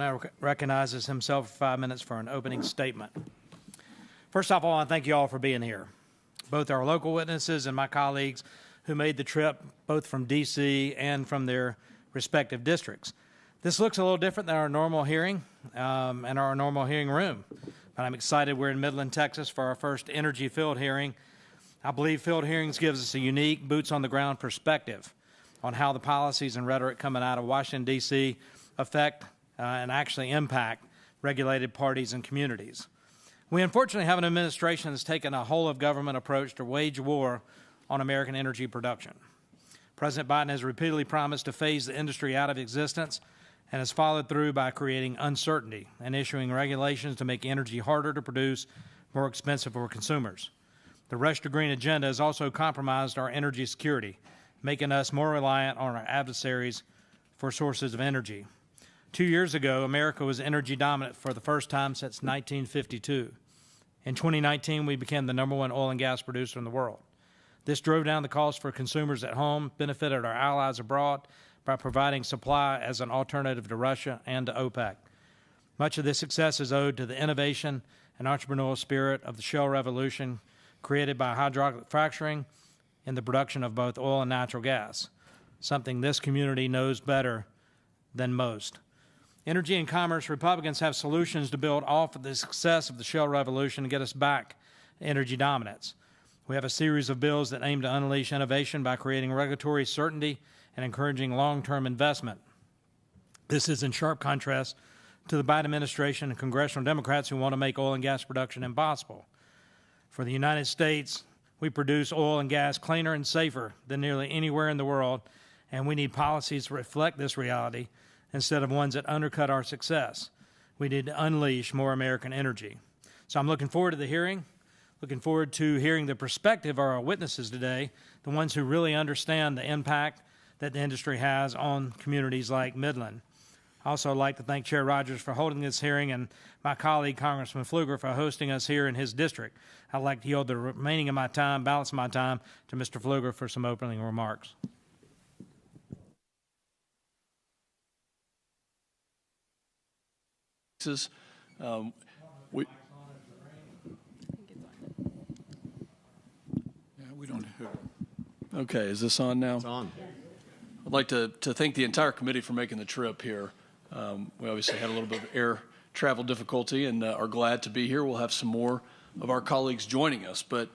now recognizes himself for 5 minutes for an opening statement. First off, I want to thank you all for being here, both our local witnesses and my colleagues who made the trip both from D.C. and from their respective districts. This looks a little different than our normal hearing and our normal hearing room, but I'm excited we're in Midland, Texas for our first energy field hearing. I believe field hearings gives us a unique boots-on-the-ground perspective on how the policies and rhetoric coming out of Washington, D.C. affect and actually impact regulated parties and communities. We unfortunately have an administration that's taken a whole-of-government approach to wage war on American energy production. President Biden has repeatedly promised to phase the industry out of existence and has followed through by creating uncertainty and issuing regulations to make energy harder to produce, more expensive for consumers. The Rush to Green agenda has also compromised our energy security, making us more reliant on our adversaries for sources of energy. 2 years ago, America was energy dominant for the first time since 1952. In 2019, we became the #1 oil and gas producer in the world. This drove down the cost for consumers at home, benefited our allies abroad by providing supply as an alternative to Russia and to OPEC. Much of this success is owed to the innovation and entrepreneurial spirit of the shale revolution created by hydraulic fracturing in the production of both oil and natural gas, something this community knows better than most. Energy and Commerce Republicans have solutions to build off of the success of the shale revolution and get us back to energy dominance. We have a series of bills that aim to unleash innovation by creating regulatory certainty and encouraging long-term investment. This is in sharp contrast to the Biden administration and congressional Democrats who want to make oil and gas production impossible. For the United States, we produce oil and gas cleaner and safer than nearly anywhere in the world, and we need policies to reflect this reality instead of ones that undercut our success. We need to unleash more American energy. So I'm looking forward to the hearing, looking forward to hearing the perspective of our witnesses today, the ones who really understand the impact that the industry has on communities like Midland. I also like to thank Chair Rogers for holding this hearing and my colleague, Congressman Pfluger, for hosting us here in his district. I'd like to yield the remaining of my time, balance my time, to Mr. Pfluger for some opening remarks. Okay, is this on now? It's on. I'd like to thank the entire committee for making the trip here. We obviously had a little bit of air travel difficulty and are glad to be here. We'll have some more of our colleagues joining us. But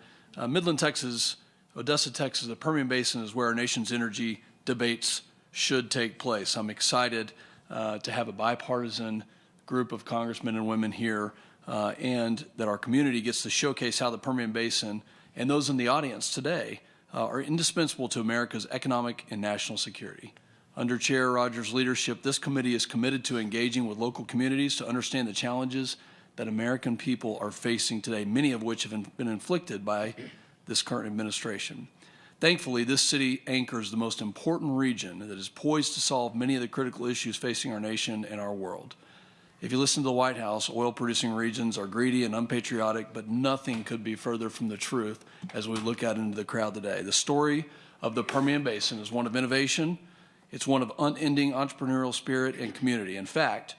Midland, Texas, Odessa, Texas, the Permian Basin is where our nation's energy debates should take place. I'm excited to have a bipartisan group of congressmen and women here and that our community gets to showcase how the Permian Basin and those in the audience today are indispensable to America's economic and national security. Under Chair Rogers' leadership, this committee is committed to engaging with local communities to understand the challenges that American people are facing today, many of which have been inflicted by this current administration. Thankfully, this city anchors the most important region that is poised to solve many of the critical issues facing our nation and our world. If you listen to the White House, oil-producing regions are greedy and unpatriotic, but nothing could be further from the truth as we look out into the crowd today. The story of the Permian Basin is one of innovation. It's one of unending entrepreneurial spirit and community. In fact,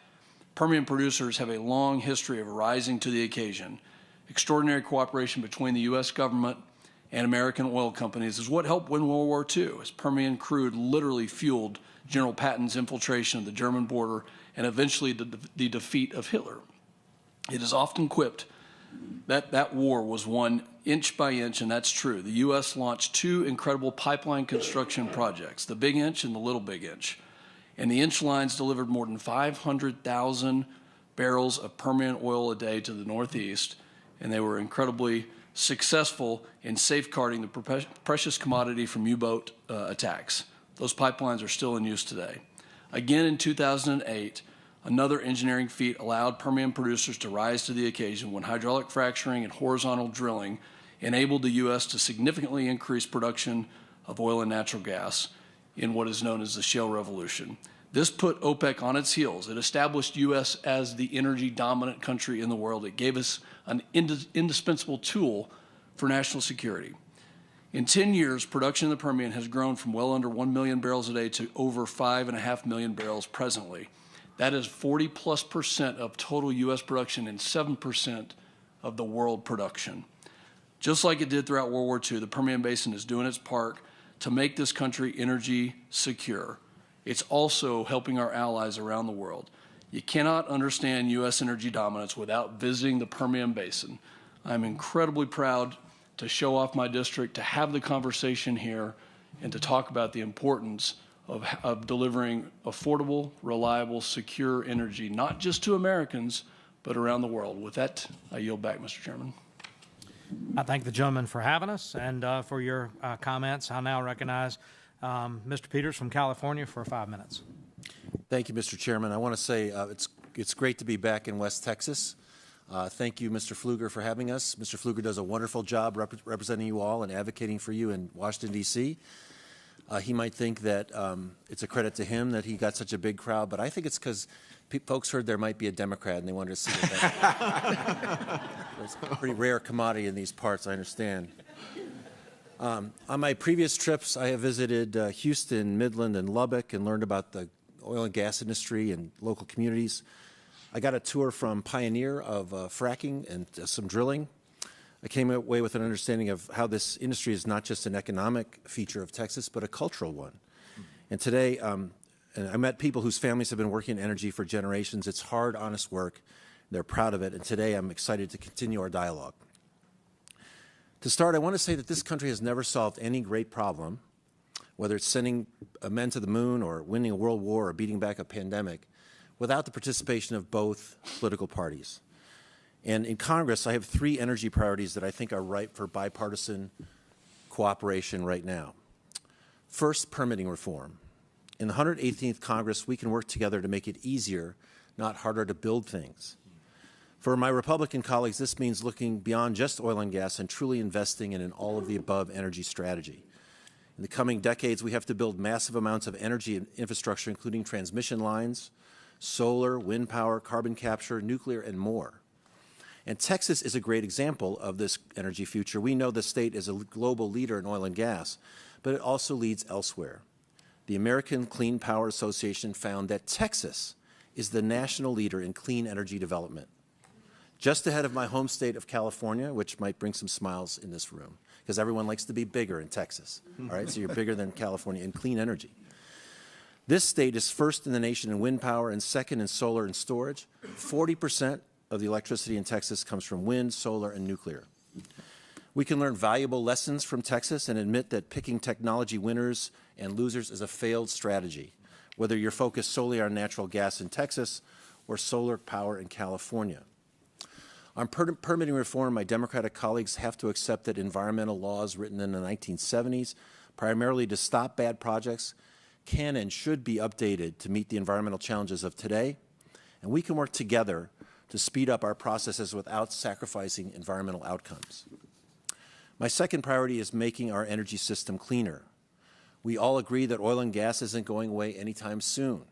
Permian producers have a long history of rising to the occasion. Extraordinary cooperation between the U.S. government and American oil companies is what helped win World War II, as Permian crude literally fueled General Patton's infiltration of the German border and eventually the defeat of Hitler. It is often quipped that that war was won inch by inch, and that's true. The U.S. launched two incredible pipeline construction projects, the Big Inch and the Little Big Inch. And the inch lines delivered more than 500,000 barrels of Permian oil a day to the Northeast, and they were incredibly successful in safeguarding the precious commodity from U-boat attacks. Those pipelines are still in use today. Again, in 2008, another engineering feat allowed Permian producers to rise to the occasion when hydraulic fracturing and horizontal drilling enabled the U.S. to significantly increase production of oil and natural gas in what is known as the shale revolution. This put OPEC on its heels. It established U.S. as the energy dominant country in the world. It gave us an indispensable tool for national security. In 10 years, production in the Permian has grown from well under 1 million barrels a day to over 5.5 million barrels presently. That is 40+% of total U.S. production and 7% of the world production. Just like it did throughout World War II, the Permian Basin is doing its part to make this country energy secure. It's also helping our allies around the world. You cannot understand U.S. energy dominance without visiting the Permian Basin. I'm incredibly proud to show off my district, to have the conversation here, and to talk about the importance of delivering affordable, reliable, secure energy, not just to Americans, but around the world. With that, I yield back, Mr. Chairman. I thank the gentleman for having us and for your comments. I now recognize Mr. Peters from California for 5 minutes. Thank you, Mr. Chairman. I want to say it's great to be back in West Texas. Thank you, Mr. Pfluger, for having us. Mr. Pfluger does a wonderful job representing you all and advocating for you in Washington, D.C. He might think that it's a credit to him that he got such a big crowd, but I think it's because folks heard there might be a Democrat and they wanted to see it. It's a pretty rare commodity in these parts, I understand. On my previous trips, I have visited Houston, Midland, and Lubbock and learned about the oil and gas industry and local communities. I got a tour from Pioneer of fracking and some drilling. I came away with an understanding of how this industry is not just an economic feature of Texas, but a cultural one. And today, and I met people whose families have been working in energy for generations. It's hard, honest work. They're proud of it. And today, I'm excited to continue our dialogue. To start, I want to say that this country has never solved any great problem, whether it's sending men to the moon or winning a world war or beating back a pandemic, without the participation of both political parties. And in Congress, I have 3 energy priorities that I think are ripe for bipartisan cooperation right now. First, permitting reform. In the 118th Congress, we can work together to make it easier, not harder, to build things. For my Republican colleagues, this means looking beyond just oil and gas and truly investing in an all-of-the-above energy strategy. In the coming decades, we have to build massive amounts of energy infrastructure, including transmission lines, solar, wind power, carbon capture, nuclear, and more. And Texas is a great example of this energy future. We know the state is a global leader in oil and gas, but it also leads elsewhere. The American Clean Power Association found that Texas is the national leader in clean energy development, just ahead of my home state of California, which might bring some smiles in this room, because everyone likes to be bigger in Texas. All right, so you're bigger than California in clean energy. This state is first in the nation in wind power and second in solar and storage. 40% of the electricity in Texas comes from wind, solar, and nuclear. We can learn valuable lessons from Texas and admit that picking technology winners and losers is a failed strategy, whether you're focused solely on natural gas in Texas or solar power in California. On permitting reform, my Democratic colleagues have to accept that environmental laws written in the 1970s, primarily to stop bad projects, can and should be updated to meet the environmental challenges of today, and we can work together to speed up our processes without sacrificing environmental outcomes. My second priority is making our energy system cleaner. We all agree that oil and gas isn't going away anytime soon.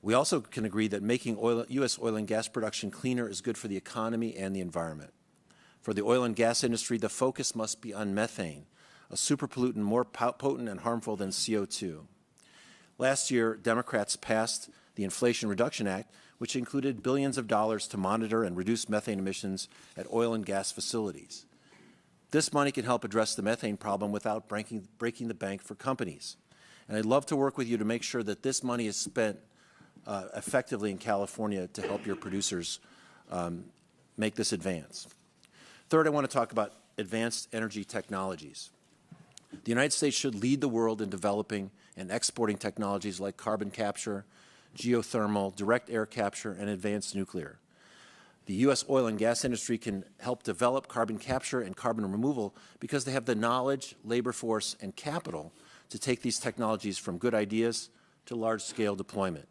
We also can agree that making U.S. oil and gas production cleaner is good for the economy and the environment. For the oil and gas industry, the focus must be on methane, a superpollutant more potent and harmful than CO2. Last year, Democrats passed the Inflation Reduction Act, which included billions of dollars to monitor and reduce methane emissions at oil and gas facilities. This money can help address the methane problem without breaking the bank for companies. And I'd love to work with you to make sure that this money is spent effectively in California to help your producers make this advance. Third, I want to talk about advanced energy technologies. The United States should lead the world in developing and exporting technologies like carbon capture, geothermal, direct air capture, and advanced nuclear. The U.S. oil and gas industry can help develop carbon capture and carbon removal because they have the knowledge, labor force, and capital to take these technologies from good ideas to large-scale deployment.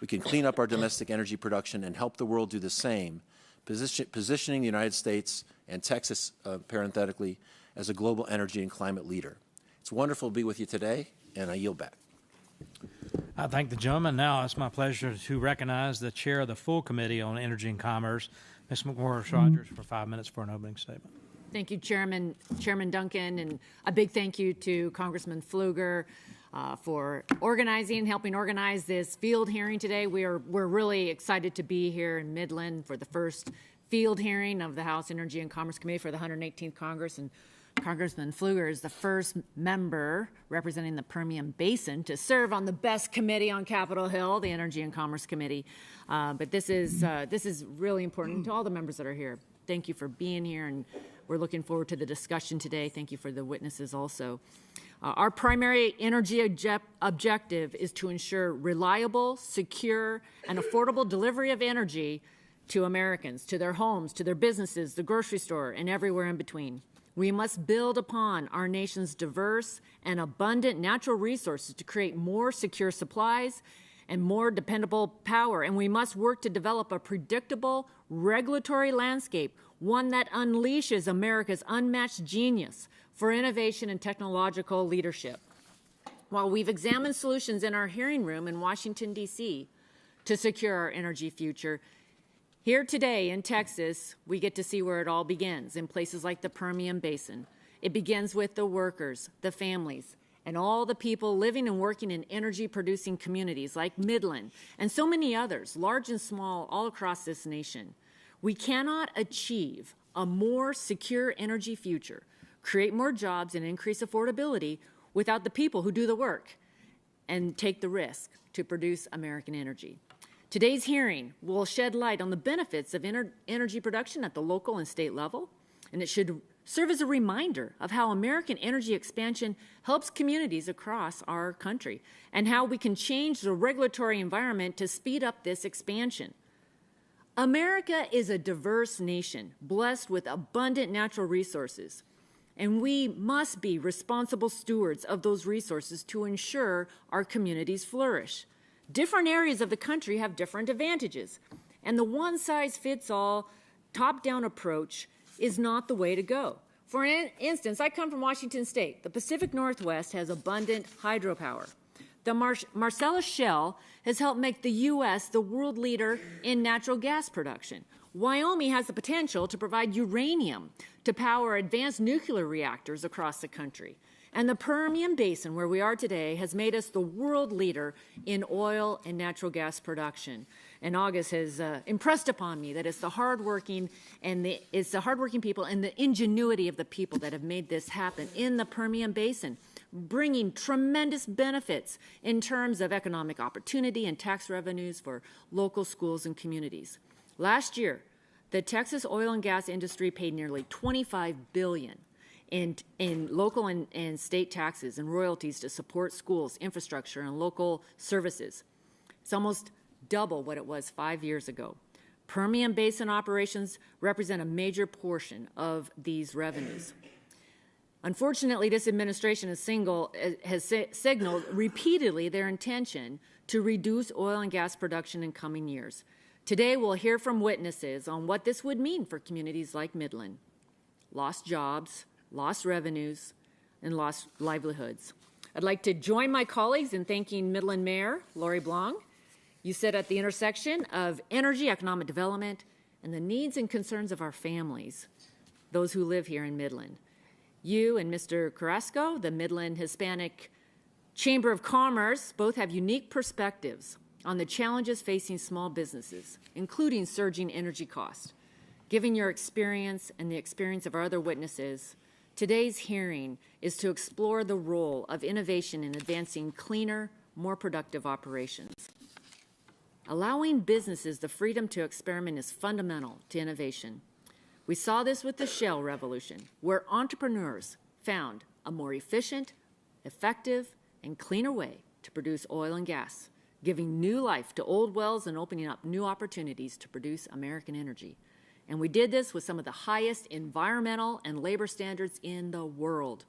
We can clean up our domestic energy production and help the world do the same, positioning the United States and Texas, parenthetically, as a global energy and climate leader. It's wonderful to be with you today, and I yield back. I thank the gentleman. Now it's my pleasure to recognize the chair of the full Committee on Energy and Commerce, Ms. McMorris-Rodgers, for 5 minutes for an opening statement. Thank you, Chairman Duncan, and a big thank you to Congressman Pfluger. for organizing, helping organize this field hearing today. We're really excited to be here in Midland for the first field hearing of the House Energy and Commerce Committee for the 118th Congress, and Congressman Pfluger is the first member representing the Permian Basin to serve on the best committee on Capitol Hill, the Energy and Commerce Committee. But this is really important to all the members that are here. Thank you for being here, and we're looking forward to the discussion today. Thank you for the witnesses also. Our primary energy objective is to ensure reliable, secure, and affordable delivery of energy to Americans, to their homes, to their businesses, the grocery store, and everywhere in between. We must build upon our nation's diverse and abundant natural resources to create more secure supplies and more dependable power. And we must work to develop a predictable regulatory landscape, one that unleashes America's unmatched genius for innovation and technological leadership. While we've examined solutions in our hearing room in Washington, D.C. to secure our energy future, here today in Texas, we get to see where it all begins in places like the Permian Basin. It begins with the workers, the families, and all the people living and working in energy-producing communities like Midland and so many others, large and small, all across this nation. We cannot achieve a more secure energy future, create more jobs, and increase affordability without the people who do the work and take the risk to produce American energy. Today's hearing will shed light on the benefits of energy production at the local and state level, and it should serve as a reminder of how American energy expansion helps communities across our country and how we can change the regulatory environment to speed up this expansion. America is a diverse nation, blessed with abundant natural resources, and we must be responsible stewards of those resources to ensure our communities flourish. Different areas of the country have different advantages, and the one-size-fits-all top-down approach is not the way to go. For instance, I come from Washington State. The Pacific Northwest has abundant hydropower. The Marcellus Shale has helped make the U.S. the world leader in natural gas production. Wyoming has the potential to provide uranium to power advanced nuclear reactors across the country. And the Permian Basin, where we are today, has made us the world leader in oil and natural gas production. And August has impressed upon me that it's the hardworking people and the ingenuity of the people that have made this happen in the Permian Basin, bringing tremendous benefits in terms of economic opportunity and tax revenues for local schools and communities. Last year, the Texas oil and gas industry paid nearly $25 billion in local and state taxes and royalties to support schools, infrastructure, and local services. It's almost double what it was 5 years ago. Permian Basin operations represent a major portion of these revenues. Unfortunately, this administration has signaled repeatedly their intention to reduce oil and gas production in coming years. Today, we'll hear from witnesses on what this would mean for communities like Midland. Lost jobs, lost revenues, and lost livelihoods. I'd like to join my colleagues in thanking Midland Mayor Lori Blanc. You sit at the intersection of energy, economic development, and the needs and concerns of our families, those who live here in Midland. You and Mr. Carrasco, the Midland Hispanic Chamber of Commerce, both have unique perspectives on the challenges facing small businesses, including surging energy costs. Given your experience and the experience of our other witnesses, today's hearing is to explore the role of innovation in advancing cleaner, more productive operations. Allowing businesses the freedom to experiment is fundamental to innovation. We saw this with the shale revolution, where entrepreneurs found a more efficient, effective, and cleaner way to produce oil and gas, giving new life to old wells and opening up new opportunities to produce American energy. And we did this with some of the highest environmental and labor standards in the world.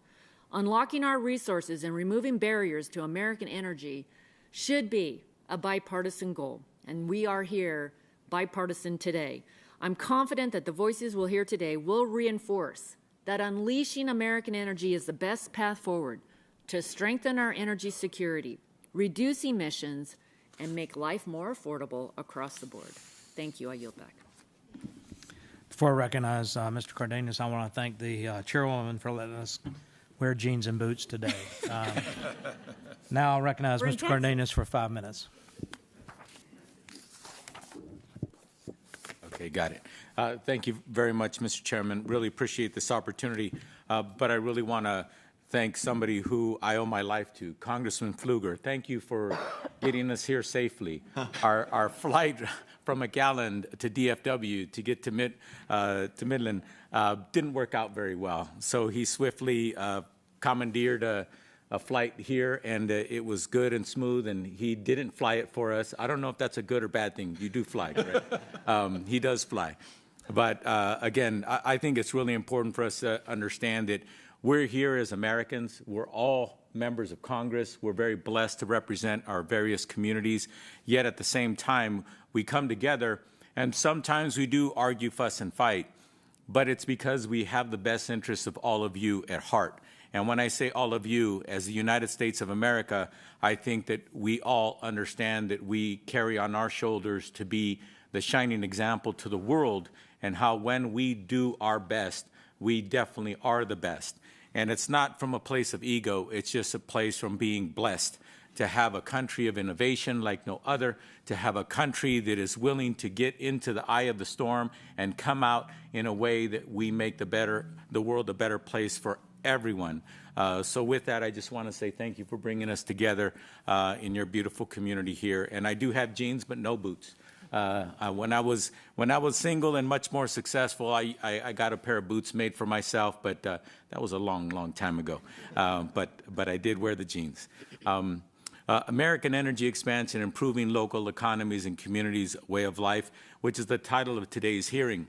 Unlocking our resources and removing barriers to American energy should be a bipartisan goal, and we are here bipartisan today. I'm confident that the voices we'll hear today will reinforce that unleashing American energy is the best path forward to strengthen our energy security, reduce emissions, and make life more affordable across the board. Thank you. I yield back. Before I recognize Mr. Cardenas, I want to thank the chairwoman for letting us wear jeans and boots today. Now I'll recognize We're in Mr. Texas. Cardenas for 5 minutes. Okay, got it. Thank you very much, Mr. Chairman. Really appreciate this opportunity, but I really want to thank somebody who I owe my life to, Congressman Pfluger. Thank you for getting us here safely. Our flight from McAllen to DFW to get to Midland didn't work out very well, so he swiftly commandeered a flight here, and it was good and smooth, and he didn't fly it for us. I don't know if that's a good or bad thing. You do fly, right? He does fly. But again, I think it's really important for us to understand that we're here as Americans. We're all members of Congress. We're very blessed to represent our various communities. Yet at the same time, we come together, and sometimes we do argue, fuss, and fight. But it's because we have the best interests of all of you at heart. And when I say all of you, as the United States of America, I think that we all understand that we carry on our shoulders to be the shining example to the world, and how when we do our best, we definitely are the best. And it's not from a place of ego, it's just a place from being blessed to have a country of innovation like no other, to have a country that is willing to get into the eye of the storm and come out in a way that we make the world a better place for everyone. So with that, I just want to say thank you for bringing us together in your beautiful community here. And I do have jeans, but no boots. When I was single and much more successful, I got a pair of boots made for myself, but that was a long, long time ago. But I did wear the jeans. American Energy Expansion, Improving Local Economies and Communities' Way of Life, which is the title of today's hearing.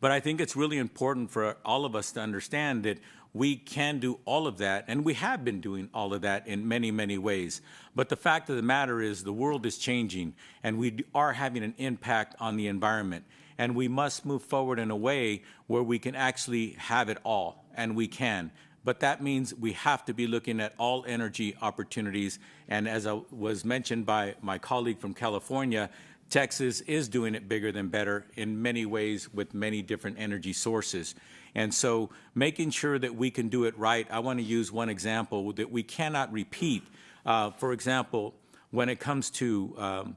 But I think it's really important for all of us to understand that we can do all of that, and we have been doing all of that in many, many ways. But the fact of the matter is the world is changing, and we are having an impact on the environment. And we must move forward in a way where we can actually have it all, and we can. But that means we have to be looking at all energy opportunities. And as was mentioned by my colleague from California, Texas is doing it bigger than better in many ways with many different energy sources. And so making sure that we can do it right, I want to use one example that we cannot repeat. For example, when it comes to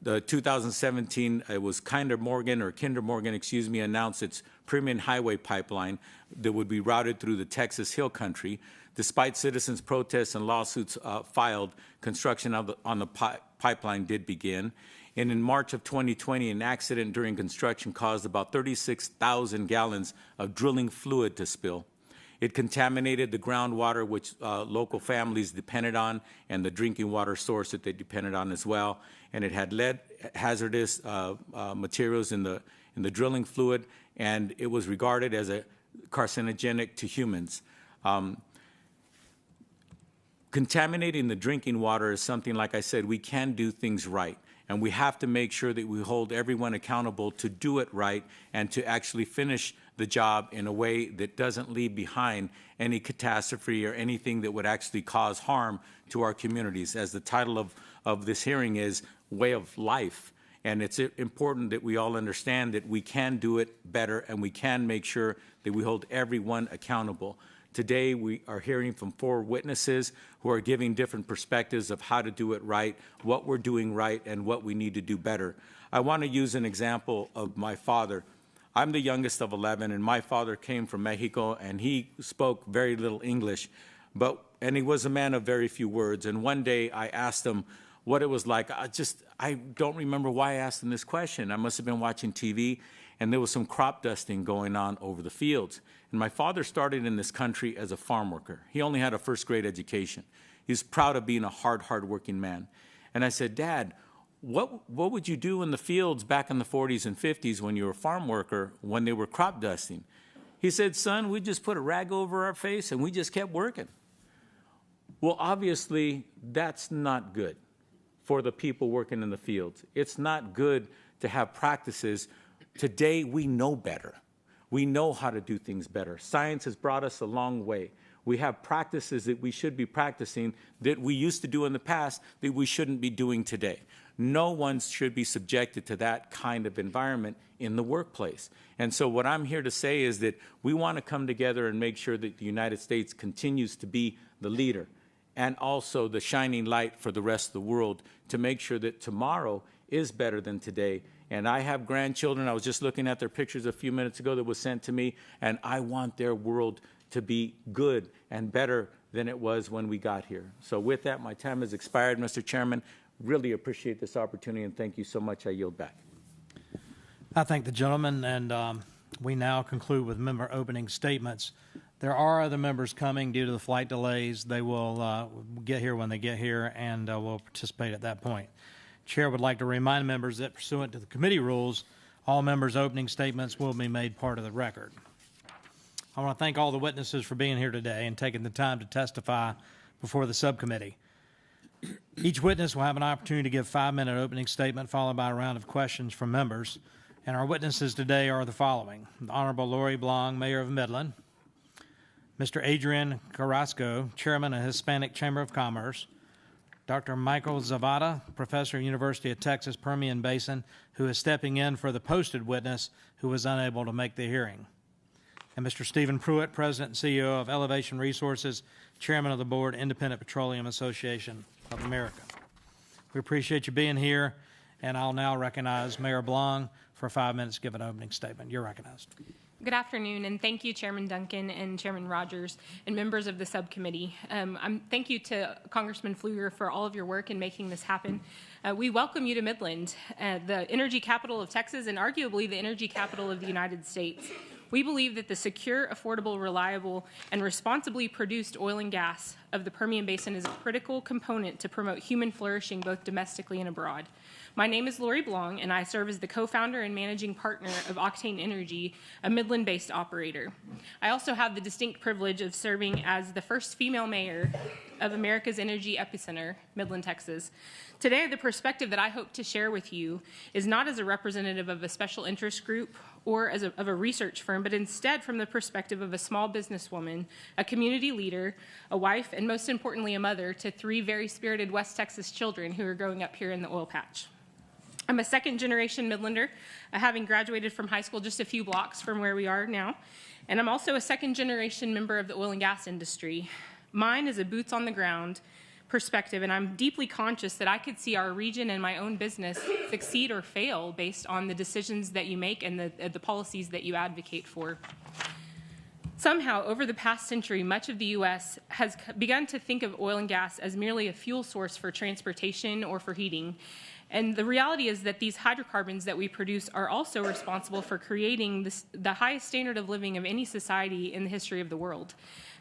the 2017, it was Kinder Morgan, announced its Permian Highway pipeline that would be routed through the Texas Hill Country. Despite citizens' protests and lawsuits filed, construction on the pipeline did begin. And in March of 2020, an accident during construction caused about 36,000 gallons of drilling fluid to spill. It contaminated the groundwater, which local families depended on, and the drinking water source that they depended on as well. And it had lead hazardous materials in the drilling fluid, and it was regarded as a carcinogenic to humans. Contaminating the drinking water is something, like I said, we can do things right. And we have to make sure that we hold everyone accountable to do it right and to actually finish the job in a way that doesn't leave behind any catastrophe or anything that would actually cause harm to our communities. As the title of this hearing is, Way of Life. And it's important that we all understand that we can do it better and we can make sure that we hold everyone accountable. Today, we are hearing from 4 witnesses who are giving different perspectives of how to do it right, what we're doing right, and what we need to do better. I want to use an example of my father. I'm the youngest of 11, and my father came from Mexico, and he spoke very little English, and he was a man of very few words. And one day, I asked him what it was like. I don't remember why I asked him this question. I must have been watching TV, and there was some crop dusting going on over the fields. And my father started in this country as a farm worker. He only had a first-grade education. He's proud of being a hard-working man. And I said, Dad, what would you do in the fields back in the 40s and 50s when you were a farm worker when they were crop dusting? He said, son, we just put a rag over our face and we just kept working. Well, obviously, that's not good for the people working in the fields. It's not good to have practices. Today, we know better. We know how to do things better. Science has brought us a long way. We have practices that we should be practicing that we used to do in the past that we shouldn't be doing today. No one should be subjected to that kind of environment in the workplace. And so what I'm here to say is that we want to come together and make sure that the United States continues to be the leader. and also the shining light for the rest of the world to make sure that tomorrow is better than today. And I have grandchildren. I was just looking at their pictures a few minutes ago that was sent to me, and I want their world to be good and better than it was when we got here. So with that, my time has expired, Mr. Chairman. Really appreciate this opportunity, and thank you so much. I yield back. I thank the gentleman, and we now conclude with member opening statements. There are other members coming due to the flight delays. They will get here when they get here, and will participate at that point. Chair would like to remind members that pursuant to the committee rules, all members' opening statements will be made part of the record. I want to thank all the witnesses for being here today and taking the time to testify before the subcommittee. Each witness will have an opportunity to give a 5-minute opening statement followed by a round of questions from members. And our witnesses today are the following: the Honorable Lori Blong, Mayor of Midland; Mr. Adrian Carrasco, Chairman of Hispanic Chamber of Commerce; Dr. Michael Zavada, Professor, University of Texas Permian Basin, who is stepping in for the posted witness who was unable to make the hearing; and Mr. Stephen Pruitt, President and CEO of Elevation Resources, Chairman of the Board, Independent Petroleum Association of America. We appreciate you being here, and I'll now recognize Mayor Blong for 5 minutes to give an opening statement. You're recognized. Good afternoon, and thank you, Chairman Duncan and Chairman Rogers, and members of the subcommittee. Thank you to Congressman Pfluger for all of your work in making this happen. We welcome you to Midland, the energy capital of Texas and arguably the energy capital of the United States. We believe that the secure, affordable, reliable, and responsibly produced oil and gas of the Permian Basin is a critical component to promote human flourishing both domestically and abroad. My name is Lori Blong, and I serve as the co-founder and managing partner of Octane Energy, a Midland-based operator. I also have the distinct privilege of serving as the first female mayor of America's energy epicenter, Midland, Texas. Today, the perspective that I hope to share with you is not as a representative of a special interest group or as of a research firm, but instead from the perspective of a small businesswoman, a community leader, a wife, and most importantly, a mother to 3 very spirited West Texas children who are growing up here in the oil patch. I'm a second-generation Midlander, having graduated from high school just a few blocks from where we are now, and I'm also a second-generation member of the oil and gas industry. Mine is a boots-on-the-ground perspective, and I'm deeply conscious that I could see our region and my own business succeed or fail based on the decisions that you make and the policies that you advocate for. Somehow, over the past century, much of the U.S. has begun to think of oil and gas as merely a fuel source for transportation or for heating. And the reality is that these hydrocarbons that we produce are also responsible for creating the highest standard of living of any society in the history of the world.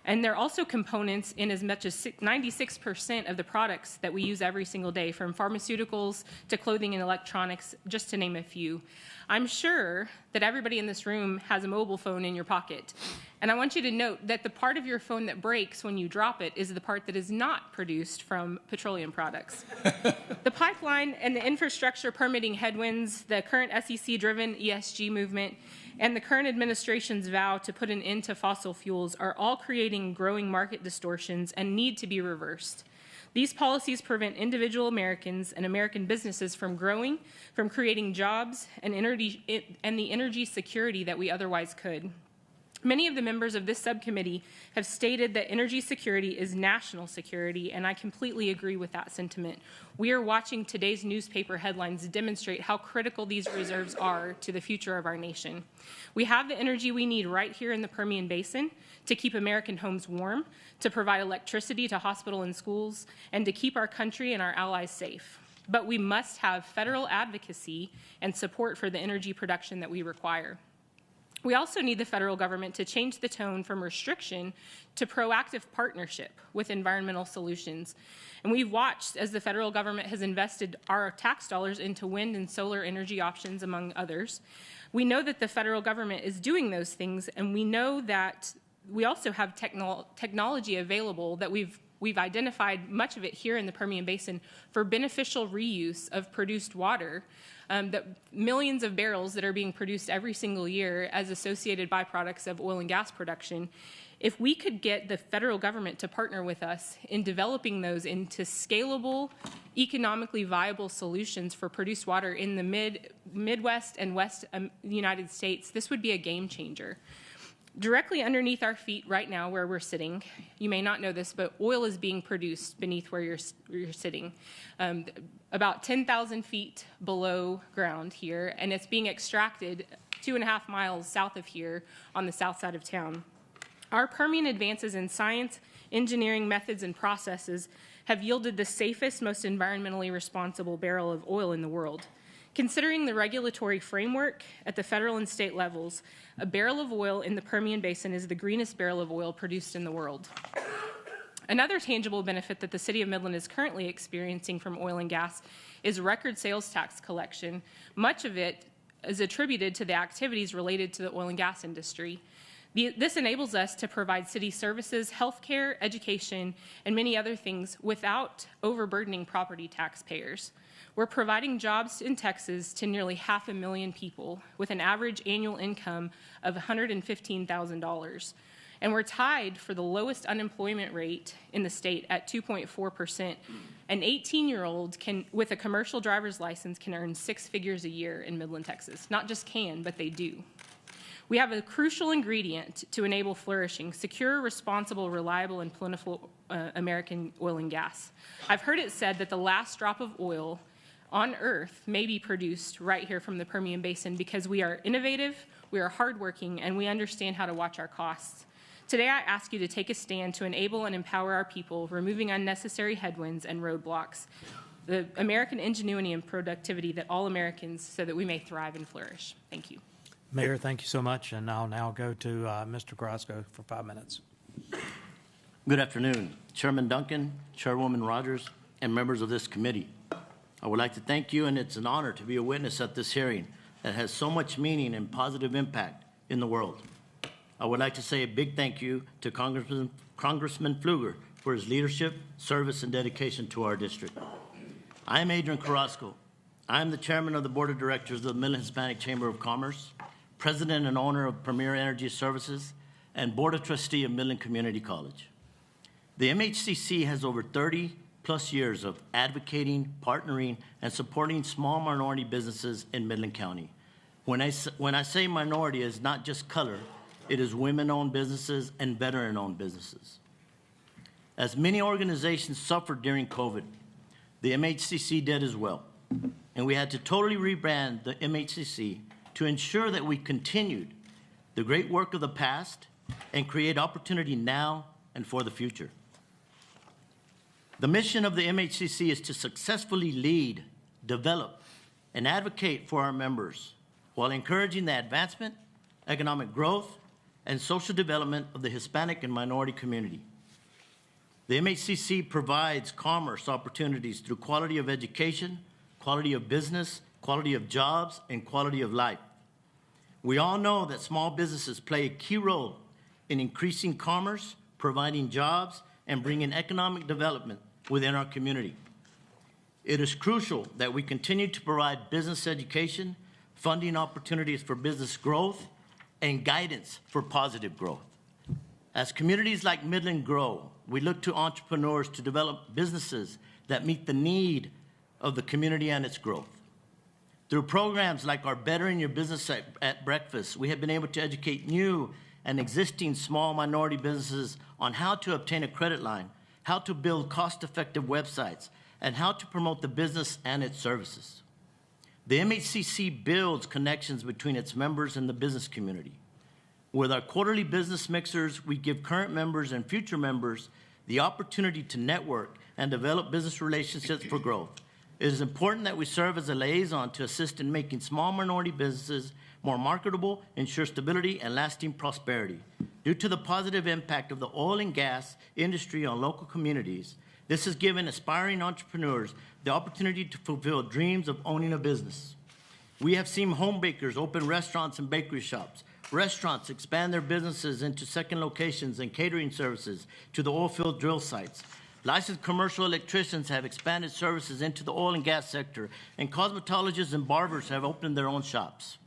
And they're also components in as much as 96% of the products that we use every single day, from pharmaceuticals to clothing and electronics, just to name a few. I'm sure that everybody in this room has a mobile phone in your pocket. And I want you to note that the part of your phone that breaks when you drop it is the part that is not produced from petroleum products. The pipeline and the infrastructure permitting headwinds, the current SEC-driven ESG movement, and the current administration's vow to put an end to fossil fuels are all creating growing market distortions and need to be reversed. These policies prevent individual Americans and American businesses from growing, from creating jobs and the energy security that we otherwise could. Many of the members of this subcommittee have stated that energy security is national security, and I completely agree with that sentiment. We are watching today's newspaper headlines demonstrate how critical these reserves are to the future of our nation. We have the energy we need right here in the Permian Basin to keep American homes warm, to provide electricity to hospitals and schools, and to keep our country and our allies safe. But we must have federal advocacy and support for the energy production that we require. We also need the federal government to change the tone from restriction to proactive partnership with environmental solutions. And we've watched as the federal government has invested our tax dollars into wind and solar energy options, among others. We know that the federal government is doing those things, and we know that we also have technology available that we've identified much of it here in the Permian Basin for beneficial reuse of produced water, that millions of barrels that are being produced every single year as associated byproducts of oil and gas production. If we could get the federal government to partner with us in developing those into scalable, economically viable solutions for produced water in the Midwest and West United States, this would be a game changer. Directly underneath our feet right now where we're sitting, you may not know this, but oil is being produced beneath where you're sitting, about 10,000 feet below ground here, and it's being extracted 2.5 miles south of here on the south side of town. Our Permian advances in science, engineering methods, and processes have yielded the safest, most environmentally responsible barrel of oil in the world. Considering the regulatory framework at the federal and state levels, a barrel of oil in the Permian Basin is the greenest barrel of oil produced in the world. Another tangible benefit that the City of Midland is currently experiencing from oil and gas is record sales tax collection. Much of it is attributed to the activities related to the oil and gas industry. This enables us to provide city services, healthcare, education, and many other things without overburdening property taxpayers. We're providing jobs in Texas to nearly 500,000 people with an average annual income of $115,000. And we're tied for the lowest unemployment rate in the state at 2.4%. An 18-year-old with a commercial driver's license can earn 6 figures a year in Midland, Texas. Not just can, but they do. We have a crucial ingredient to enable flourishing: secure, responsible, reliable, and plentiful American oil and gas. I've heard it said that the last drop of oil on Earth may be produced right here from the Permian Basin because we are innovative, we are hardworking, and we understand how to watch our costs. Today, I ask you to take a stand to enable and empower our people, removing unnecessary headwinds and roadblocks, the American ingenuity and productivity that all Americans, so that we may thrive and flourish. Thank you. Mayor, thank you so much, and I'll now go to Mr. Carrasco for 5 minutes. Good afternoon, Chairman Duncan, Chairwoman Rogers, and members of this committee. I would like to thank you, and it's an honor to be a witness at this hearing that has so much meaning and positive impact in the world. I would like to say a big thank you to Congressman Pfluger for his leadership, service, and dedication to our district. I am Adrian Carrasco. I am the chairman of the board of directors of the Midland Hispanic Chamber of Commerce, president and owner of Premier Energy Services, and board of trustee of Midland Community College. The MHCC has over 30+ years of advocating, partnering, and supporting small minority businesses in Midland County. When I say minority, it's not just color, it is women-owned businesses and veteran-owned businesses. As many organizations suffered during COVID, the MHCC did as well. And we had to totally rebrand the MHCC to ensure that we continued the great work of the past and create opportunity now and for the future. The mission of the MHCC is to successfully lead, develop, and advocate for our members while encouraging the advancement, economic growth, and social development of the Hispanic and minority community. The MHCC provides commerce opportunities through quality of education, quality of business, quality of jobs, and quality of life. We all know that small businesses play a key role in increasing commerce, providing jobs, and bringing economic development within our community. It is crucial that we continue to provide business education, funding opportunities for business growth, and guidance for positive growth. As communities like Midland grow, we look to entrepreneurs to develop businesses that meet the need of the community and its growth. Through programs like our Bettering Your Business at Breakfast, we have been able to educate new and existing small minority businesses on how to obtain a credit line, how to build cost-effective websites, and how to promote the business and its services. The MHCC builds connections between its members and the business community. With our quarterly business mixers, we give current members and future members the opportunity to network and develop business relationships for growth. It is important that we serve as a liaison to assist in making small minority businesses more marketable, ensure stability, and lasting prosperity. Due to the positive impact of the oil and gas industry on local communities, this has given aspiring entrepreneurs the opportunity to fulfill dreams of owning a business. We have seen home bakers open restaurants and bakery shops, restaurants expand their businesses into second locations and catering services to the oil field drill sites. Licensed commercial electricians have expanded services into the oil and gas sector, and cosmetologists and barbers have opened their own shops.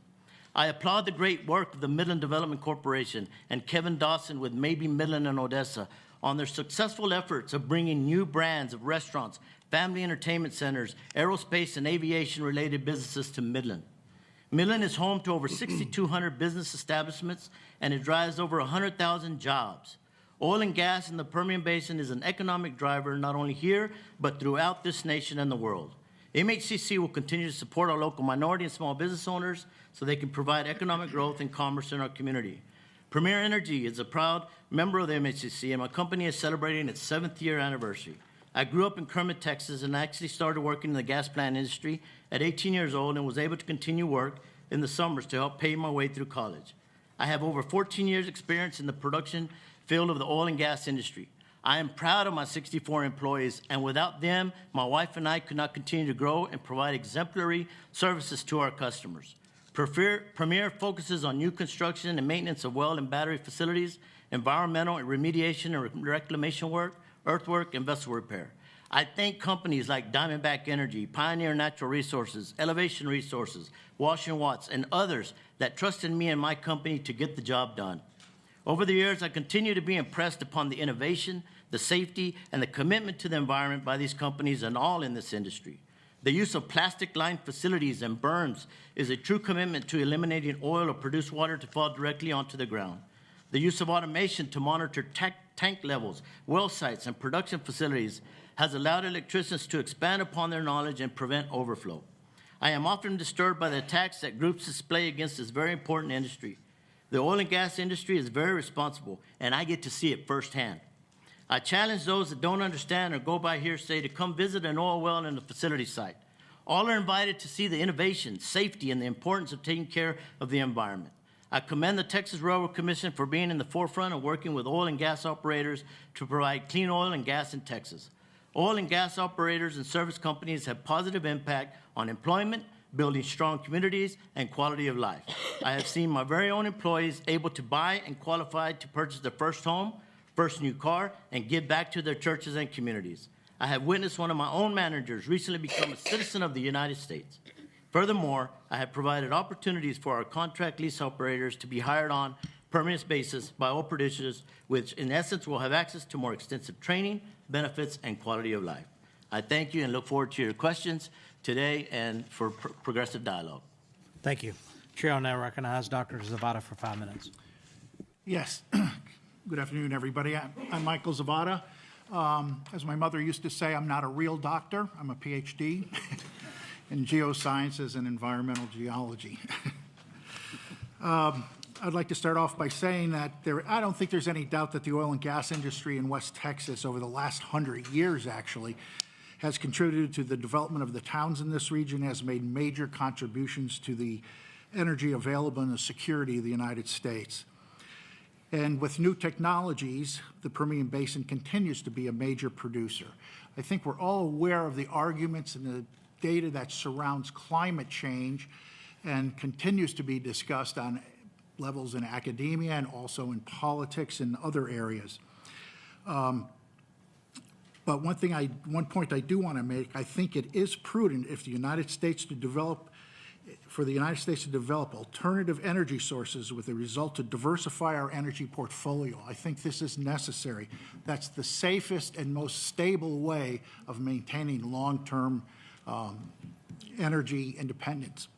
I applaud the great work of the Midland Development Corporation and Kevin Dawson with Maybe Midland and Odessa on their successful efforts of bringing new brands of restaurants, family entertainment centers, aerospace, and aviation-related businesses to Midland. Midland is home to over 6,200 business establishments, and it drives over 100,000 jobs. Oil and gas in the Permian Basin is an economic driver not only here, but throughout this nation and the world. MHCC will continue to support our local minority and small business owners so they can provide economic growth and commerce in our community. Premier Energy is a proud member of the MHCC, and my company is celebrating its 7th year anniversary. I grew up in Kermit, Texas, and actually started working in the gas plant industry at 18 years old and was able to continue work in the summers to help pay my way through college. I have over 14 years experience in the production field of the oil and gas industry. I am proud of my 64 employees, and without them, my wife and I could not continue to grow and provide exemplary services to our customers. Premier focuses on new construction and maintenance of well and battery facilities, environmental and remediation and reclamation work, earthwork, and vessel repair. I thank companies like Diamondback Energy, Pioneer Natural Resources, Elevation Resources, Wash and Watts, and others that trusted me and my company to get the job done. Over the years, I continue to be impressed upon the innovation, the safety, and the commitment to the environment by these companies and all in this industry. The use of plastic-lined facilities and burns is a true commitment to eliminating oil or produced water to fall directly onto the ground. The use of automation to monitor tank levels, well sites, and production facilities has allowed electricians to expand upon their knowledge and prevent overflow. I am often disturbed by the attacks that groups display against this very important industry. The oil and gas industry is very responsible, and I get to see it firsthand. I challenge those that don't understand or go by hearsay to come visit an oil well in a facility site. All are invited to see the innovation, safety, and the importance of taking care of the environment. I commend the Texas Railroad Commission for being in the forefront of working with oil and gas operators to provide clean oil and gas in Texas. Oil and gas operators and service companies have positive impact on employment, building strong communities, and quality of life. I have seen my very own employees able to buy and qualify to purchase their first home, first new car, and give back to their churches and communities. I have witnessed one of my own managers recently become a citizen of the United States. Furthermore, I have provided opportunities for our contract lease operators to be hired on permanent basis by oil producers, which in essence will have access to more extensive training, benefits, and quality of life. I thank you and look forward to your questions today and for progressive dialogue. Thank you. Chair will now recognize Dr. Zavada for 5 minutes. Yes. Good afternoon, everybody. I'm Michael Zavada. As my mother used to say, I'm not a real doctor. I'm a PhD in geosciences and environmental geology. I'd like to start off by saying that I don't think there's any doubt that the oil and gas industry in West Texas over the last 100 years actually has contributed to the development of the towns in this region, has made major contributions to the energy available and the security of the United States. And with new technologies, the Permian Basin continues to be a major producer. I think we're all aware of the arguments and the data that surrounds climate change and continues to be discussed on levels in academia and also in politics and other areas. But one point I do want to make, I think it is prudent if the United States to develop alternative energy sources with the result to diversify our energy portfolio. I think this is necessary. That's the safest and most stable way of maintaining long-term energy independence.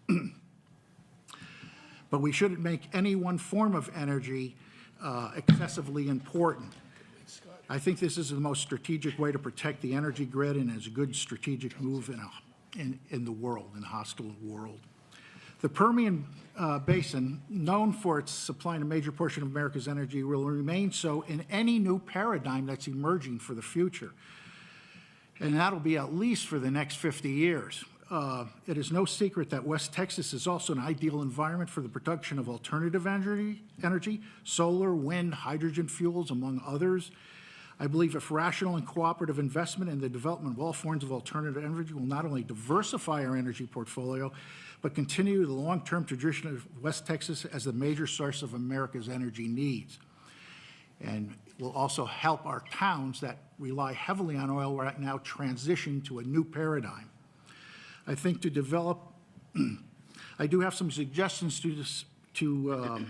But we shouldn't make any one form of energy excessively important. I think this is the most strategic way to protect the energy grid and is a good strategic move in the world, in a hostile world. The Permian Basin, known for its supplying a major portion of America's energy, will remain so in any new paradigm that's emerging for the future. And that'll be at least for the next 50 years. It is no secret that West Texas is also an ideal environment for the production of alternative energy, solar, wind, hydrogen fuels, among others. I believe if rational and cooperative investment in the development of all forms of alternative energy will not only diversify our energy portfolio, but continue the long-term tradition of West Texas as the major source of America's energy needs. And will also help our towns that rely heavily on oil right now transition to a new paradigm. I think to develop, I do have some suggestions to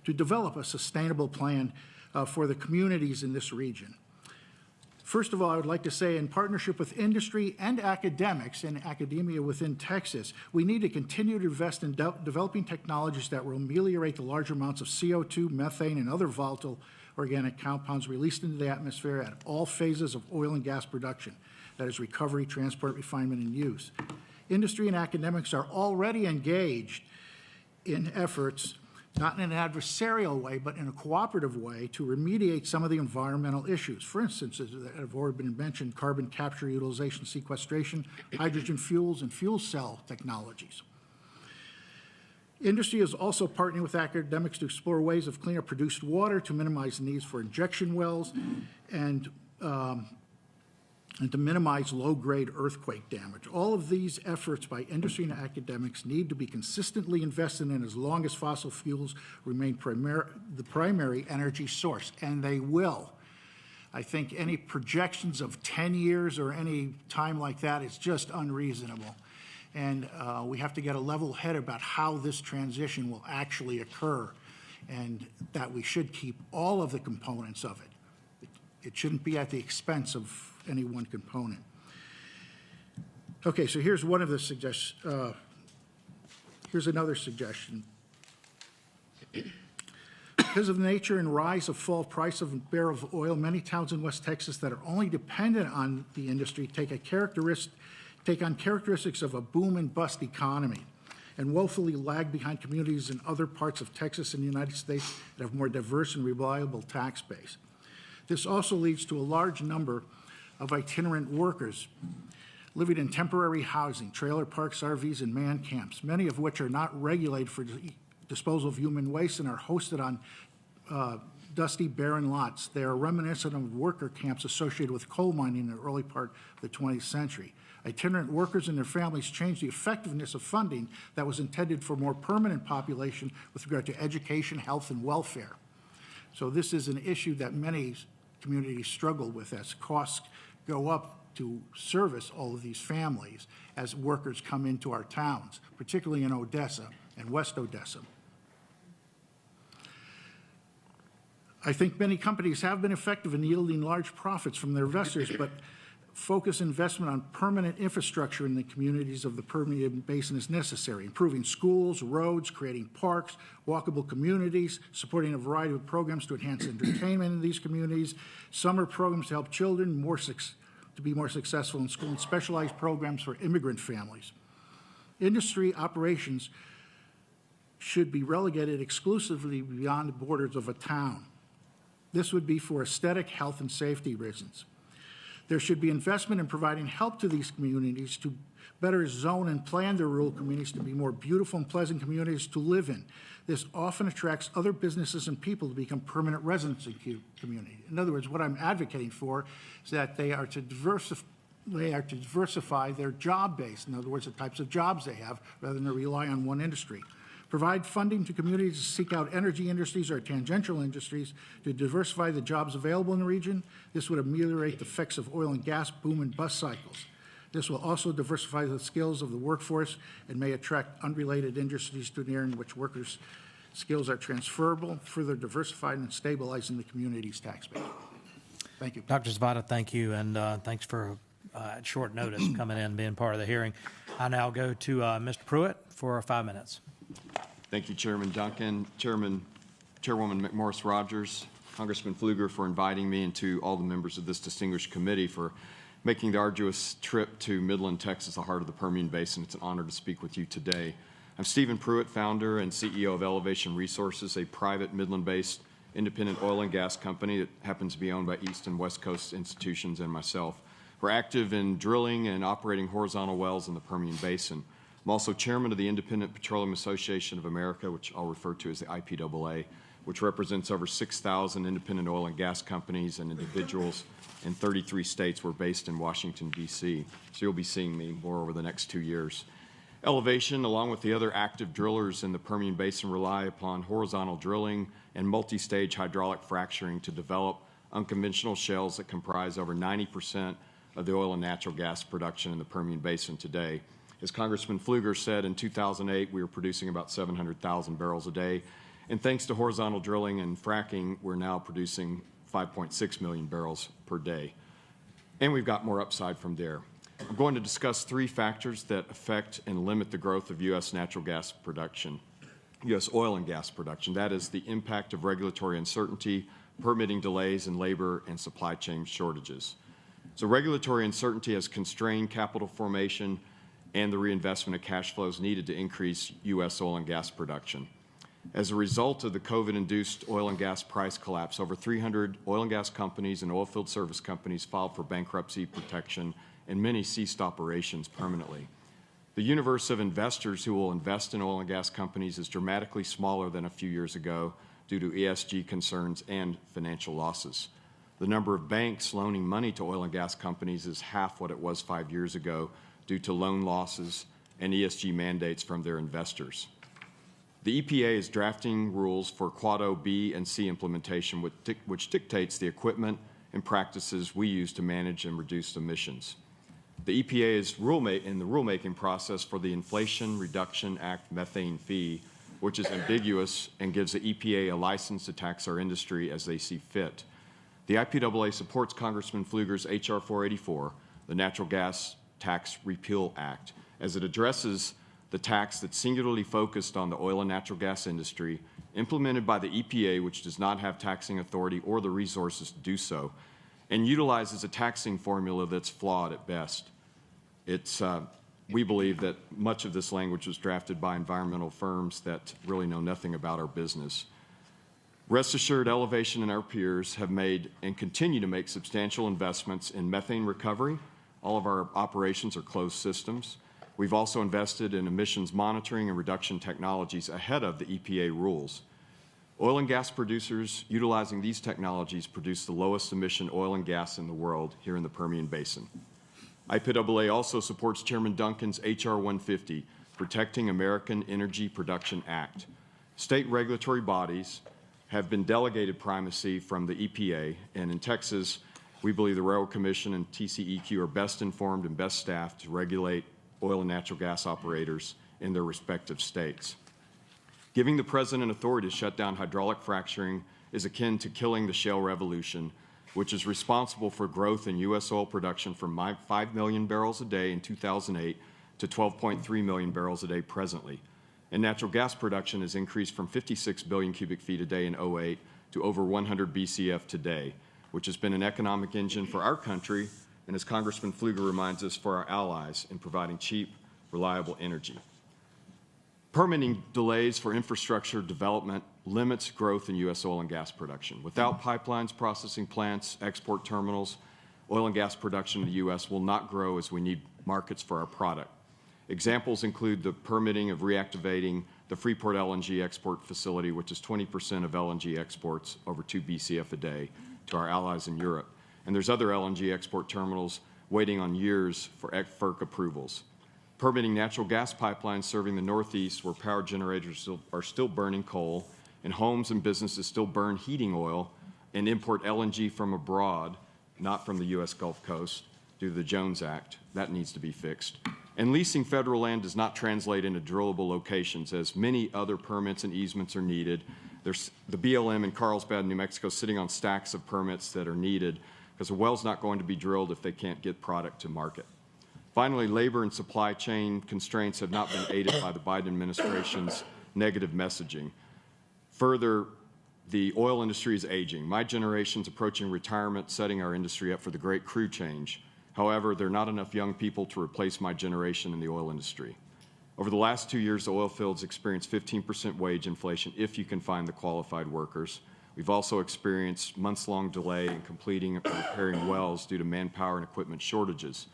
develop a sustainable plan for the communities in this region. First of all, I would like to say, in partnership with industry and academics and academia within Texas, we need to continue to invest in developing technologies that will ameliorate the large amounts of CO2, methane, and other volatile organic compounds released into the atmosphere at all phases of oil and gas production, that is, recovery, transport, refinement, and use. Industry and academics are already engaged in efforts, not in an adversarial way, but in a cooperative way, to remediate some of the environmental issues. For instance, as have already been mentioned, carbon capture, utilization, sequestration, hydrogen fuels, and fuel cell technologies. Industry is also partnering with academics to explore ways of cleaner produced water to minimize the needs for injection wells and to minimize low-grade earthquake damage. All of these efforts by industry and academics need to be consistently invested in as long as fossil fuels remain the primary energy source, and they will. I think any projections of 10 years or any time like that is just unreasonable. And we have to get a level head about how this transition will actually occur, and that we should keep all of the components of it. It shouldn't be at the expense of any one component. Okay, so here's one of the suggestions. Here's another suggestion. Because of the nature and rise of fall price of a barrel of oil, many towns in West Texas that are only dependent on the industry take on characteristics of a boom and bust economy and woefully lag behind communities in other parts of Texas and the United States that have more diverse and reliable tax base. This also leads to a large number of itinerant workers living in temporary housing, trailer parks, RVs, and man camps, many of which are not regulated for disposal of human waste and are hosted on dusty, barren lots. They are reminiscent of worker camps associated with coal mining in the early part of the 20th century. Itinerant workers and their families changed the effectiveness of funding that was intended for more permanent population with regard to education, health, and welfare. So this is an issue that many communities struggle with as costs go up to service all of these families as workers come into our towns, particularly in Odessa and West Odessa. I think many companies have been effective in yielding large profits from their investors, but focus investment on permanent infrastructure in the communities of the Permian Basin is necessary. Improving schools, roads, creating parks, walkable communities, supporting a variety of programs to enhance entertainment in these communities, summer programs to help children to be more successful in school, and specialized programs for immigrant families. Industry operations should be relegated exclusively beyond the borders of a town. This would be for aesthetic, health, and safety reasons. There should be investment in providing help to these communities to better zone and plan their rural communities to be more beautiful and pleasant communities to live in. This often attracts other businesses and people to become permanent residents in community. In other words, what I'm advocating for is that they are to diversify their job base. In other words, the types of jobs they have, rather than to rely on one industry. Provide funding to communities to seek out energy industries or tangential industries to diversify the jobs available in the region. This would ameliorate the effects of oil and gas boom and bust cycles. This will also diversify the skills of the workforce and may attract unrelated industries to an area in which workers' skills are transferable, further diversifying and stabilizing the community's tax base. Thank you. Dr. Zapata, thank you, and thanks for at short notice coming in and being part of the hearing. I now go to Mr. Pruitt for 5 minutes. Thank you, Chairman Duncan, Chairwoman McMorris Rogers, Congressman Pfluger for inviting me, and to all the members of this distinguished committee for making the arduous trip to Midland, Texas, the heart of the Permian Basin. It's an honor to speak with you today. I'm Stephen Pruitt, founder and CEO of Elevation Resources, a private Midland-based independent oil and gas company that happens to be owned by East and West Coast institutions and myself. We're active in drilling and operating horizontal wells in the Permian Basin. I'm also chairman of the Independent Petroleum Association of America, which I'll refer to as the IPAA, which represents over 6,000 independent oil and gas companies and individuals in 33 states. We're based in Washington, D.C., so you'll be seeing me more over the next 2 years. Elevation, along with the other active drillers in the Permian Basin, rely upon horizontal drilling and multi-stage hydraulic fracturing to develop unconventional shales that comprise over 90% of the oil and natural gas production in the Permian Basin today. As Congressman Pfluger said, in 2008, we were producing about 700,000 barrels a day. And thanks to horizontal drilling and fracking, we're now producing 5.6 million barrels per day. and we've got more upside from there. I'm going to discuss three factors that affect and limit the growth of U.S. natural gas production, U.S. oil and gas production. That is the impact of regulatory uncertainty, permitting delays, and labor and supply chain shortages. So regulatory uncertainty has constrained capital formation and the reinvestment of cash flows needed to increase U.S. oil and gas production. As a result of the COVID-induced oil and gas price collapse, over 300 oil and gas companies and oilfield service companies filed for bankruptcy protection, and many ceased operations permanently. The universe of investors who will invest in oil and gas companies is dramatically smaller than a few years ago due to ESG concerns and financial losses. The number of banks loaning money to oil and gas companies is half what it was 5 years ago due to loan losses and ESG mandates from their investors. The EPA is drafting rules for Quad O, B, and C implementation, which dictates the equipment and practices we use to manage and reduce emissions. The EPA is in the rulemaking process for the Inflation Reduction Act methane fee, which is ambiguous and gives the EPA a license to tax our industry as they see fit. The IPAA supports Congressman Pfluger's H.R. 484, the Natural Gas Tax Repeal Act, as it addresses the tax that's singularly focused on the oil and natural gas industry, implemented by the EPA, which does not have taxing authority or the resources to do so, and utilizes a taxing formula that's flawed at best. We believe that much of this language was drafted by environmental firms that really know nothing about our business. Rest assured, Elevation and our peers have made and continue to make substantial investments in methane recovery. All of our operations are closed systems. We've also invested in emissions monitoring and reduction technologies ahead of the EPA rules. Oil and gas producers utilizing these technologies produce the lowest emission oil and gas in the world here in the Permian Basin. IPAA also supports Chairman Duncan's H.R. 150, Protecting American Energy Production Act. State regulatory bodies have been delegated primacy from the EPA, and in Texas, we believe the Railroad Commission and TCEQ are best informed and best staffed to regulate oil and natural gas operators in their respective states. Giving the President authority to shut down hydraulic fracturing is akin to killing the shale revolution, which is responsible for growth in U.S. oil production from 5 million barrels a day in 2008 to 12.3 million barrels a day presently. And natural gas production has increased from 56 billion cubic feet a day in 2008 to over 100 BCF today, which has been an economic engine for our country and, as Congressman Pfluger reminds us, for our allies in providing cheap, reliable energy. Permitting delays for infrastructure development limits growth in U.S. oil and gas production. Without pipelines, processing plants, export terminals, oil and gas production in the U.S. will not grow as we need markets for our product. Examples include the permitting of reactivating the Freeport LNG export facility, which is 20% of LNG exports over 2 BCF a day to our allies in Europe. And there's other LNG export terminals waiting on years for FERC approvals. Permitting natural gas pipelines serving the Northeast, where power generators are still burning coal, and homes and businesses still burn heating oil and import LNG from abroad, not from the U.S. Gulf Coast, due to the Jones Act. That needs to be fixed. And leasing federal land does not translate into drillable locations, as many other permits and easements are needed. There's the BLM in Carlsbad, New Mexico, sitting on stacks of permits that are needed because a well's not going to be drilled if they can't get product to market. Finally, labor and supply chain constraints have not been aided by the Biden administration's negative messaging. Further, the oil industry is aging. My generation's approaching retirement, setting our industry up for the great crew change. However, there are not enough young people to replace my generation in the oil industry. Over the last 2 years, the oil fields experienced 15% wage inflation if you can find the qualified workers. We've also experienced months-long delay in completing and repairing wells due to manpower and equipment shortages.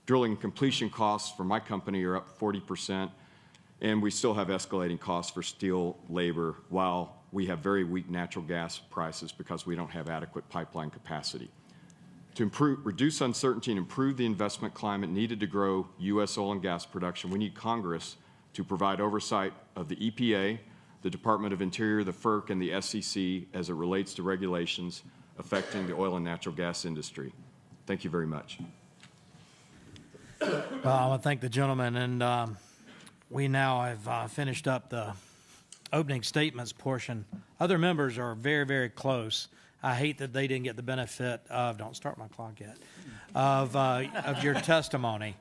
Drilling and completion costs for my company are up 40%, and we still have escalating costs for steel, labor, while we have very weak natural gas prices because we don't have adequate pipeline capacity. To reduce uncertainty and improve the investment climate needed to grow U.S. oil and gas production, we need Congress to provide oversight of the EPA, the Department of Interior, the FERC, and the SEC as it relates to regulations affecting the oil and natural gas industry. Thank you very much. Well, I want to thank the gentleman, and we now have finished up the opening statements portion. Other members are very, very close. I hate that they didn't get the benefit of, don't start my clock yet, of your testimony.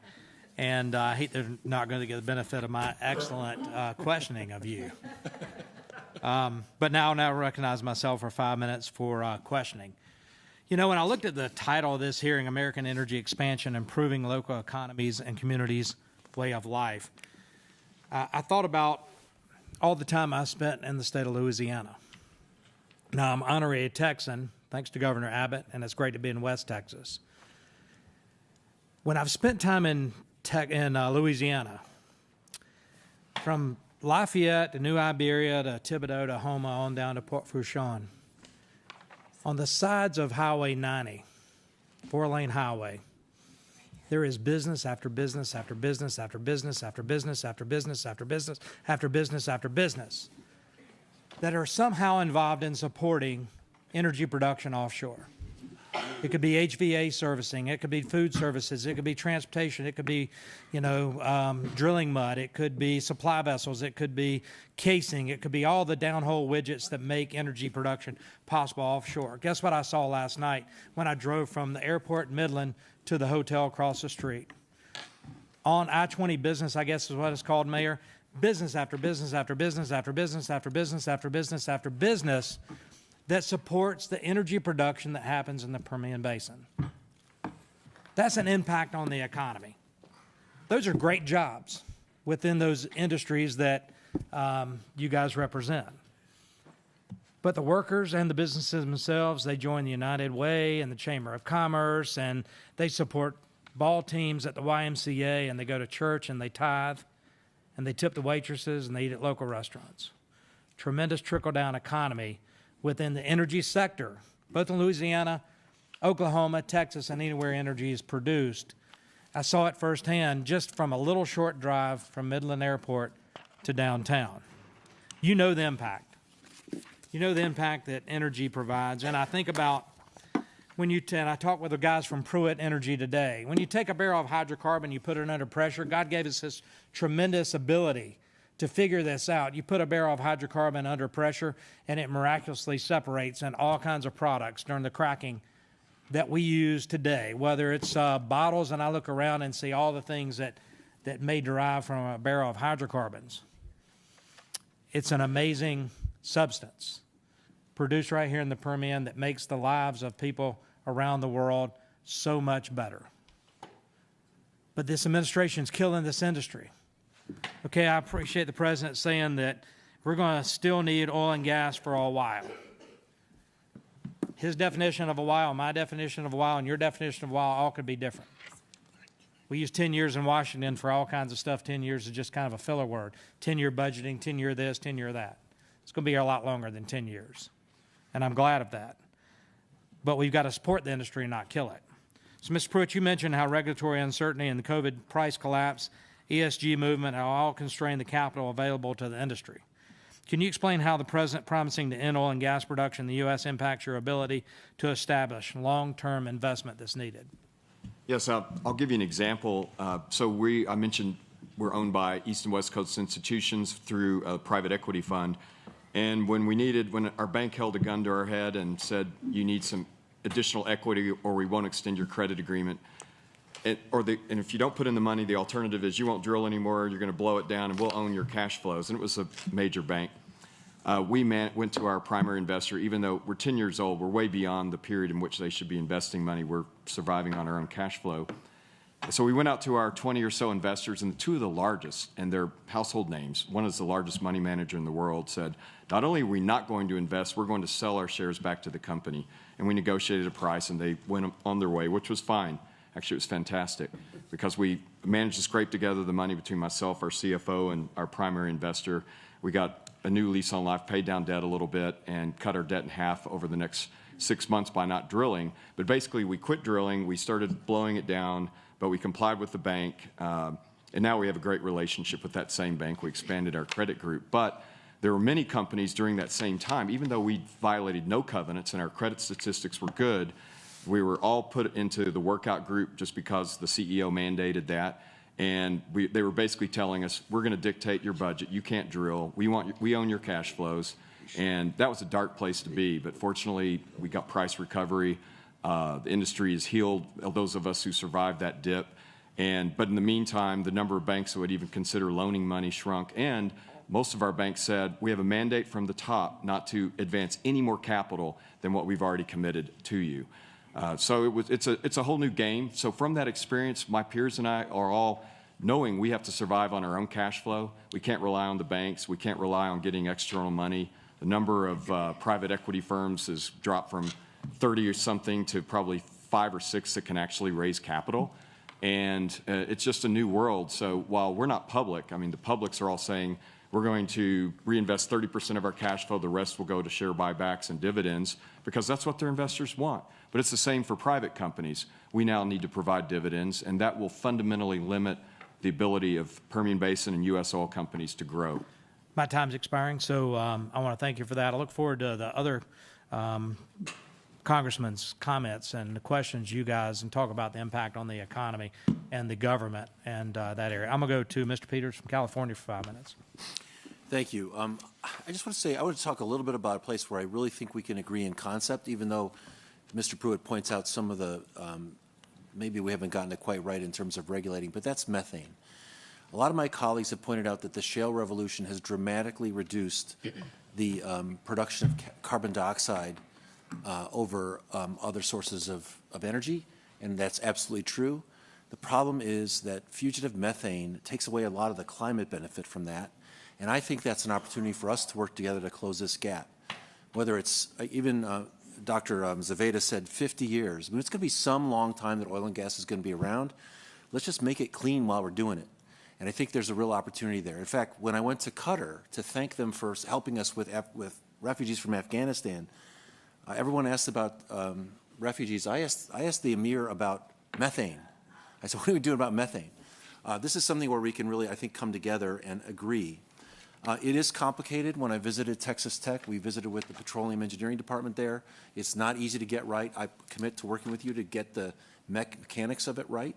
And I hate they're not going to get the benefit of my excellent questioning of you. But now I recognize myself for 5 minutes for questioning. You know, when I looked at the title of this hearing, American Energy Expansion, Improving Local Economies and Communities' Way of Life, I thought about all the time I spent in the state of Louisiana. Now, I'm honorary Texan, thanks to Governor Abbott, and it's great to be in West Texas. When I've spent time in Louisiana, from Lafayette to New Iberia to Thibodaux to Houma on down to Port Fourchon, on the sides of Highway 90, 4-lane highway, there is business after business after business after business after business after business after business after business after business that are somehow involved in supporting energy production offshore. It could be HVA servicing, it could be food services, it could be transportation, it could be, drilling mud, it could be supply vessels, it could be casing, it could be all the downhole widgets that make energy production possible offshore. Guess what I saw last night when I drove from the airport in Midland to the hotel across the street? On I-20 business, I guess is what it's called, Mayor, business after business after business after business after business after business after business that supports the energy production that happens in the Permian Basin. That's an impact on the economy. Those are great jobs within those industries that you guys represent. But the workers and the businesses themselves, they join the United Way and the Chamber of Commerce, and they support ball teams at the YMCA, and they go to church and they tithe, and they tip the waitresses, and they eat at local restaurants. Tremendous trickle-down economy within the energy sector, both in Louisiana, Oklahoma, Texas, and anywhere energy is produced. I saw it firsthand just from a little short drive from Midland Airport to downtown. You know the impact. You know the impact that energy provides. And I think about and I talked with the guys from Pruitt Energy today. When you take a barrel of hydrocarbon, you put it under pressure, God gave us this tremendous ability to figure this out. You put a barrel of hydrocarbon under pressure, and it miraculously separates in all kinds of products during the cracking that we use today, whether it's bottles, and I look around and see all the things that may derive from a barrel of hydrocarbons. It's an amazing substance produced right here in the Permian that makes the lives of people around the world so much better. But this administration's killing this industry. Okay, I appreciate the president saying that we're going to still need oil and gas for a while. His definition of a while, my definition of a while, and your definition of a while all could be different. We use 10 years in Washington for all kinds of stuff. 10 years is just kind of a filler word. 10-year budgeting, 10-year this, 10-year that. It's going to be a lot longer than 10 years, and I'm glad of that. But we've got to support the industry and not kill it. So, Mr. Pruitt, you mentioned how regulatory uncertainty and the COVID price collapse, ESG movement are all constraining the capital available to the industry. Can you explain how the president promising to end oil and gas production in the U.S. impacts your ability to establish long-term investment that's needed? Yes, I'll give you an example. I mentioned we're owned by East and West Coast institutions through a private equity fund. And when our bank held a gun to our head and said, you need some additional equity or we won't extend your credit agreement, and if you don't put in the money, the alternative is you won't drill anymore, you're going to blow it down, and we'll own your cash flows. And it was a major bank. We went to our primary investor, even though we're 10 years old, we're way beyond the period in which they should be investing money. We're surviving on our own cash flow. So we went out to our 20 or so investors, and two of the largest, and they're household names, one is the largest money manager in the world, said, not only are we not going to invest, we're going to sell our shares back to the company. And we negotiated a price, and they went on their way, which was fine. Actually, it was fantastic because we managed to scrape together the money between myself, our CFO, and our primary investor. We got a new lease on life, paid down debt a little bit, and cut our debt in half over the next 6 months by not drilling. But basically, we quit drilling. We started blowing it down, but we complied with the bank. And now we have a great relationship with that same bank. We expanded our credit group. But there were many companies during that same time, even though we violated no covenants and our credit statistics were good, we were all put into the workout group just because the CEO mandated that. And they were basically telling us, we're going to dictate your budget. You can't drill. We own your cash flows. And that was a dark place to be. But fortunately, we got price recovery. The industry has healed, those of us who survived that dip. But in the meantime, the number of banks that would even consider loaning money shrunk. And most of our banks said, we have a mandate from the top not to advance any more capital than what we've already committed to you. So it's a whole new game. So from that experience, my peers and I are all knowing we have to survive on our own cash flow. We can't rely on the banks. We can't rely on getting external money. The number of private equity firms has dropped from 30 or something to probably 5 or 6 that can actually raise capital. And it's just a new world. So while we're not public, I mean, the publics are all saying we're going to reinvest 30% of our cash flow. The rest will go to share buybacks and dividends because that's what their investors want. But it's the same for private companies. We now need to provide dividends, and that will fundamentally limit the ability of Permian Basin and U.S. oil companies to grow. My time's expiring, so I want to thank you for that. I look forward to the other congressman's comments and the questions you guys and talk about the impact on the economy and the government and that area. I'm going to go to Mr. Peters from California for 5 minutes. Thank you. I just want to say I want to talk a little bit about a place where I really think we can agree in concept, even though Mr. Pruitt points out some of the maybe we haven't gotten it quite right in terms of regulating, but that's methane. A lot of my colleagues have pointed out that the shale revolution has dramatically reduced the production of carbon dioxide over other sources of energy, and that's absolutely true. The problem is that fugitive methane takes away a lot of the climate benefit from that, and I think that's an opportunity for us to work together to close this gap. Whether it's even Dr. Zaveda said 50 years. I mean, it's going to be some long time that oil and gas is going to be around. Let's just make it clean while we're doing it. And I think there's a real opportunity there. In fact, when I went to Qatar to thank them for helping us with refugees from Afghanistan, everyone asked about refugees. I asked the emir about methane. I said, what are we doing about methane? This is something where we can really, I think, come together and agree. It is complicated. When I visited Texas Tech, we visited with the Petroleum Engineering Department there. It's not easy to get right. I commit to working with you to get the mechanics of it right,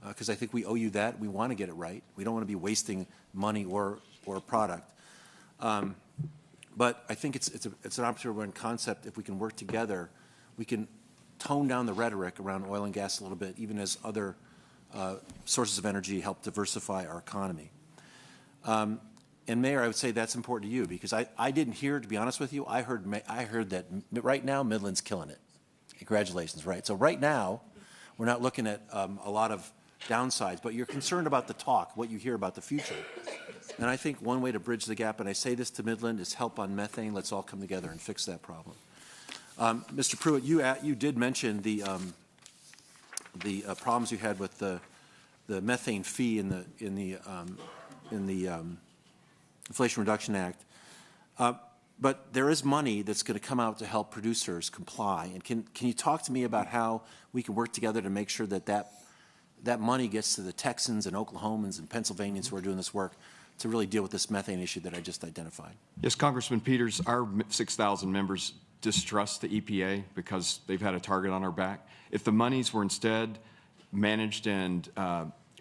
because I think we owe you that. We want to get it right. We don't want to be wasting money or product. But I think it's an opportunity in concept. If we can work together, we can tone down the rhetoric around oil and gas a little bit, even as other sources of energy help diversify our economy. And Mayor, I would say that's important to you because I didn't hear, to be honest with you, I heard that right now Midland's killing it. Congratulations, right? So right now, we're not looking at a lot of downsides, but you're concerned about the talk, what you hear about the future. And I think one way to bridge the gap, and I say this to Midland, is help on methane. Let's all come together and fix that problem. Mr. Pruitt, you did mention the problems you had with the methane fee in the Inflation Reduction Act. But there is money that's going to come out to help producers comply. And can you talk to me about how we can work together to make sure that money gets to the Texans and Oklahomans and Pennsylvanians who are doing this work to really deal with this methane issue that I just identified? Yes, Congressman Peters, our 6,000 members distrust the EPA because they've had a target on our back. If the monies were instead managed and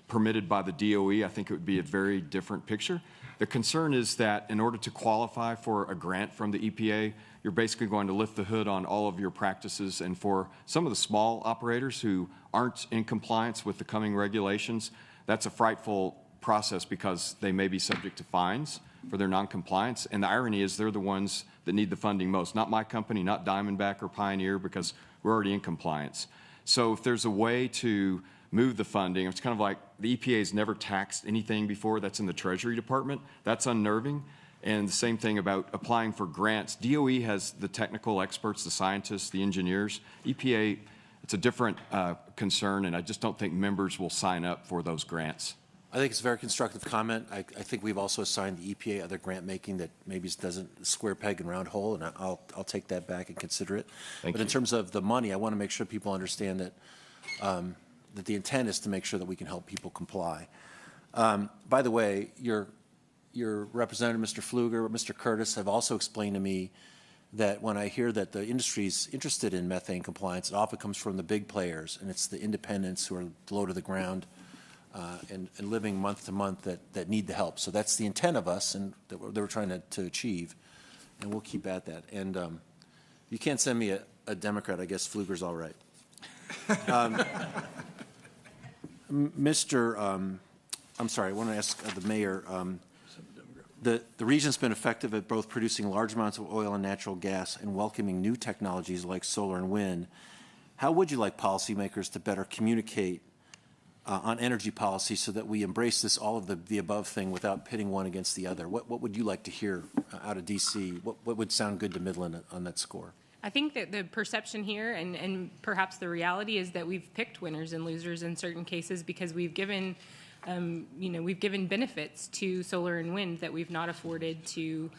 permitted by the DOE, I think it would be a very different picture. The concern is that in order to qualify for a grant from the EPA, you're basically going to lift the hood on all of your practices. And for some of the small operators who aren't in compliance with the coming regulations, that's a frightful process because they may be subject to fines for their noncompliance. And the irony is they're the ones that need the funding most, not my company, not Diamondback or Pioneer, because we're already in compliance. So if there's a way to move the funding, it's kind of like the EPA has never taxed anything before that's in the Treasury Department. That's unnerving. And the same thing about applying for grants. DOE has the technical experts, the scientists, the engineers. EPA, it's a different concern, and I just don't think members will sign up for those grants. I think it's a very constructive comment. I think we've also assigned the EPA other grant making that maybe doesn't square peg and round hole, and I'll take that back and consider it. But in terms of the money, I want to make sure people understand that that the intent is to make sure that we can help people comply. By the way, your representative, Mr. Pfluger, Mr. Curtis, have also explained to me that when I hear that the industry's interested in methane compliance, it often comes from the big players, and it's the independents who are low to the ground and living month to month that need the help. So that's the intent of us, and that we're trying to achieve, and we'll keep at that. And you can't send me a Democrat. I guess Pfluger's all right. I'm sorry, I want to ask the mayor. The region's been effective at both producing large amounts of oil and natural gas and welcoming new technologies like solar and wind. How would you like policymakers to better communicate on energy policy so that we embrace this all of the above thing without pitting one against the other? What would you like to hear out of D.C.? What would sound good to Midland on that score? I think that the perception here and perhaps the reality is that we've picked winners and losers in certain cases because we've given we've given benefits to solar and wind that we've not afforded to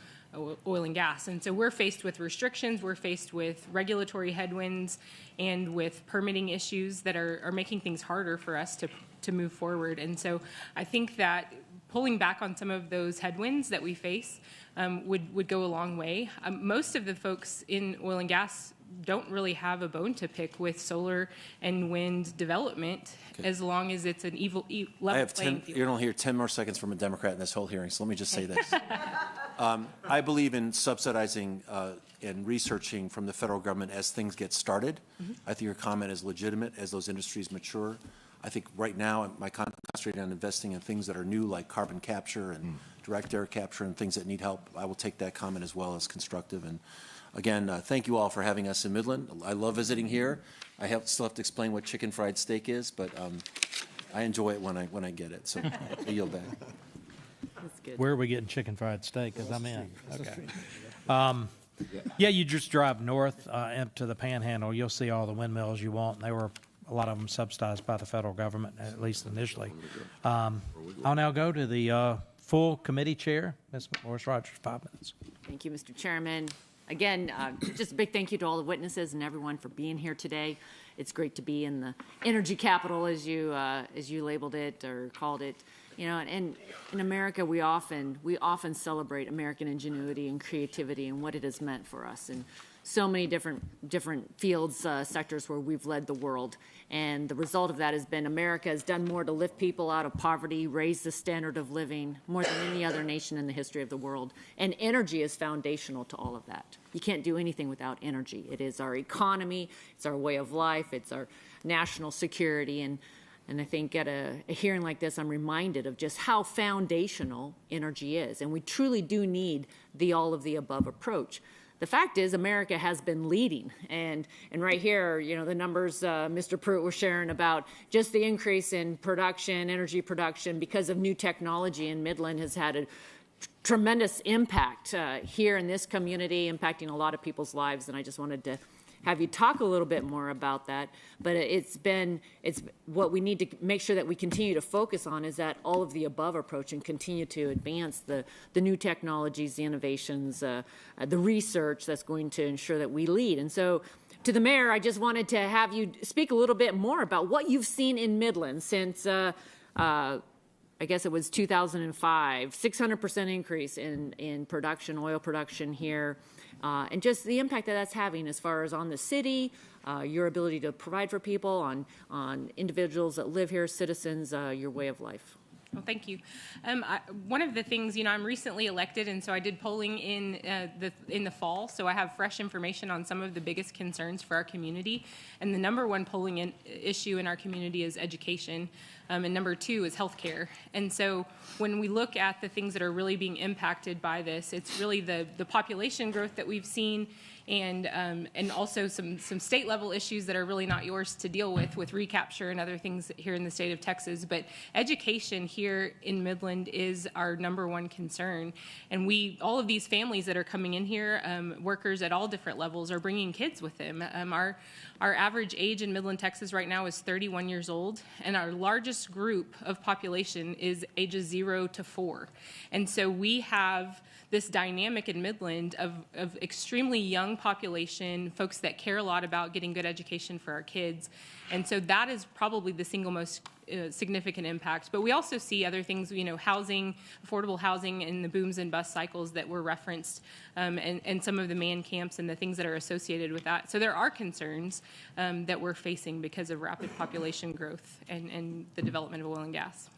oil and gas. And so we're faced with restrictions, we're faced with regulatory headwinds, and with permitting issues that are making things harder for us to move forward. And so I think that pulling back on some of those headwinds that we face would go a long way. Most of the folks in oil and gas don't really have a bone to pick with solar and wind development, as long as it's an level playing field. You're going to hear 10 more seconds from a Democrat in this whole hearing, so let me just say this. I believe in subsidizing and researching from the federal government as things get started. I think your comment is legitimate as those industries mature. I think right now I'm concentrating on investing in things that are new, like carbon capture and direct air capture and things that need help. I will take that comment as well as constructive. And again, thank you all for having us in Midland. I love visiting here. I still have to explain what chicken fried steak is, but I enjoy it when I get it. So I yield back. That's good. Where are we getting chicken fried steak? Because I'm in. Okay. Yeah, you just drive north into the Panhandle. You'll see all the windmills you want. They were a lot of them subsidized by the federal government, at least initially. I'll now go to the full committee chair, Ms. Morris-Rogers, 5 minutes. Thank you, Mr. Chairman. Again, just a big thank you to all the witnesses and everyone for being here today. It's great to be in the energy capital, as you labeled it or called it. You know, and in America, we often celebrate American ingenuity and creativity and what it has meant for us in so many different fields, sectors where we've led the world. And the result of that has been America has done more to lift people out of poverty, raise the standard of living, more than any other nation in the history of the world. And energy is foundational to all of that. You can't do anything without energy. It is our economy, it's our way of life, it's our national security. And I think at a hearing like this, I'm reminded of just how foundational energy is. And we truly do need the all of the above approach. The fact is, America has been leading. And right here, you know, the numbers Mr. Pruitt was sharing about just the increase in production, energy production, because of new technology in Midland has had a tremendous impact here in this community, impacting a lot of people's lives. And I just wanted to have you talk a little bit more about that. But it's what we need to make sure that we continue to focus on is that all of the above approach and continue to advance the new technologies, the innovations, the research that's going to ensure that we lead. And so to the mayor, I just wanted to have you speak a little bit more about what you've seen in Midland since I guess it was 2005, 600% increase in production, oil production here. And just the impact that that's having as far as on the city, your ability to provide for people, on individuals that live here, citizens, your way of life. Well, thank you. One of the things, you know, I'm recently elected, and so I did polling in the fall, so I have fresh information on some of the biggest concerns for our community. And the number one polling issue in our community is education, and number two is healthcare. And so when we look at the things that are really being impacted by this, it's really the population growth that we've seen, and also some state level issues that are really not yours to deal with recapture and other things here in the state of Texas. But education here in Midland is our number one concern. And all of these families that are coming in here, workers at all different levels, are bringing kids with them. Our average age in Midland, Texas right now is 31 years old, and our largest group of population is ages 0 to 4. And so we have this dynamic in Midland of extremely young population, folks that care a lot about getting good education for our kids. And so that is probably the single most significant impact. But we also see other things, housing, affordable housing, and the booms and bust cycles that were referenced, and some of the man camps and the things that are associated with that. So there are concerns that we're facing because of rapid population growth and the development of oil and gas.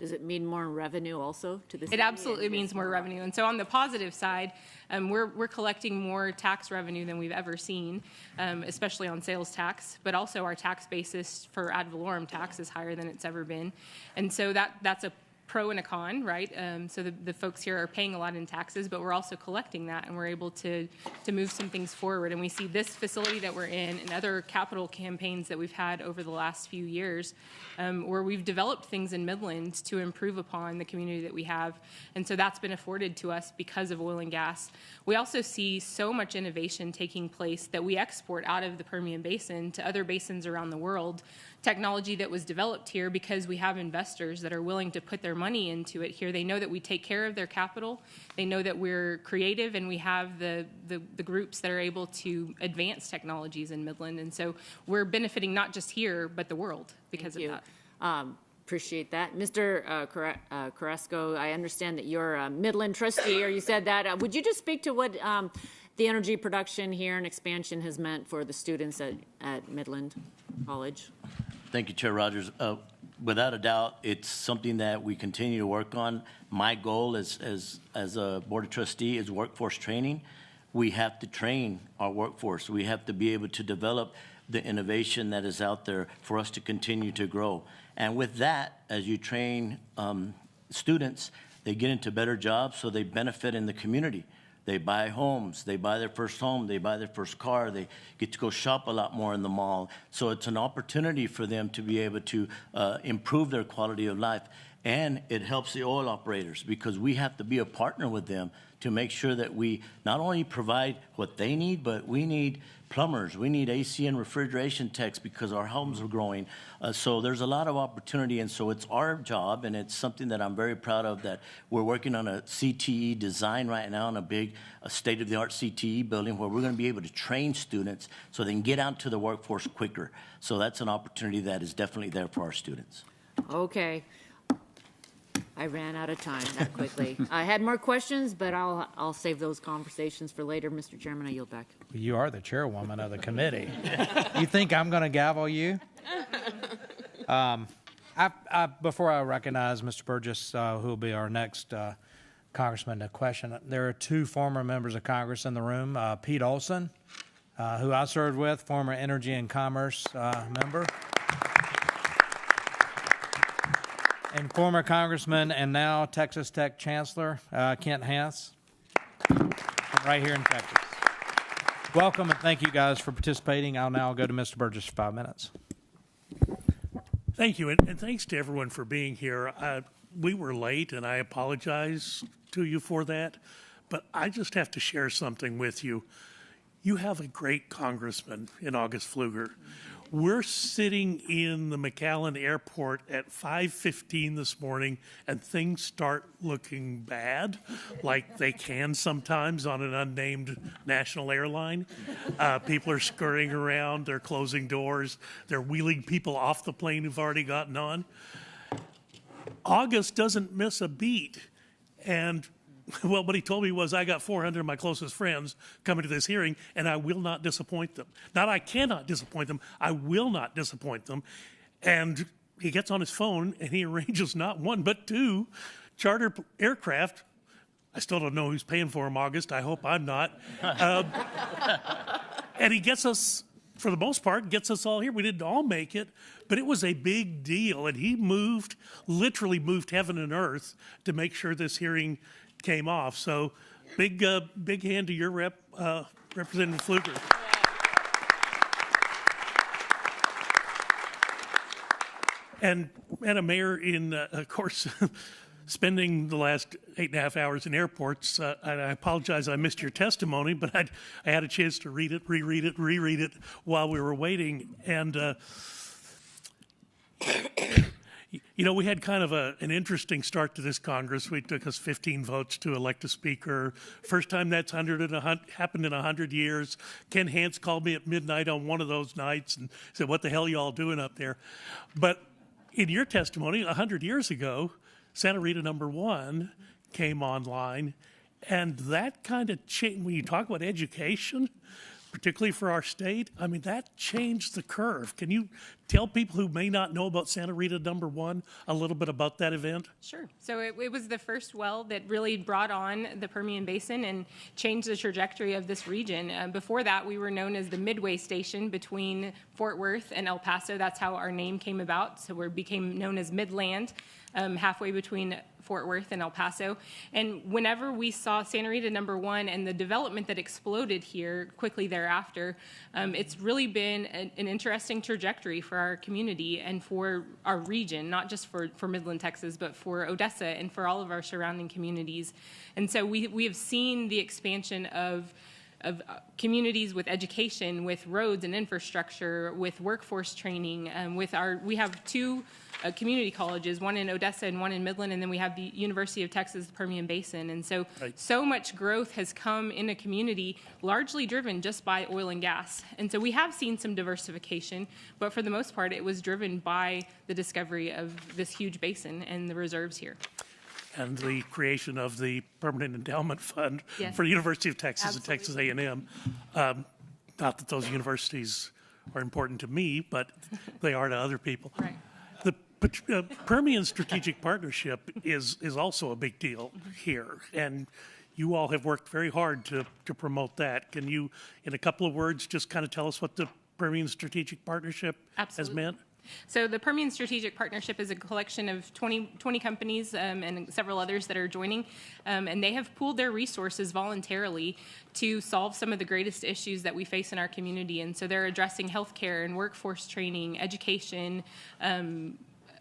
Does it mean more revenue also to the city? It absolutely means more revenue. And so on the positive side, we're collecting more tax revenue than we've ever seen, especially on sales tax, but also our tax basis for ad valorem tax is higher than it's ever been. And so that's a pro and a con, right? So the folks here are paying a lot in taxes, but we're also collecting that, and we're able to move some things forward. And we see this facility that we're in and other capital campaigns that we've had over the last few years, where we've developed things in Midland to improve upon the community that we have. And so that's been afforded to us because of oil and gas. We also see so much innovation taking place that we export out of the Permian Basin to other basins around the world, technology that was developed here because we have investors that are willing to put their money into it here. They know that we take care of their capital. They know that we're creative, and we have the groups that are able to advance technologies in Midland. And so we're benefiting not just here, but the world because of that. Appreciate that. Mr. Carrasco, I understand that you're a Midland trustee, or you said that. Would you just speak to what the energy production here and expansion has meant for the students at Midland College? Thank you, Chair Rogers. Without a doubt, it's something that we continue to work on. My goal as a Board of Trustee is workforce training. We have to train our workforce. We have to be able to develop the innovation that is out there for us to continue to grow. And with that, as you train students, they get into better jobs, so they benefit in the community. They buy homes, they buy their first home, they buy their first car, they get to go shop a lot more in the mall. So it's an opportunity for them to be able to improve their quality of life. And it helps the oil operators, because we have to be a partner with them to make sure that we not only provide what they need, but we need plumbers, we need AC and refrigeration techs, because our homes are growing. So there's a lot of opportunity, and so it's our job, and it's something that I'm very proud of, that we're working on a CTE design right now, in a big state-of-the-art CTE building, where we're going to be able to train students so they can get out to the workforce quicker. So that's an opportunity that is definitely there for our students. Okay. I ran out of time that quickly. I had more questions, but I'll save those conversations for later. Mr. Chairman, I yield back. You are the chairwoman of the committee. You think I'm going to gavel you? Before I recognize Mr. Burgess, who will be our next congressman to question, there are two former members of Congress in the room. Pete Olson, who I served with, former Energy and Commerce member, and former Congressman and now Texas Tech Chancellor, Kent Hance, right here in Texas. Welcome, and thank you guys for participating. I'll now go to Mr. Burgess for 5 minutes. Thank you, and thanks to everyone for being here. We were late, and I apologize to you for that, but I just have to share something with you. You have a great congressman in August Pfluger. We're sitting in the McAllen Airport at 5:15 this morning, and things start looking bad, like they can sometimes on an unnamed national airline. People are scurrying around, they're closing doors, they're wheeling people off the plane who've already gotten on. August doesn't miss a beat, and well, what he told me was, I got 400 of my closest friends coming to this hearing, and I will not disappoint them. Not I cannot disappoint them, I will not disappoint them. And he gets on his phone, and he arranges not one, but two charter aircraft. I still don't know who's paying for them, August. I hope I'm not. And he gets us, for the most part, gets us all here. We didn't all make it, but it was a big deal. And he literally moved heaven and earth to make sure this hearing came off. So big hand to your Representative Pfluger. And Madam Mayor, in of course, spending the last 8.5 hours in airports, and I apologize I missed your testimony, but I had a chance to read it, reread it while we were waiting. And you know, we had kind of an interesting start to this Congress. It took us 15 votes to elect a speaker. First time that's happened in 100 years. Ken Hance called me at midnight on one of those nights and said, "What the hell are y'all doing up there?" But in your testimony, 100 years ago, Santa Rita number 1 came online, and that kind of changed, when you talk about education, particularly for our state, I mean, that changed the curve. Can you tell people who may not know about Santa Rita number 1 a little bit about that event? Sure. So it was the first well that really brought on the Permian Basin and changed the trajectory of this region. Before that, we were known as the Midway Station between Fort Worth and El Paso. That's how our name came about. So we became known as Midland, halfway between Fort Worth and El Paso. And whenever we saw Santa Rita number 1 and the development that exploded here quickly thereafter, it's really been an interesting trajectory for our community and for our region, not just for Midland, Texas, but for Odessa and for all of our surrounding communities. And so we have seen the expansion of communities with education, with roads and infrastructure, with workforce training. We have 2 community colleges, one in Odessa and one in Midland, and then we have the University of Texas Permian Basin. And so, so much growth has come in a community largely driven just by oil and gas. And so we have seen some diversification, but for the most part, it was driven by the discovery of this huge basin and the reserves here. And the creation of the Permanent Endowment Fund Yes. for the University of Texas Absolutely. and Texas A&M. Not that those universities are important to me, but they are to other people. Right. The Permian Strategic Partnership is also a big deal here, and you all have worked very hard to promote that. Can you, in a couple of words, just kind of tell us what the Permian Strategic Partnership has meant? So the Permian Strategic Partnership is a collection of 20 companies and several others that are joining, and they have pooled their resources voluntarily to solve some of the greatest issues that we face in our community. And so they're addressing healthcare and workforce training, education,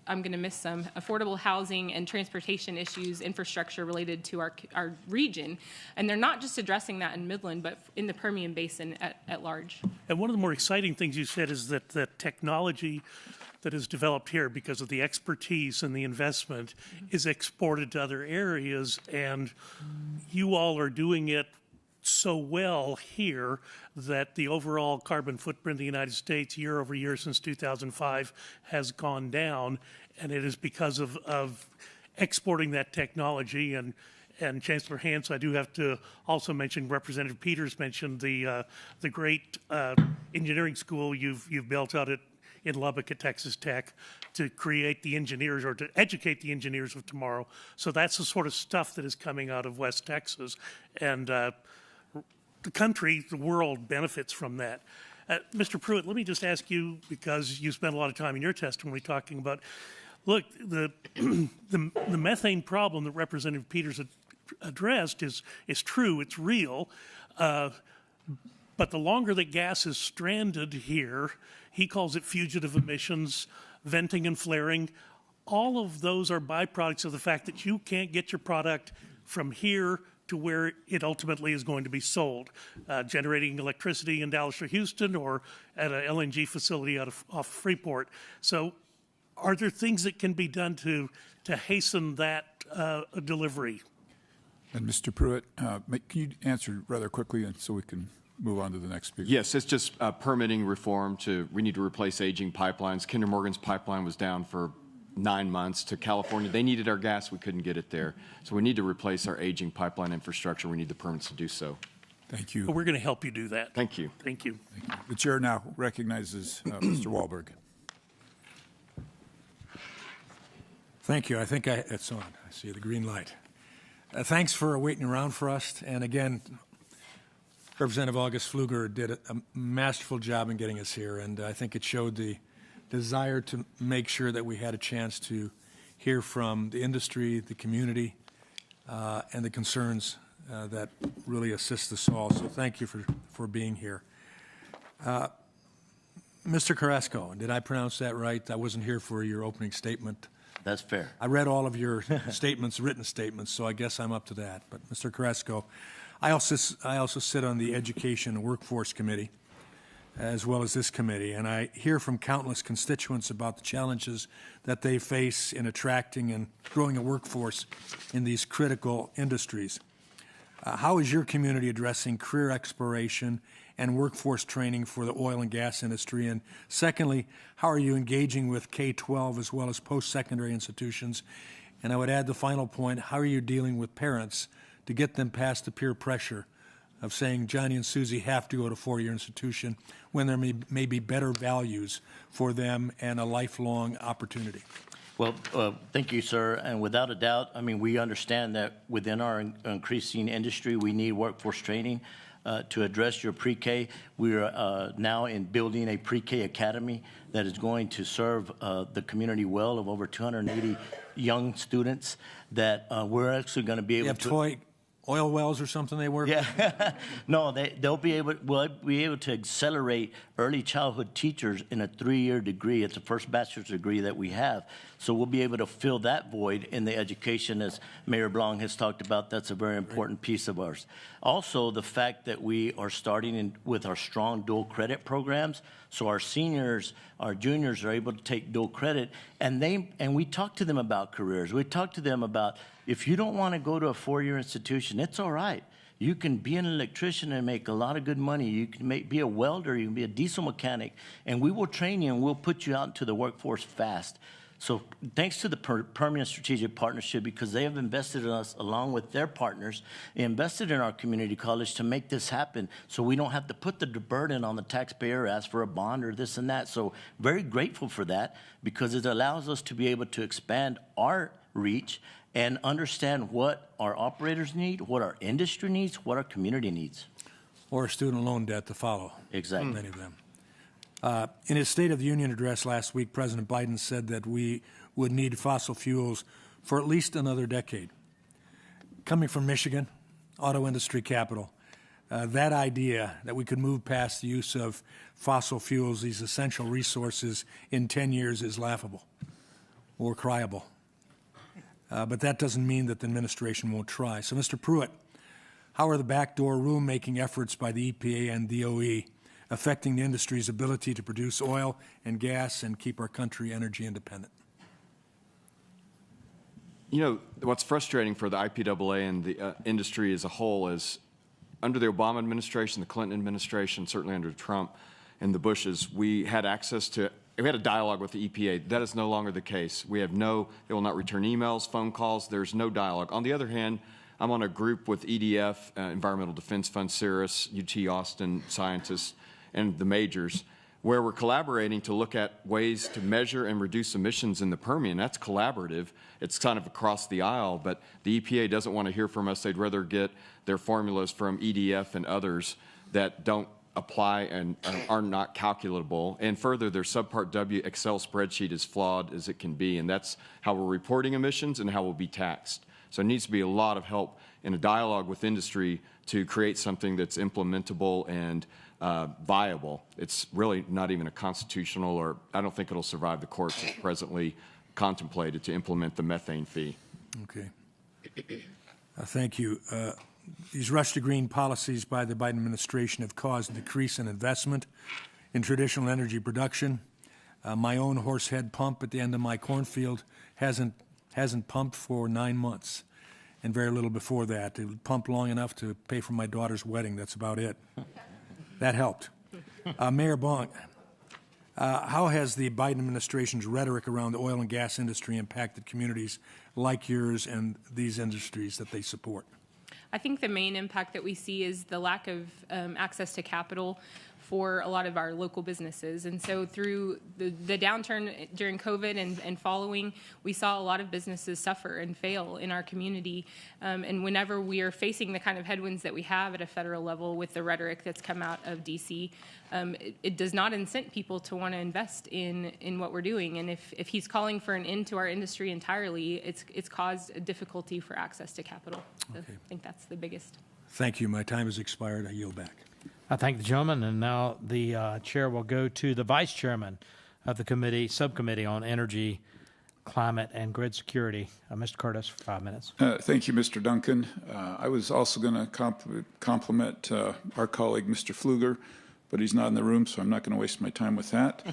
I'm going to miss some, affordable housing and transportation issues, infrastructure related to our region. And they're not just addressing that in Midland, but in the Permian Basin at large. And one of the more exciting things you said is that the technology that is developed here because of the expertise and the investment is exported to other areas, and you all are doing it so well here that the overall carbon footprint of the United States year over year since 2005 has gone down, and it is because of exporting that technology. And Chancellor Hance, I do have to also mention, Representative Peters mentioned the great engineering school you've built out in Lubbock at Texas Tech to create the engineers or to educate the engineers of tomorrow. So that's the sort of stuff that is coming out of West Texas, and the country, the world benefits from that. Mr. Pruitt, let me just ask you, because you spent a lot of time in your testimony talking about, look, the methane problem that Representative Peters addressed is true, it's real, but the longer that gas is stranded here, he calls it fugitive emissions, venting and flaring. All of those are byproducts of the fact that you can't get your product from here to where it ultimately is going to be sold, generating electricity in Dallas or Houston or at an LNG facility off Freeport. So are there things that can be done to hasten that delivery? And Mr. Pruitt, can you answer rather quickly and so we can move on to the next speaker? Yes, it's just permitting reform. We need to replace aging pipelines. Kinder Morgan's pipeline was down for 9 months to California. They needed our gas. We couldn't get it there. So we need to replace our aging pipeline infrastructure. We need the permits to do so. Thank you. But we're going to help you do that. Thank you. Thank you. The chair now recognizes Mr. Wahlberg. Thank you. I think it's on. I see the green light. Thanks for waiting around for us. And again, Representative August Pfluger did a masterful job in getting us here, and I think it showed the desire to make sure that we had a chance to hear from the industry, the community, and the concerns that really assist us all. So thank you for being here. Mr. Carrasco, did I pronounce that right? I wasn't here for your opening statement. That's fair. I read all of your statements, written statements, so I guess I'm up to that. But Mr. Carrasco, I also sit on the Education and Workforce Committee, as well as this committee, and I hear from countless constituents about the challenges that they face in attracting and growing a workforce in these critical industries. How is your community addressing career exploration and workforce training for the oil and gas industry? And secondly, how are you engaging with K-12 as well as post-secondary institutions? And I would add the final point, how are you dealing with parents to get them past the peer pressure of saying Johnny and Susie have to go to a four-year institution when there may be better values for them and a lifelong opportunity? Well, thank you, sir. And without a doubt, I mean, we understand that within our increasing industry, we need workforce training to address your pre-K. We are now in building a pre-K academy that is going to serve the community well of over 280 young students that we're actually going to be able You have to... toy oil wells or something they work with? Yeah, no, we'll be able to accelerate early childhood teachers in a 3-year degree. It's the first bachelor's degree that we have. So we'll be able to fill that void in the education, as Mayor Blanc has talked about. That's a very important piece of ours. Also, the fact that we are starting with our strong dual credit programs, so our seniors, our juniors are able to take dual credit, and we talk to them about careers. We talk to them about, if you don't want to go to a 4-year institution, it's all right. You can be an electrician and make a lot of good money. You can be a welder, you can be a diesel mechanic, and we will train you and we'll put you out into the workforce fast. So thanks to the Permian Strategic Partnership, because they have invested in us along with their partners, invested in our community college to make this happen, so we don't have to put the burden on the taxpayer, ask for a bond or this and that. So very grateful for that, because it allows us to be able to expand our reach and understand what our operators need, what our industry needs, what our community needs. Or student loan debt to follow. Exactly. Many of them. In his State of the Union address last week, President Biden said that we would need fossil fuels for at least another decade. Coming from Michigan, auto industry capital, that idea that we could move past the use of fossil fuels, these essential resources, in 10 years is laughable or cryable. But that doesn't mean that the administration won't try. So, Mr. Pruitt, how are the backdoor rulemaking efforts by the EPA and DOE affecting the industry's ability to produce oil and gas and keep our country energy independent? You know, what's frustrating for the IPAA and the industry as a whole is under the Obama administration, the Clinton administration, certainly under Trump and the Bushes, we had a dialogue with the EPA. That is no longer the case. They will not return emails, phone calls. There's no dialogue. On the other hand, I'm on a group with EDF, Environmental Defense Fund, CIRRUS, UT Austin scientists, and the majors, where we're collaborating to look at ways to measure and reduce emissions in the Permian. That's collaborative. It's kind of across the aisle, but the EPA doesn't want to hear from us. They'd rather get their formulas from EDF and others that don't apply and are not calculable. And further, their Subpart W Excel spreadsheet is flawed as it can be, and that's how we're reporting emissions and how we'll be taxed. So it needs to be a lot of help in a dialogue with industry to create something that's implementable and viable. It's really not even a constitutional, or I don't think it'll survive the courts as presently contemplated to implement the methane fee. Okay. Thank you. These rush to green policies by the Biden administration have caused a decrease in investment in traditional energy production. My own Horsehead pump at the end of my cornfield hasn't pumped for 9 months, and very little before that. It pumped long enough to pay for my daughter's wedding. That's about it. That helped. Mayor Blanc, how has the Biden administration's rhetoric around the oil and gas industry impacted communities like yours and these industries that they support? I think the main impact that we see is the lack of access to capital for a lot of our local businesses. And so through the downturn during COVID and following, we saw a lot of businesses suffer and fail in our community. And whenever we are facing the kind of headwinds that we have at a federal level with the rhetoric that's come out of DC, it does not incent people to want to invest in what we're doing. And if he's calling for an end to our industry entirely, it's caused a difficulty for access to capital. So Okay. I think that's the biggest. Thank you. My time has expired. I yield back. I thank the gentleman, and now the chair will go to the vice chairman of the subcommittee on energy, climate, and grid security, Mr. Curtis, for 5 minutes. Thank you, Mr. Duncan. I was also going to compliment our colleague, Mr. Pfluger, but he's not in the room, so I'm not going to waste my time with that.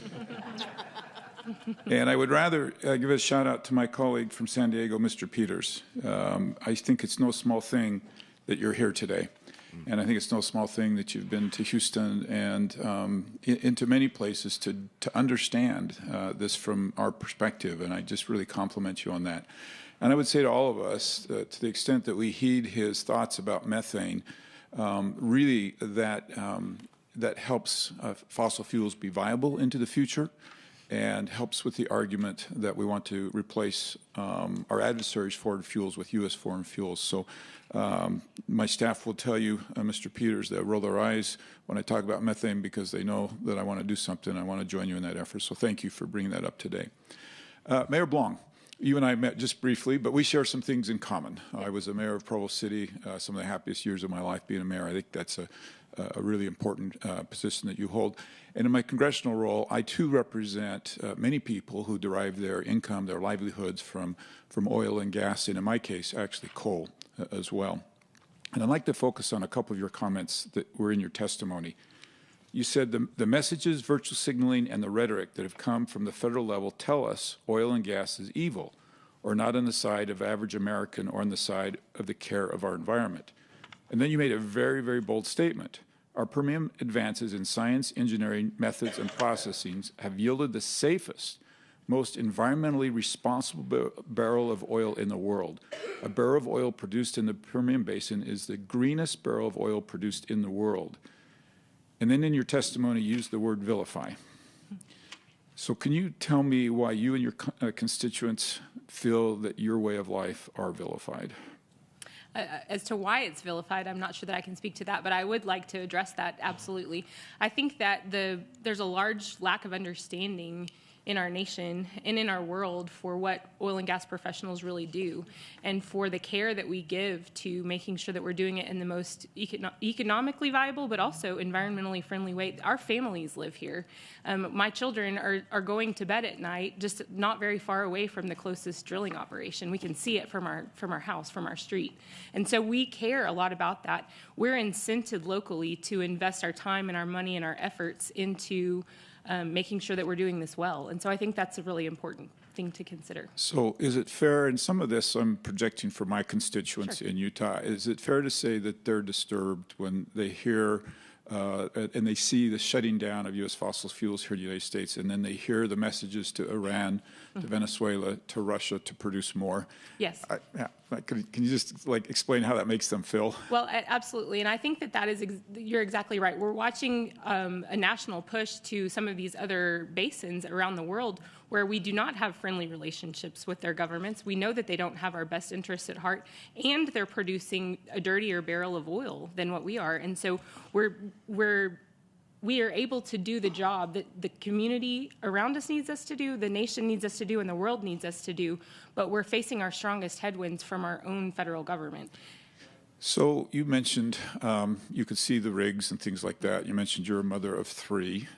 And I would rather give a shout out to my colleague from San Diego, Mr. Peters. I think it's no small thing that you're here today. And I think it's no small thing that you've been to Houston and into many places to understand this from our perspective, and I just really compliment you on that. And I would say to all of us, to the extent that we heed his thoughts about methane, really that helps fossil fuels be viable into the future and helps with the argument that we want to replace our adversaries' foreign fuels with U.S. foreign fuels. So my staff will tell you, Mr. Peters, they'll roll their eyes when I talk about methane because they know that I want to do something. I want to join you in that effort. So thank you for bringing that up today. Mayor Blanc, you and I met just briefly, but we share some things in common. I was a mayor of Provo City, some of the happiest years of my life being a mayor. I think that's a really important position that you hold. And in my congressional role, I too represent many people who derive their income, their livelihoods from oil and gas, and in my case, actually coal as well. And I'd like to focus on a couple of your comments that were in your testimony. You said the messages, virtual signaling, and the rhetoric that have come from the federal level tell us oil and gas is evil, or not on the side of average American or on the side of the care of our environment. And then you made a very, very bold statement. Our Permian advances in science, engineering, methods, and processing have yielded the safest, most environmentally responsible barrel of oil in the world. A barrel of oil produced in the Permian Basin is the greenest barrel of oil produced in the world. And then in your testimony, you used the word vilify. So can you tell me why you and your constituents feel that your way of life are vilified? As to why it's vilified, I'm not sure that I can speak to that, but I would like to address that, absolutely. I think that there's a large lack of understanding in our nation and in our world for what oil and gas professionals really do, and for the care that we give to making sure that we're doing it in the most economically viable but also environmentally friendly way. Our families live here. My children are going to bed at night just not very far away from the closest drilling operation. We can see it from our house, from our street. And so we care a lot about that. We're incented locally to invest our time and our money and our efforts into making sure that we're doing this well. And so I think that's a really important thing to consider. So is it fair, and some of this I'm projecting for my constituents in Utah, is it fair to say that they're disturbed when they hear and they see the shutting down of U.S. fossil fuels here in the United States, and then they hear the messages to Iran, to Venezuela, to Russia to produce more? Yes. Can you just explain how that makes them feel? Well, absolutely. And I think that is, you're exactly right. We're watching a national push to some of these other basins around the world where we do not have friendly relationships with their governments. We know that they don't have our best interests at heart, and they're producing a dirtier barrel of oil than what we are. And so we are able to do the job that the community around us needs us to do, the nation needs us to do, and the world needs us to do, but we're facing our strongest headwinds from our own federal government. So you mentioned you could see the rigs and things like that. You mentioned you're a mother of 3.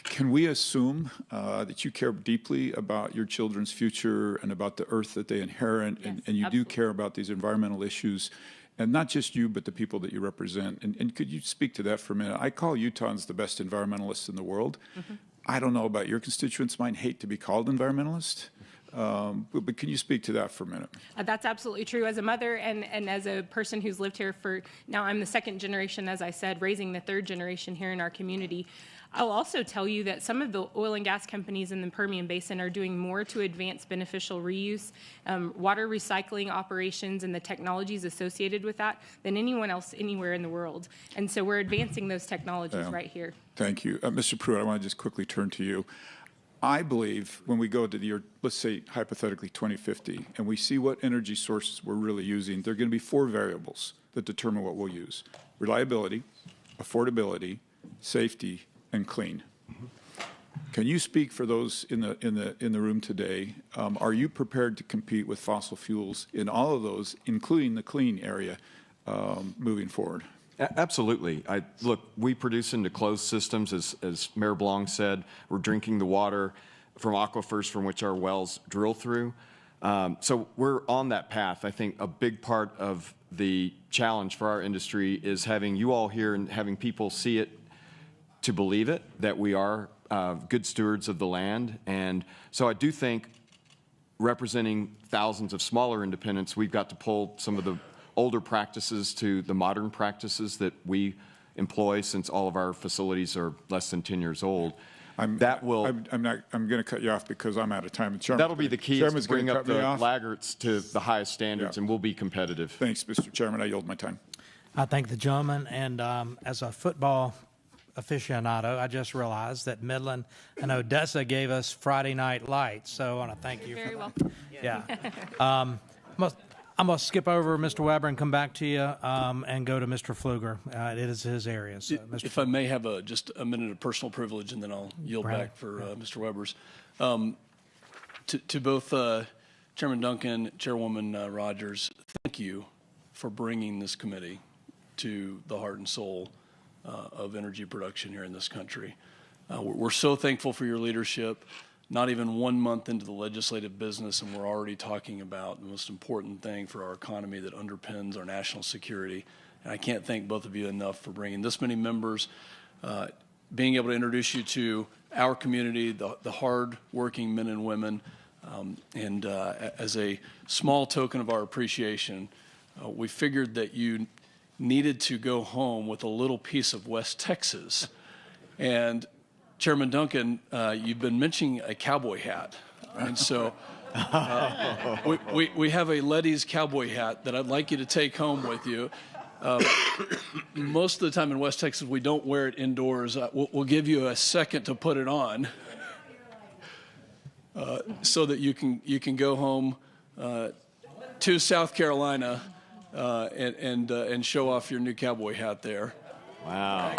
Can we assume that you care deeply about your children's future and about the earth that they inherit, Yes, and you absolutely. do care about these environmental issues? And not just you, but the people that you represent. And could you speak to that for a minute? I call Utahns the best environmentalists in the world. I don't know about your constituents. Mine hate to be called environmentalists. But can you speak to that for a minute? That's absolutely true. As a mother and as a person who's lived here for, now I'm the 2nd generation, as I said, raising the 3rd generation here in our community. I'll also tell you that some of the oil and gas companies in the Permian Basin are doing more to advance beneficial reuse, water recycling operations, and the technologies associated with that than anyone else anywhere in the world. And so we're advancing those technologies right here. Thank you. Mr. Pruitt, I want to just quickly turn to you. I believe when we go to the year, let's say hypothetically 2050, and we see what energy sources we're really using, there are going to be 4 variables that determine what we'll use: reliability, affordability, safety, and clean. Can you speak for those in the room today? Are you prepared to compete with fossil fuels in all of those, including the clean area, moving forward? Absolutely. Look, we produce into closed systems, as Mayor Blanc said. We're drinking the water from aquifers from which our wells drill through. So we're on that path. I think a big part of the challenge for our industry is having you all here and having people see it to believe it, that we are good stewards of the land. And so I do think, representing thousands of smaller independents, we've got to pull some of the older practices to the modern practices that we employ, since all of our facilities are less than 10 years old. I'm going to cut you off because I'm out of time. That'll be the key, is Chairman's to bring gonna up cut me the off. laggards to the highest standards, Yeah. and we'll be competitive. Thanks, Mr. Chairman. I yield my time. I thank the gentleman, and as a football aficionado, I just realized that Midland and Odessa gave us Friday Night Lights, so I want to thank you Very for that. welcome. Yeah. I'm going to skip over Mr. Weber and come back to you and go to Mr. Fluger. It is his area. So, Mr. If I may have just a minute of personal privilege, and then I'll yield Right. back for Mr. Weber's. To both Chairman Duncan, Chairwoman Rogers, thank you for bringing this committee to the heart and soul of energy production here in this country. We're so thankful for your leadership. Not even 1 month into the legislative business, and we're already talking about the most important thing for our economy that underpins our national security. And I can't thank both of you enough for bringing this many members, being able to introduce you to our community, the hard-working men and women, and as a small token of our appreciation, we figured that you needed to go home with a little piece of West Texas. And Chairman Duncan, you've been mentioning a cowboy hat. And so we have a Letty's cowboy hat that I'd like you to take home with you. Most of the time in West Texas, we don't wear it indoors. We'll give you a second to put it on so that you can go home to South Carolina and show off your new cowboy hat there. Wow.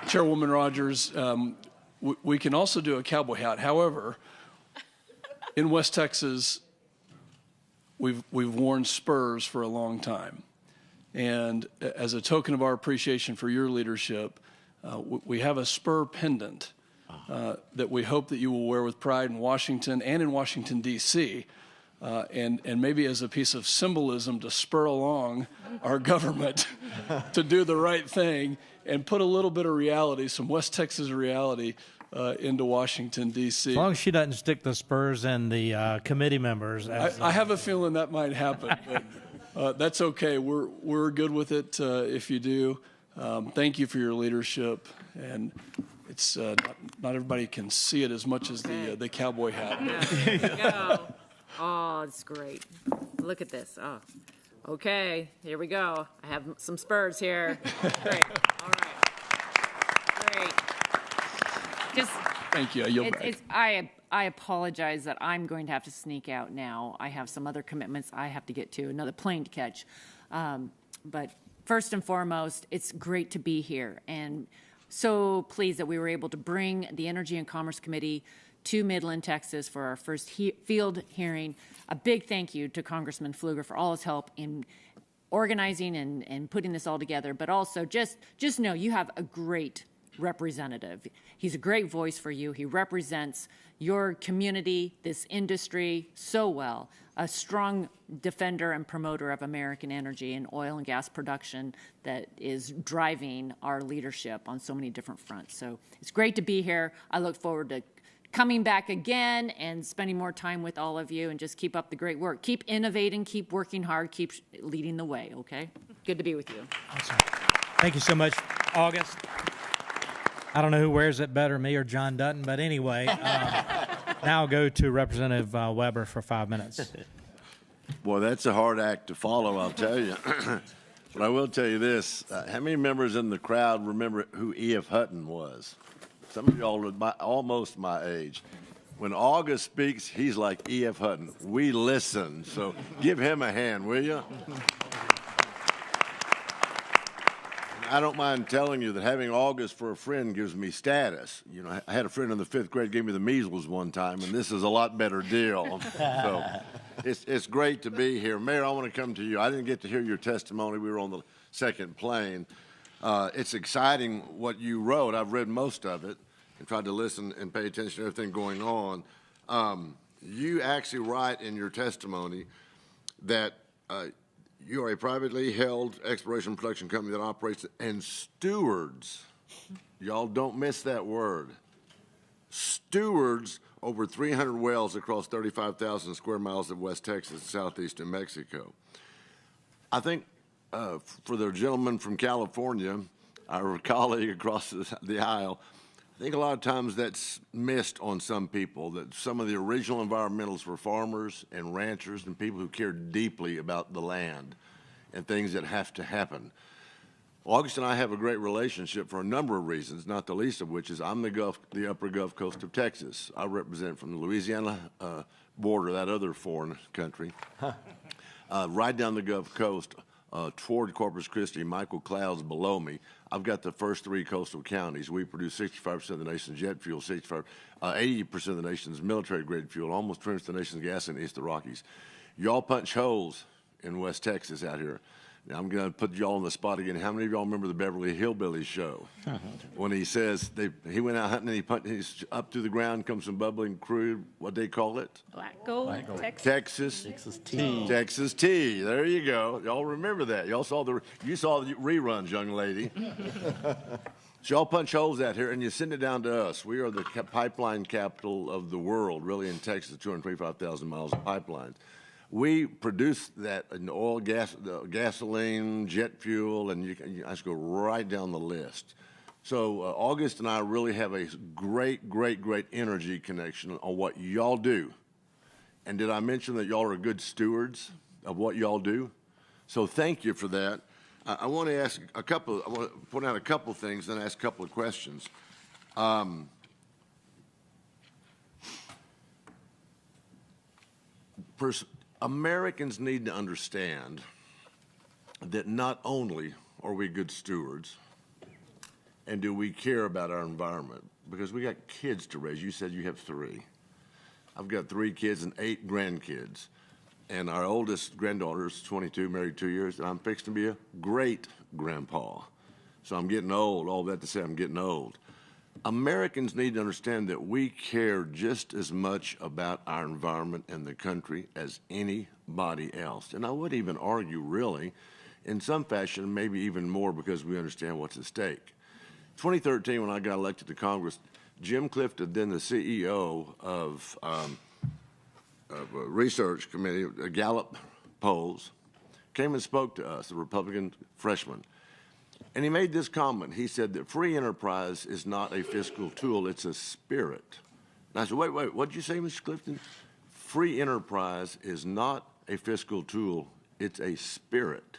Chairwoman Rogers, we can also do a cowboy hat. However, in West Texas, we've worn spurs for a long time. And as a token of our appreciation for your leadership, we have a spur pendant that we hope that you will wear with pride in Washington and in Washington, D.C., and maybe as a piece of symbolism to spur along our government to do the right thing and put a little bit of reality, some West Texas reality, into Washington, D.C. As long as she doesn't stick the spurs in the committee members. I have a feeling that might happen, but that's okay. We're good with it if you do. Thank you for your leadership, and it's not everybody can see it as much as the cowboy hat. There you go. Oh, it's great. Look at this. Oh, okay. Here we go. I have some spurs here. Great. All right. Great. Just. Thank you. I yield back. I apologize that I'm going to have to sneak out now. I have some other commitments I have to get to, another plane to catch. But first and foremost, it's great to be here, and so pleased that we were able to bring the Energy and Commerce Committee to Midland, Texas for our first field hearing. A big thank you to Congressman Fluger for all his help in organizing and putting this all together, but also just know you have a great representative. He's a great voice for you. He represents your community, this industry so well. A strong defender and promoter of American energy and oil and gas production that is driving our leadership on so many different fronts. So it's great to be here. I look forward to coming back again and spending more time with all of you, and just keep up the great work. Keep innovating, keep working hard, keep leading the way, okay? Good to be with you. Awesome. Thank you so much, August. I don't know who wears it better, me or John Dutton, but anyway, now I'll go to Representative Weber for 5 minutes. Boy, that's a hard act to follow, I'll tell you. But I will tell you this. How many members in the crowd remember who E.F. Hutton was? Some of y'all are almost my age. When August speaks, he's like E.F. Hutton. We listen. So give him a hand, will you? I don't mind telling you that having August for a friend gives me status. You know, I had a friend in the 5th grade gave me the measles one time, and this is a lot better deal. So it's great to be here. Mayor, I want to come to you. I didn't get to hear your testimony. We were on the second plane. It's exciting what you wrote. I've read most of it and tried to listen and pay attention to everything going on. You actually write in your testimony that you are a privately held exploration production company that operates and stewards. Y'all don't miss that word. Stewards over 300 wells across 35,000 square miles of West Texas and southeast New Mexico. I think for the gentleman from California, our colleague across the aisle, I think a lot of times that's missed on some people, that some of the original environmentalists were farmers and ranchers and people who cared deeply about the land and things that have to happen. August and I have a great relationship for a number of reasons, not the least of which is I'm the upper Gulf Coast of Texas. I represent from the Louisiana border, that other foreign country, right down the Gulf Coast toward Corpus Christi. Michael Cloud's below me. I've got the first three coastal counties. We produce 65% of the nation's jet fuel, 80% of the nation's military-grade fuel, almost 20% of the nation's gas in East of the Rockies. Y'all punch holes in West Texas out here. Now, I'm going to put y'all on the spot again. How many of y'all remember the Beverly Hillbillies show? When he says he went out hunting and he's up to the ground, comes some bubbling crude, what they call it? Black gold, Texas tea. Texas tea. There you go. Y'all remember that. You saw the reruns, young lady. So y'all punch holes out here and you send it down to us. We are the pipeline capital of the world, really, in Texas, 225,000 miles of pipelines. We produce that in oil, gasoline, jet fuel, and I just go right down the list. So August and I really have a great, great, great energy connection on what y'all do. And did I mention that y'all are good stewards of what y'all do? So thank you for that. I want to point out a couple things, then ask a couple of questions. Americans need to understand that not only are we good stewards and do we care about our environment, because we got kids to raise. You said you have 3. I've got 3 kids and 8 grandkids. And our oldest granddaughter is 22, married 2 years, and I'm fixing to be a great grandpa. So I'm getting old. All that to say I'm getting old. Americans need to understand that we care just as much about our environment and the country as anybody else. And I would even argue, really, in some fashion, maybe even more because we understand what's at stake. 2013, when I got elected to Congress, Jim Clifton, then the CEO of a research committee, Gallup polls, came and spoke to us, the Republican freshman. And he made this comment. He said that free enterprise is not a fiscal tool, it's a spirit. And I said, wait, what did you say, Mr. Clifton? Free enterprise is not a fiscal tool, it's a spirit.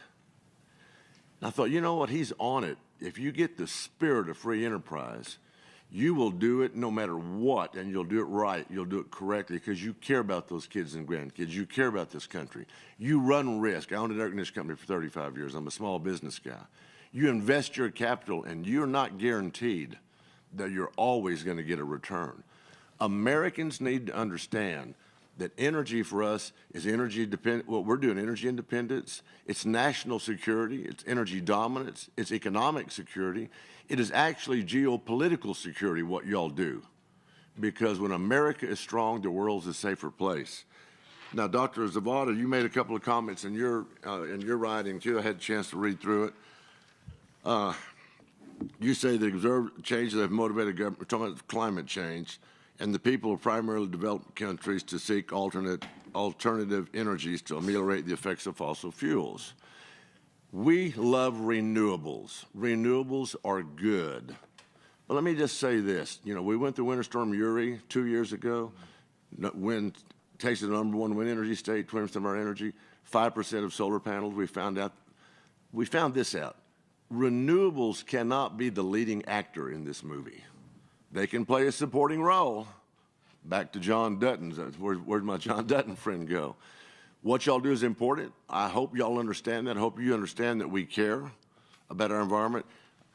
And I thought, you know what, he's on it. If you get the spirit of free enterprise, you will do it no matter what, and you'll do it right, you'll do it correctly, because you care about those kids and grandkids, you care about this country. You run risk. I owned an air conditioning company for 35 years. I'm a small business guy. You invest your capital, and you're not guaranteed that you're always going to get a return. Americans need to understand that energy for us is energy dependent. What we're doing, energy independence, it's national security, it's energy dominance, it's economic security. It is actually geopolitical security, what y'all do. Because when America is strong, the world's a safer place. Now, Dr. Zavada, you made a couple of comments in your writing, too. I had a chance to read through it. You say the observed changes that have motivated government, we're talking about climate change, and the people of primarily developed countries to seek alternative energies to ameliorate the effects of fossil fuels. We love renewables. Renewables are good. But let me just say this. You know, we went through Winter Storm Uri 2 years ago. Wind, Texas is the #1 wind energy state, 20% of our energy, 5% of solar panels. We found this out. Renewables cannot be the leading actor in this movie. They can play a supporting role. Back to John Dutton's. Where'd my John Dutton friend go? What y'all do is important. I hope y'all understand that. I hope you understand that we care about our environment.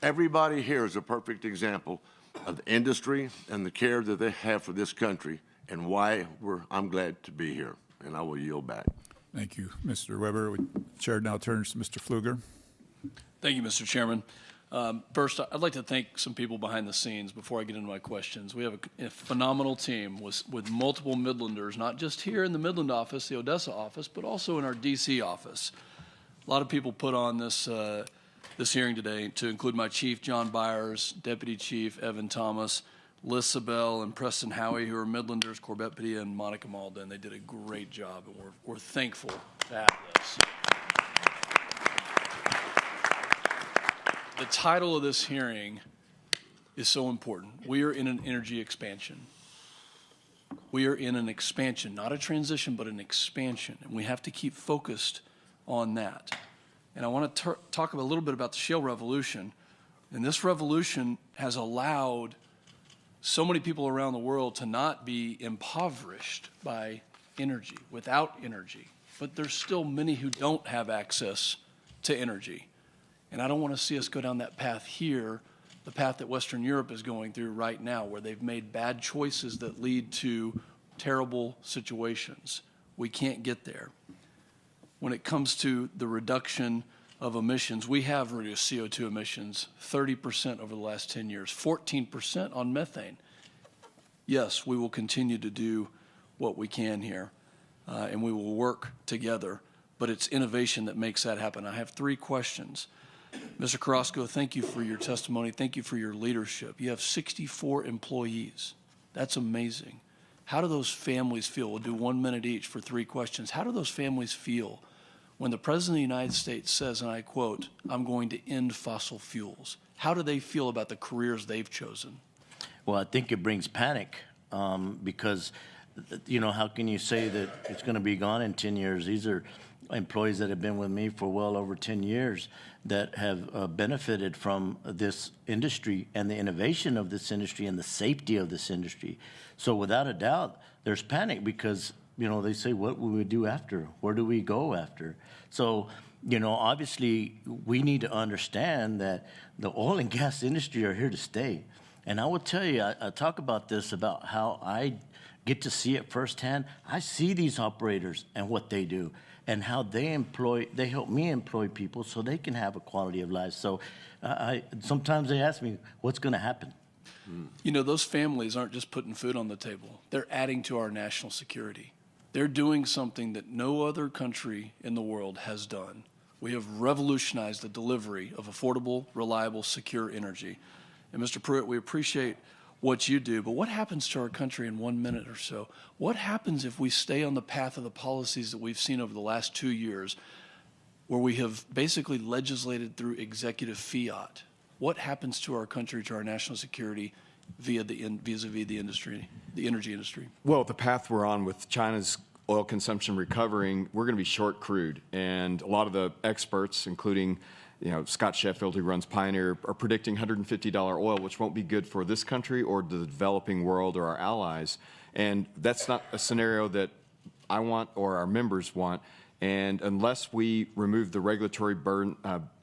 Everybody here is a perfect example of the industry and the care that they have for this country and why I'm glad to be here. And I will yield back. Thank you, Mr. Weber. The chair now turns to Mr. Pfluger. Thank you, Mr. Chairman. First, I'd like to thank some people behind the scenes before I get into my questions. We have a phenomenal team with multiple Midlanders, not just here in the Midland office, the Odessa office, but also in our D.C. office. A lot of people put on this hearing today to include my chief, John Byers, deputy chief, Evan Thomas, Lisabel and Preston Howie, who are Midlanders, Corbett Padilla and Monica Malden. They did a great job, and we're thankful to have this. The title of this hearing is so important. We are in an energy expansion. We are in an expansion, not a transition, but an expansion, and we have to keep focused on that. And I want to talk a little bit about the shale revolution. And this revolution has allowed so many people around the world to not be impoverished by energy, without energy. But there's still many who don't have access to energy. And I don't want to see us go down that path here, the path that Western Europe is going through right now, where they've made bad choices that lead to terrible situations. We can't get there. When it comes to the reduction of emissions, we have reduced CO2 emissions 30% over the last 10 years, 14% on methane. Yes, we will continue to do what we can here, and we will work together, but it's innovation that makes that happen. I have 3 questions. Mr. Carrasco, thank you for your testimony. Thank you for your leadership. You have 64 employees. That's amazing. How do those families feel? We'll do 1 minute each for 3 questions. How do those families feel when the President of the United States says, and I quote, "I'm going to end fossil fuels"? How do they feel about the careers they've chosen? Well, I think it brings panic because, you know, how can you say that it's going to be gone in 10 years? These are employees that have been with me for well over 10 years that have benefited from this industry and the innovation of this industry and the safety of this industry. So without a doubt, there's panic because, you know, they say, what will we do after? Where do we go after? So, you know, obviously we need to understand that the oil and gas industry are here to stay. And I will tell you, I talk about this, about how I get to see it firsthand. I see these operators and what they do and how they help me employ people so they can have a quality of life. So sometimes they ask me, what's going to happen? You know, those families aren't just putting food on the table. They're adding to our national security. They're doing something that no other country in the world has done. We have revolutionized the delivery of affordable, reliable, secure energy. And Mr. Pruitt, we appreciate what you do, but what happens to our country in 1 minute or so? What happens if we stay on the path of the policies that we've seen over the last 2 years, where we have basically legislated through executive fiat? What happens to our country, to our national security, vis-a-vis the industry, the energy industry? Well, the path we're on with China's oil consumption recovering, we're going to be short crude. And a lot of the experts, including Scott Sheffield, who runs Pioneer, are predicting $150 oil, which won't be good for this country or the developing world or our allies. And that's not a scenario that I want or our members want. And unless we remove the regulatory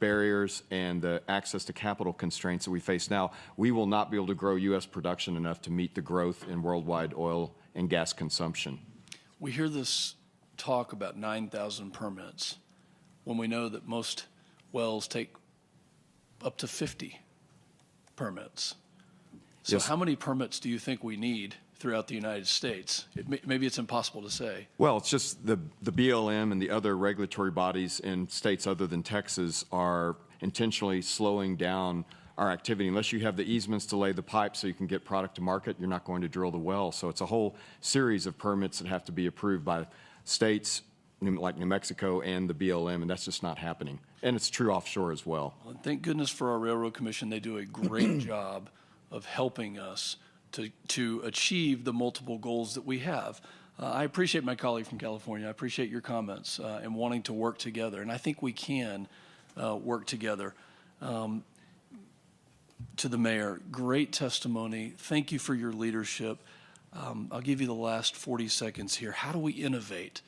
barriers and the access to capital constraints that we face now, we will not be able to grow U.S. production enough to meet the growth in worldwide oil and gas consumption. We hear this talk about 9,000 permits when we know that most wells take up to 50 permits. So Yes. How many permits do you think we need throughout the United States? Maybe it's impossible to say. Well, it's just the BLM and the other regulatory bodies in states other than Texas are intentionally slowing down our activity. Unless you have the easements to lay the pipe so you can get product to market, you're not going to drill the well. So it's a whole series of permits that have to be approved by states like New Mexico and the BLM, and that's just not happening. And it's true offshore as well. Well, and thank goodness for our Railroad Commission. They do a great job of helping us to achieve the multiple goals that we have. I appreciate my colleague from California. I appreciate your comments and wanting to work together. And I think we can work together. To the mayor, great testimony. Thank you for your leadership. I'll give you the last 40 seconds here. How do we innovate?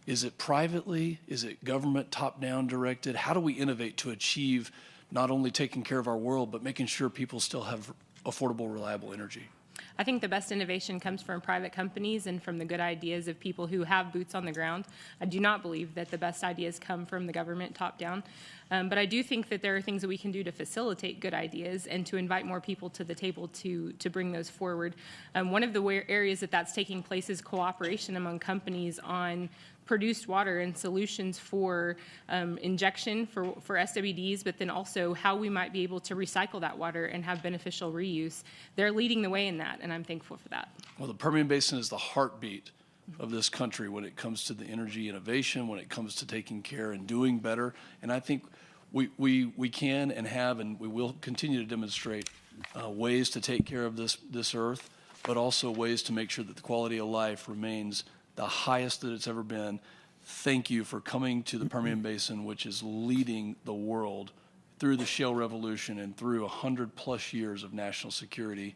Is it privately? Is it government top-down directed? How do we innovate to achieve not only taking care of our world, but making sure people still have affordable, reliable energy? I think the best innovation comes from private companies and from the good ideas of people who have boots on the ground. I do not believe that the best ideas come from the government top down. But I do think that there are things that we can do to facilitate good ideas and to invite more people to the table to bring those forward. One of the areas that's taking place is cooperation among companies on produced water and solutions for injection for SWDs, but then also how we might be able to recycle that water and have beneficial reuse. They're leading the way in that, and I'm thankful for that. Well, the Permian Basin is the heartbeat of this country when it comes to the energy innovation, when it comes to taking care and doing better. And I think we can and have and we will continue to demonstrate ways to take care of this earth, but also ways to make sure that the quality of life remains the highest that it's ever been. Thank you for coming to the Permian Basin, which is leading the world through the shale revolution and through 100+ years of national security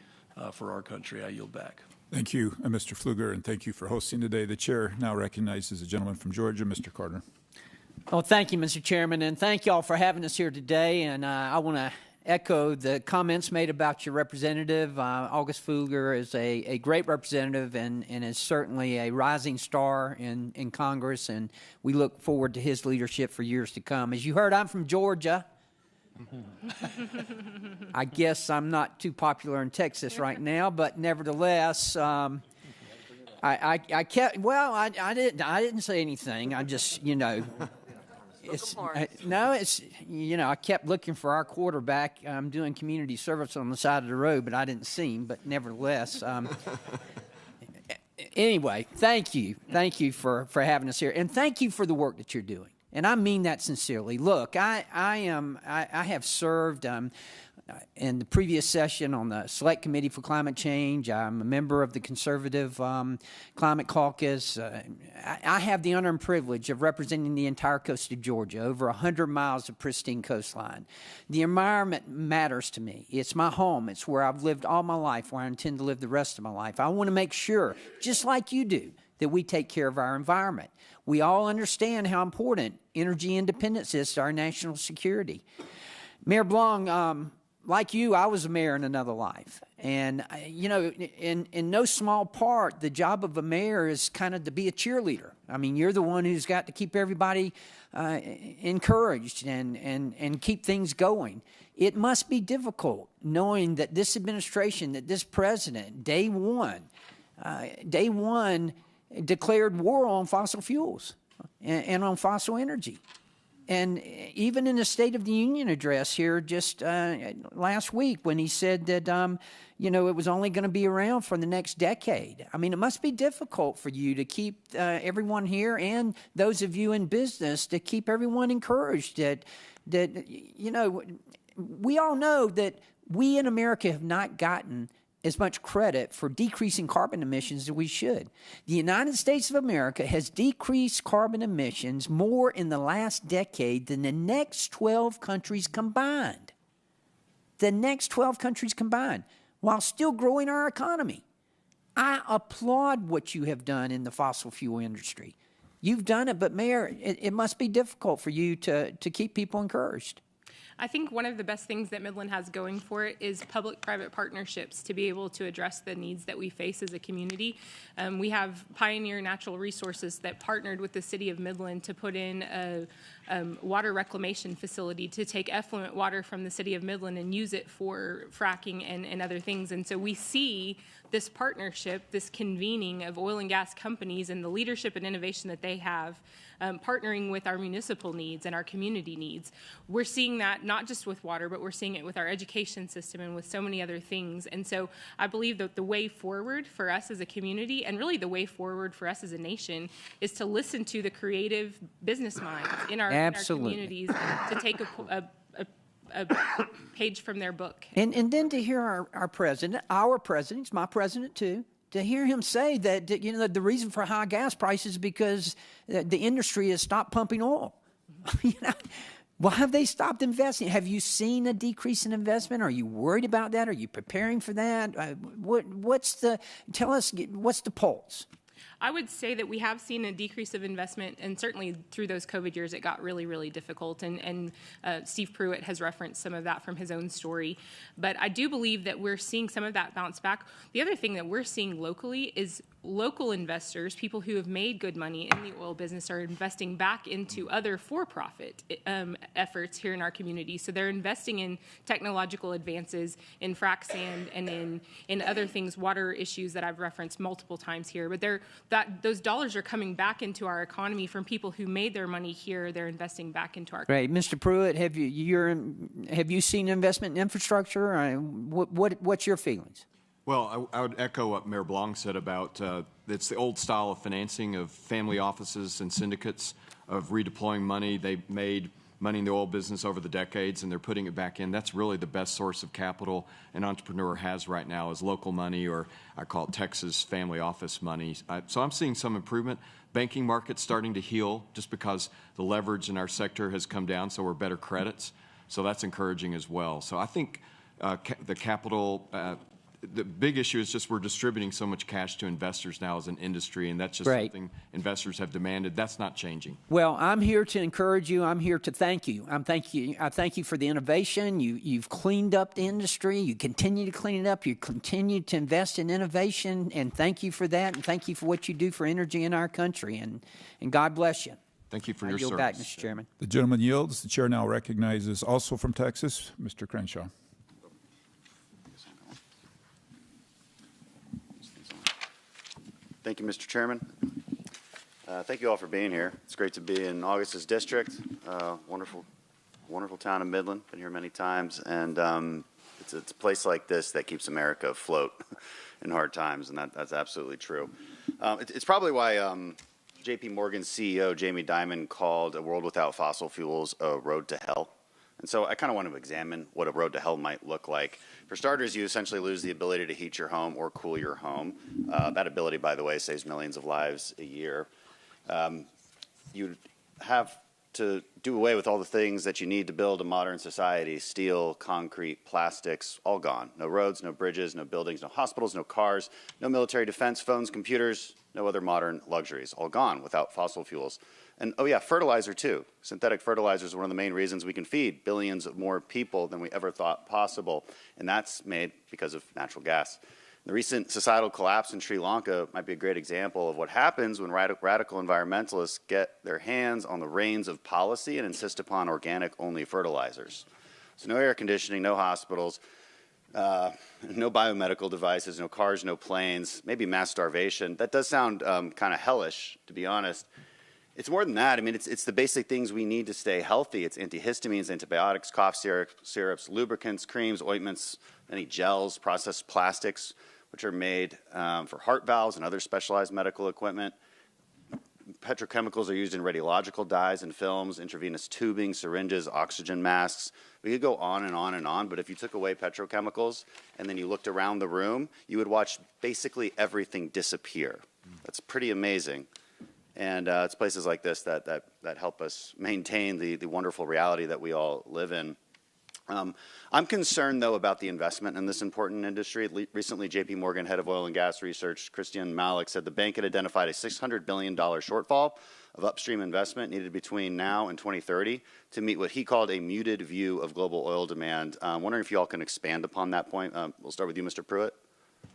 for our country. I yield back. Thank you, Mr. Pfluger, and thank you for hosting today. The chair now recognizes the gentleman from Georgia, Mr. Carter. Well, thank you, Mr. Chairman, and thank you all for having us here today. And I want to echo the comments made about your representative. August Pfluger is a great representative and is certainly a rising star in Congress, and we look forward to his leadership for years to come. As you heard, I'm from Georgia. I guess I'm not too popular in Texas right now, but nevertheless, I kept. Well, I didn't say anything. I just, it's I kept looking for our quarterback. I'm doing community service on the side of the road, but I didn't see him. But nevertheless, anyway, thank you for having us here, and thank you for the work that you're doing. And I mean that sincerely. Look, I have served in the previous session on the Select Committee for Climate Change. I'm a member of the Conservative Climate Caucus. I have the honor and privilege of representing the entire coast of Georgia, over 100 miles of pristine coastline. The environment matters to me. It's my home. It's where I've lived all my life, where I intend to live the rest of my life. I want to make sure, just like you do, that we take care of our environment. We all understand how important energy independence is to our national security. Mayor Blong, like you, I was a mayor in another life. And, in no small part, the job of a mayor is kind of to be a cheerleader. I mean, you're the one who's got to keep everybody encouraged and keep things going. It must be difficult knowing that this administration, that this president, day one, declared war on fossil fuels and on fossil energy. And even in the State of the Union address here just last week when he said that, it was only going to be around for the next decade. I mean, it must be difficult for you to keep everyone here and those of you in business to keep everyone encouraged that we all know that we in America have not gotten as much credit for decreasing carbon emissions as we should. The United States of America has decreased carbon emissions more in the last decade than the next 12 countries combined. The next 12 countries combined, while still growing our economy. I applaud what you have done in the fossil fuel industry. You've done it, but Mayor, it must be difficult for you to keep people encouraged. I think one of the best things that Midland has going for it is public-private partnerships to be able to address the needs that we face as a community. We have Pioneer Natural Resources that partnered with the city of Midland to put in a water reclamation facility to take effluent water from the city of Midland and use it for fracking and other things. And so we see this partnership, this convening of oil and gas companies and the leadership and innovation that they have, partnering with our municipal needs and our community needs. We're seeing that not just with water, but we're seeing it with our education system and with so many other things. And so I believe that the way forward for us as a community, and really the way forward for us as a nation, is to listen to the creative business minds in our communities to take a page from their book. And then to hear our president, he's my president too, to hear him say that the reason for high gas prices is because the industry has stopped pumping oil. Why have they stopped investing? Have you seen a decrease in investment? Are you worried about that? Are you preparing for that? Tell us, what's the pulse? I would say that we have seen a decrease of investment, and certainly through those COVID years, it got really, really difficult. And Steve Pruitt has referenced some of that from his own story. But I do believe that we're seeing some of that bounce back. The other thing that we're seeing locally is local investors, people who have made good money in the oil business, are investing back into other for-profit efforts here in our community. So they're investing in technological advances, in frac sand, and in other things, water issues that I've referenced multiple times here. But those dollars are coming back into our economy from people who made their money here. They're investing back into our. Right, Mr. Pruitt, have you seen investment in infrastructure? What's your feelings? Well, I would echo what Mayor Blanc said about it's the old style of financing of family offices and syndicates of redeploying money. They made money in the oil business over the decades, and they're putting it back in. That's really the best source of capital an entrepreneur has right now is local money, or I call it Texas family office money. So I'm seeing some improvement. Banking market's starting to heal just because the leverage in our sector has come down, so we're better credits. So that's encouraging as well. So I think the capital the big issue is just we're distributing so much cash to investors now as an industry, and that's just something investors have demanded. That's not changing. Well, I'm here to encourage you. I'm here to thank you. I thank you for the innovation. You've cleaned up the industry. You continue to clean it up. You continue to invest in innovation, and thank you for that, and thank you for what you do for energy in our country, and God bless you. Thank you for your yield service. back, Mr. Chairman. The gentleman yields. The chair now recognizes, also from Texas, Mr. Crenshaw. Thank you, Mr. Chairman. Thank you all for being here. It's great to be in August's district. Wonderful town of Midland. Been here many times, and it's a place like this that keeps America afloat in hard times, and that's absolutely true. It's probably why J.P. Morgan's CEO Jamie Dimon called a world without fossil fuels a road to hell. And so I kind of want to examine what a road to hell might look like. For starters, you essentially lose the ability to heat your home or cool your home. That ability, by the way, saves millions of lives a year. You'd have to do away with all the things that you need to build a modern society: steel, concrete, plastics, all gone. No roads, no bridges, no buildings, no hospitals, no cars, no military defense, phones, computers, no other modern luxuries. All gone without fossil fuels. And, oh yeah, fertilizer too. Synthetic fertilizer is one of the main reasons we can feed billions of more people than we ever thought possible. And that's made because of natural gas. The recent societal collapse in Sri Lanka might be a great example of what happens when radical environmentalists get their hands on the reins of policy and insist upon organic-only fertilizers. So no air conditioning, no hospitals, no biomedical devices, no cars, no planes, maybe mass starvation. That does sound kind of hellish, to be honest. It's more than that. I mean, it's the basic things we need to stay healthy. It's antihistamines, antibiotics, cough syrups, lubricants, creams, ointments, any gels, processed plastics, which are made for heart valves and other specialized medical equipment. Petrochemicals are used in radiological dyes and films, intravenous tubing, syringes, oxygen masks. We could go on and on and on, but if you took away petrochemicals and then you looked around the room, you would watch basically everything disappear. That's pretty amazing. And it's places like this that help us maintain the wonderful reality that we all live in. I'm concerned, though, about the investment in this important industry. Recently, J.P. Morgan head of oil and gas research, Christian Malik, said the bank had identified a $600 billion shortfall of upstream investment needed between now and 2030 to meet what he called a muted view of global oil demand. I'm wondering if you all can expand upon that point. We'll start with you, Mr. Pruitt.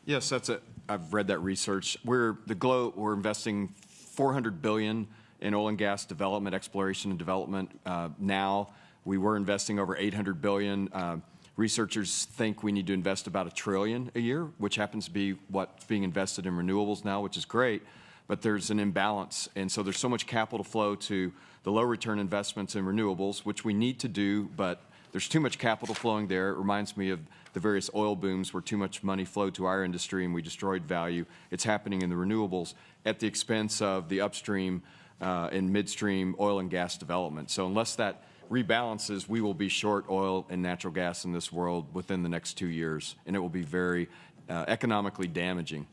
Yes, that's it. I've read that research. We're investing $400 billion in oil and gas development, exploration and development now. We were investing over $800 billion. Researchers think we need to invest about $1 trillion a year, which happens to be what's being invested in renewables now, which is great, but there's an imbalance. And so there's so much capital flow to the low return investments in renewables, which we need to do, but there's too much capital flowing there. It reminds me of the various oil booms where too much money flowed to our industry and we destroyed value. It's happening in the renewables at the expense of the upstream and midstream oil and gas development. So unless that rebalances, we will be short oil and natural gas in this world within the next 2 years, and it will be very economically damaging.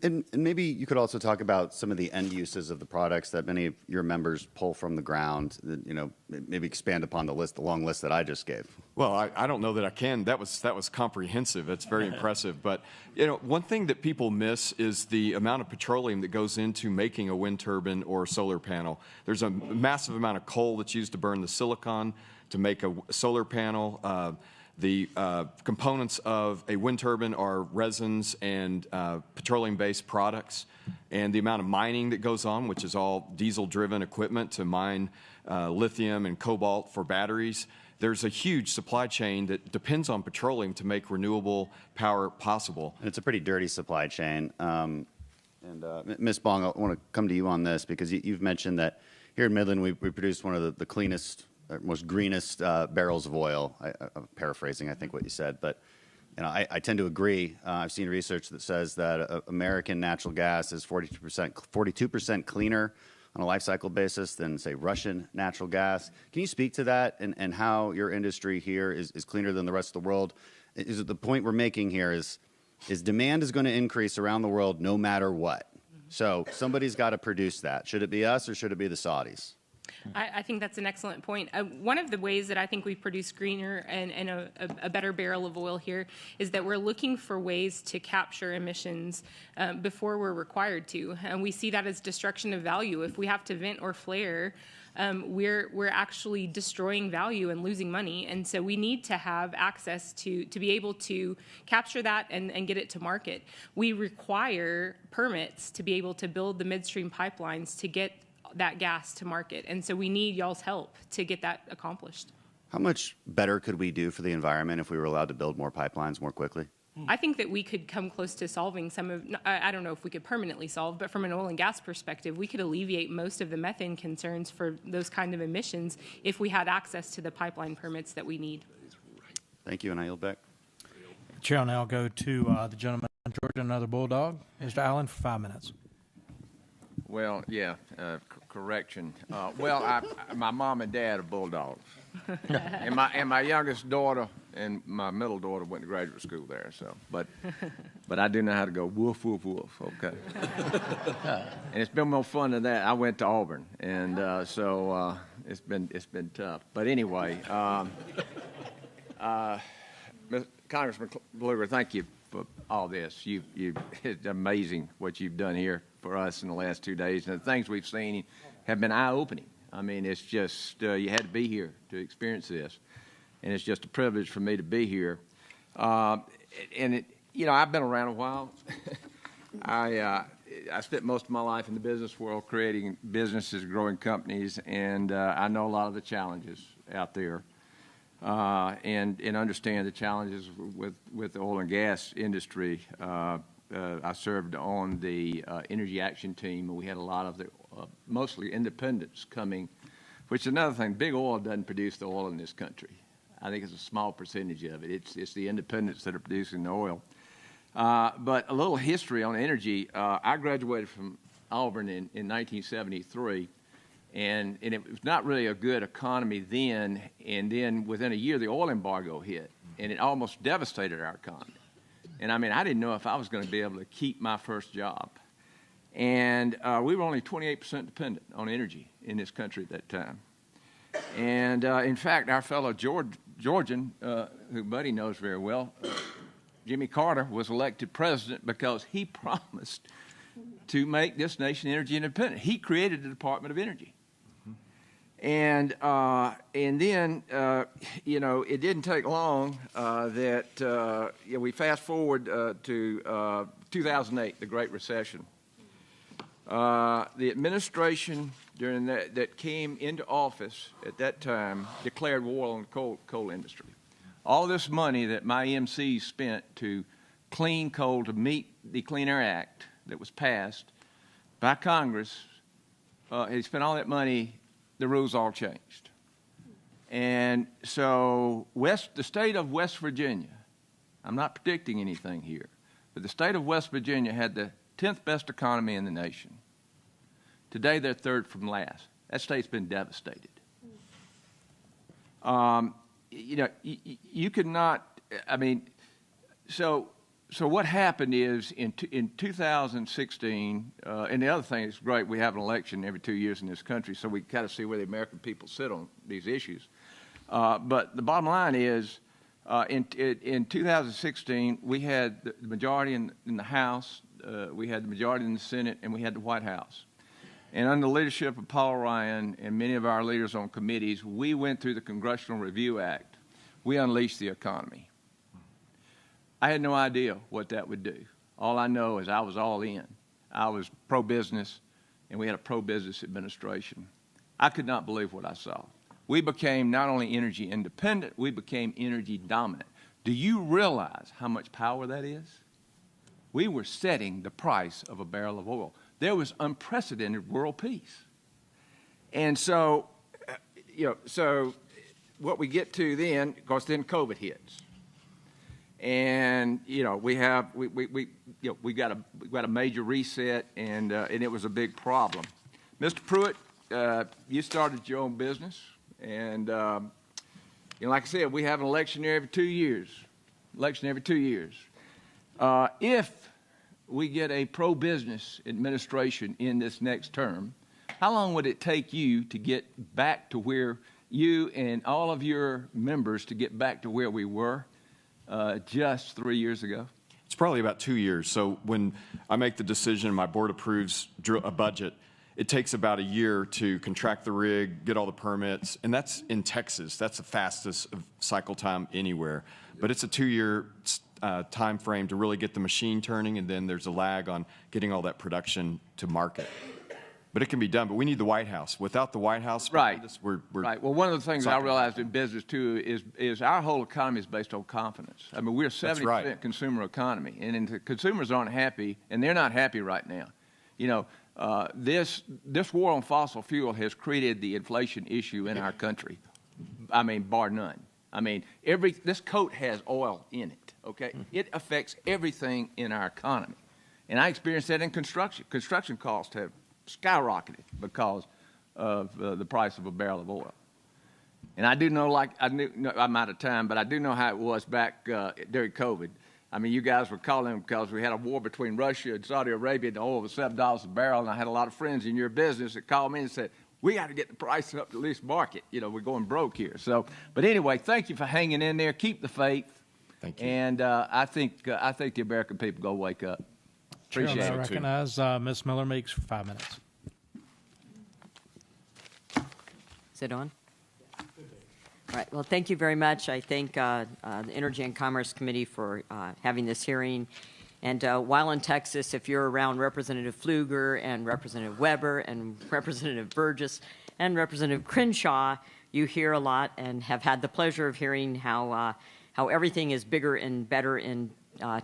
And maybe you could also talk about some of the end uses of the products that many of your members pull from the ground. You know, maybe expand upon the long list that I just gave. Well, I don't know that I can. That was comprehensive. It's very impressive. But you know, one thing that people miss is the amount of petroleum that goes into making a wind turbine or a solar panel. There's a massive amount of coal that's used to burn the silicon to make a solar panel. The components of a wind turbine are resins and petroleum-based products, and the amount of mining that goes on, which is all diesel-driven equipment to mine lithium and cobalt for batteries. There's a huge supply chain that depends on petroleum to make renewable power possible. And it's a pretty dirty supply chain. Ms. Bong, I want to come to you on this because you've mentioned that here in Midland we produce one of the cleanest, most greenest barrels of oil. I'm paraphrasing, I think, what you said, but I tend to agree. I've seen research that says that American natural gas is 42% cleaner on a life cycle basis than, say, Russian natural gas. Can you speak to that and how your industry here is cleaner than the rest of the world? Is it the point we're making here is demand is going to increase around the world no matter what. So somebody's got to produce that. Should it be us or should it be the Saudis? I think that's an excellent point. One of the ways that I think we produce greener and a better barrel of oil here is that we're looking for ways to capture emissions before we're required to. And we see that as destruction of value. If we have to vent or flare, we're actually destroying value and losing money. And so we need to have access to be able to capture that and get it to market. We require permits to be able to build the midstream pipelines to get that gas to market. And so we need y'all's help to get that accomplished. How much better could we do for the environment if we were allowed to build more pipelines more quickly? I think that we could come close to solving some of, I don't know if we could permanently solve, but from an oil and gas perspective, we could alleviate most of the methane concerns for those kind of emissions if we had access to the pipeline permits that we need. Thank you, and I yield back. Chair will now go to the gentleman from Georgia, another Bulldog. Mr. Allen, for 5 minutes. Well, yeah, correction. My mom and dad are Bulldogs, and my youngest daughter and my middle daughter went to graduate school there. So, but I do know how to go woof woof woof. Okay, and it's been more fun than that. I went to Auburn, and so it's been tough. But anyway, Congressman Bluger, thank you for all this. It's amazing what you've done here for us in the last 2 days, and the things we've seen have been eye-opening. I mean, it's just you had to be here to experience this, and it's just a privilege for me to be here. I've been around a while. I spent most of my life in the business world creating businesses, growing companies, and I know a lot of the challenges out there. And understand the challenges with the oil and gas industry. I served on the Energy Action Team, and we had a lot of the mostly independents coming, which is another thing. Big oil doesn't produce the oil in this country. I think it's a small percentage of it. It's the independents that are producing the oil. But a little history on energy. I graduated from Auburn in 1973. And it was not really a good economy then. And then within a year, the oil embargo hit, and it almost devastated our economy. And I mean, I didn't know if I was going to be able to keep my first job. And we were only 28% dependent on energy in this country at that time. And in fact, our fellow Georgian, who Buddy knows very well, Jimmy Carter, was elected president because he promised to make this nation energy independent. He created the Department of Energy. And then, it didn't take long that we fast forward to 2008, the Great Recession. The administration during that came into office at that time declared war on the coal industry. All this money that my MCs spent to clean coal to meet the Clean Air Act that was passed by Congress, he spent all that money. The rules all changed. And so the state of West Virginia, I'm not predicting anything here, but the state of West Virginia had the 10th best economy in the nation. Today, they're third from last. That state's been devastated. You could not, So what happened is in 2016, and the other thing is great, we have an election every 2 years in this country, so we kind of see where the American people sit on these issues. But the bottom line is, in 2016, we had the majority in the House, we had the majority in the Senate, and we had the White House. And under the leadership of Paul Ryan and many of our leaders on committees, we went through the Congressional Review Act, we unleashed the economy. I had no idea what that would do. All I know is I was all in. I was pro-business, and we had a pro-business administration. I could not believe what I saw. We became not only energy independent, we became energy dominant. Do you realize how much power that is? We were setting the price of a barrel of oil. There was unprecedented world peace. And so, so what we get to then, of course, then COVID hits. And, we got a major reset, and it was a big problem. Mr. Pruitt, you started your own business, and like I said, we have an election every 2 years. If we get a pro-business administration in this next term, how long would it take you to get back to where you and all of your members to get back to where we were just 3 years ago? It's probably about 2 years. So when I make the decision, my board approves a budget, it takes about a year to contract the rig, get all the permits, and that's in Texas. That's the fastest cycle time anywhere. But it's a 2-year time frame to really get the machine turning, and then there's a lag on getting all that production to market. But it can be done. But we need the White House. Without the White House, right. We're right. Well, one of the things I realized in business too is our whole economy is based on confidence. I mean, we're a 70% consumer economy, and the consumers aren't happy, and they're not happy right now. This war on fossil fuel has created the inflation issue in our country. I mean, bar none. I mean, this coat has oil in it. Okay, it affects everything in our economy, and I experienced that in construction. Construction costs have skyrocketed because of the price of a barrel of oil. And I do know, I'm out of time, but I do know how it was back during COVID. I mean, you guys were calling because we had a war between Russia and Saudi Arabia, and the oil was $7 a barrel, and I had a lot of friends in your business that called me and said, we got to get the price up to at least market. We're going broke here. So, but anyway, thank you for hanging in there. Keep the faith. Thank you. And I think the American people go wake up. Appreciate it. I recognize Ms. Miller Meeks for 5 minutes. Is it on? All right. Well, thank you very much. I thank the Energy and Commerce Committee for having this hearing. And while in Texas, if you're around Representative Pfluger and Representative Weber and Representative Burgess and Representative Crenshaw, you hear a lot and have had the pleasure of hearing how everything is bigger and better in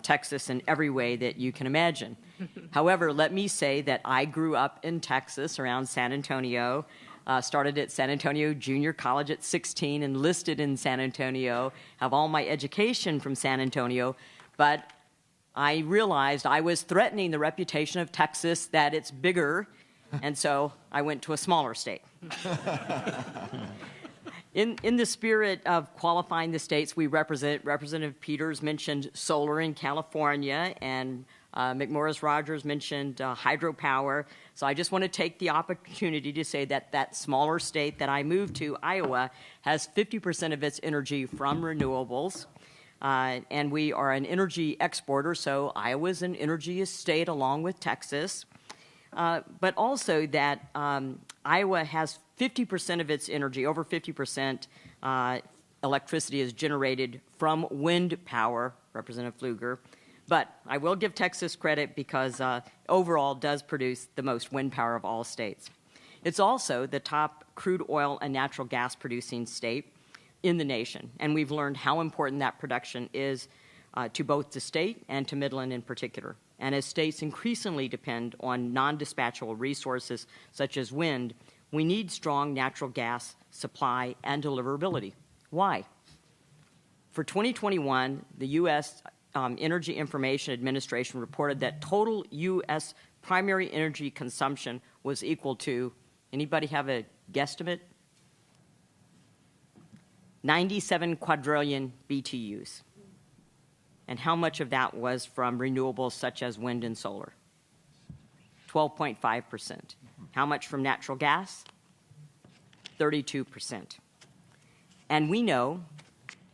Texas in every way that you can imagine. However, let me say that I grew up in Texas around San Antonio, started at San Antonio Junior College at 16, enlisted in San Antonio, have all my education from San Antonio, but I realized I was threatening the reputation of Texas, that it's bigger, and so I went to a smaller state. In the spirit of qualifying the states we represent, Representative Peters mentioned solar in California, and McMorris Rogers mentioned hydropower. So I just want to take the opportunity to say that that smaller state that I moved to, Iowa, has 50% of its energy from renewables. And we are an energy exporter, so Iowa's an energy state along with Texas. But also that Iowa has 50% of its energy, over 50% electricity is generated from wind power, Representative Pfluger. But I will give Texas credit because overall does produce the most wind power of all states. It's also the top crude oil and natural gas producing state in the nation, and we've learned how important that production is to both the state and to Midland in particular. And as states increasingly depend on non-dispatchable resources such as wind, we need strong natural gas supply and deliverability. Why? For 2021, the U.S. Energy Information Administration reported that total U.S. primary energy consumption was equal to, anybody have a guesstimate? 97 quadrillion BTUs. And how much of that was from renewables such as wind and solar? 12.5%. How much from natural gas? 32%. And we know,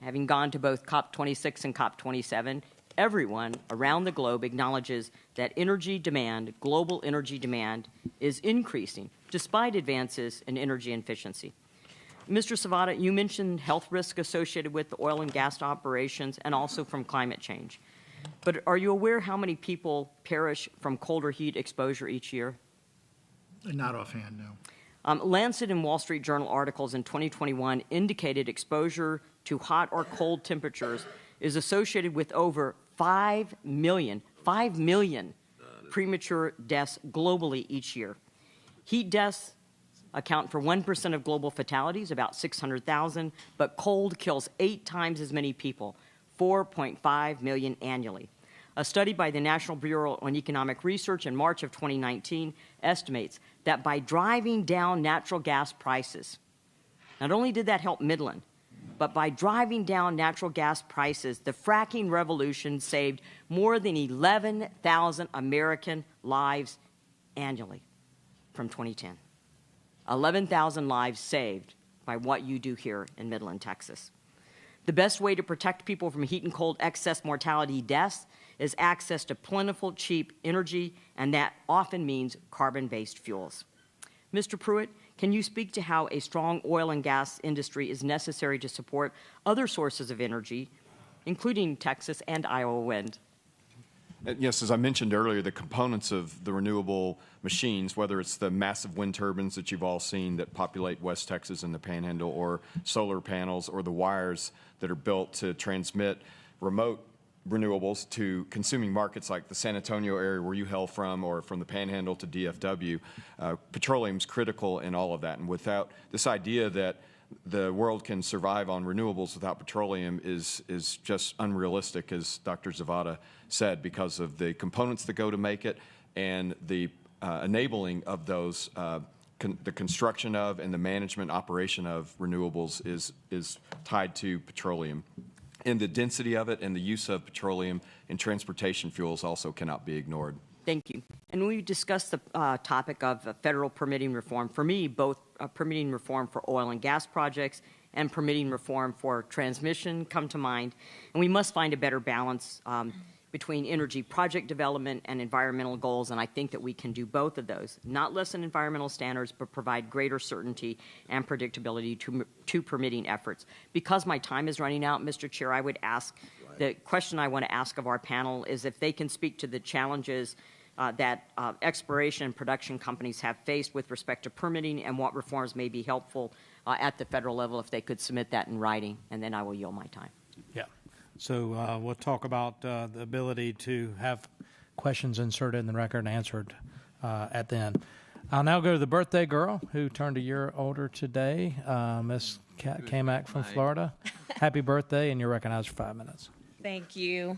having gone to both COP26 and COP27, everyone around the globe acknowledges that energy demand, global energy demand, is increasing despite advances in energy efficiency. Mr. Savada, you mentioned health risk associated with the oil and gas operations and also from climate change. But are you aware how many people perish from cold or heat exposure each year? Not offhand, no. Lancet and Wall Street Journal articles in 2021 indicated exposure to hot or cold temperatures is associated with over 5 million premature deaths globally each year. Heat deaths account for 1% of global fatalities, about 600,000, but cold kills 8 times as many people, 4.5 million annually. A study by the National Bureau on Economic Research in March of 2019 estimates that by driving down natural gas prices, not only did that help Midland, but by driving down natural gas prices, the fracking revolution saved more than 11,000 American lives annually from 2010. 11,000 lives saved by what you do here in Midland, Texas. The best way to protect people from heat and cold excess mortality deaths is access to plentiful, cheap energy, and that often means carbon-based fuels. Mr. Pruitt, can you speak to how a strong oil and gas industry is necessary to support other sources of energy, including Texas and Iowa wind? Yes, as I mentioned earlier, the components of the renewable machines, whether it's the massive wind turbines that you've all seen that populate West Texas and the Panhandle, or solar panels, or the wires that are built to transmit remote renewables to consuming markets like the San Antonio area where you hail from, or from the Panhandle to DFW, petroleum's critical in all of that. And without this idea that the world can survive on renewables without petroleum is just unrealistic, as Dr. Zavada said, because of the components that go to make it and the enabling of those, the construction of and the management operation of renewables is tied to petroleum. And the density of it and the use of petroleum in transportation fuels also cannot be ignored. Thank you. And we discussed the topic of federal permitting reform. For me, both permitting reform for oil and gas projects and permitting reform for transmission come to mind. And we must find a better balance between energy project development and environmental goals, and I think that we can do both of those. Not lessen environmental standards, but provide greater certainty and predictability to permitting efforts. Because my time is running out, Mr. Chair, I would ask, the question I want to ask of our panel is if they can speak to the challenges that exploration and production companies have faced with respect to permitting and what reforms may be helpful at the federal level, if they could submit that in writing, and then I will yield my time. Yeah. So we'll talk about the ability to have questions inserted in the record and answered at the end. I'll now go to the birthday girl who turned a year older today, Miss Kamak from Florida. Happy birthday, and you're recognized for 5 minutes. Thank you.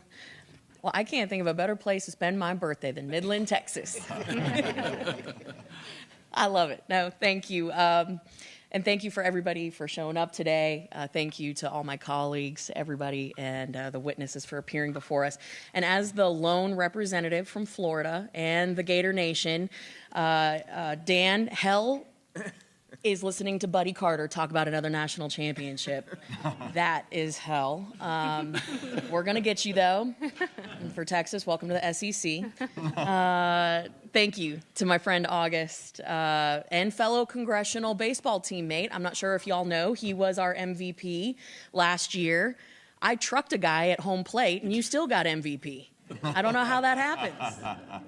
Well, I can't think of a better place to spend my birthday than Midland, Texas. I love it. No, thank you. And thank you for everybody for showing up today. Thank you to all my colleagues, everybody, and the witnesses for appearing before us. And as the lone representative from Florida and the Gator Nation, Dan, hell is listening to Buddy Carter talk about another national championship. That is hell. We're going to get you, though. And for Texas, welcome to the SEC. Thank you to my friend August and fellow congressional baseball teammate. I'm not sure if y'all know, he was our MVP last year. I trucked a guy at home plate, and you still got MVP. I don't know how that happens.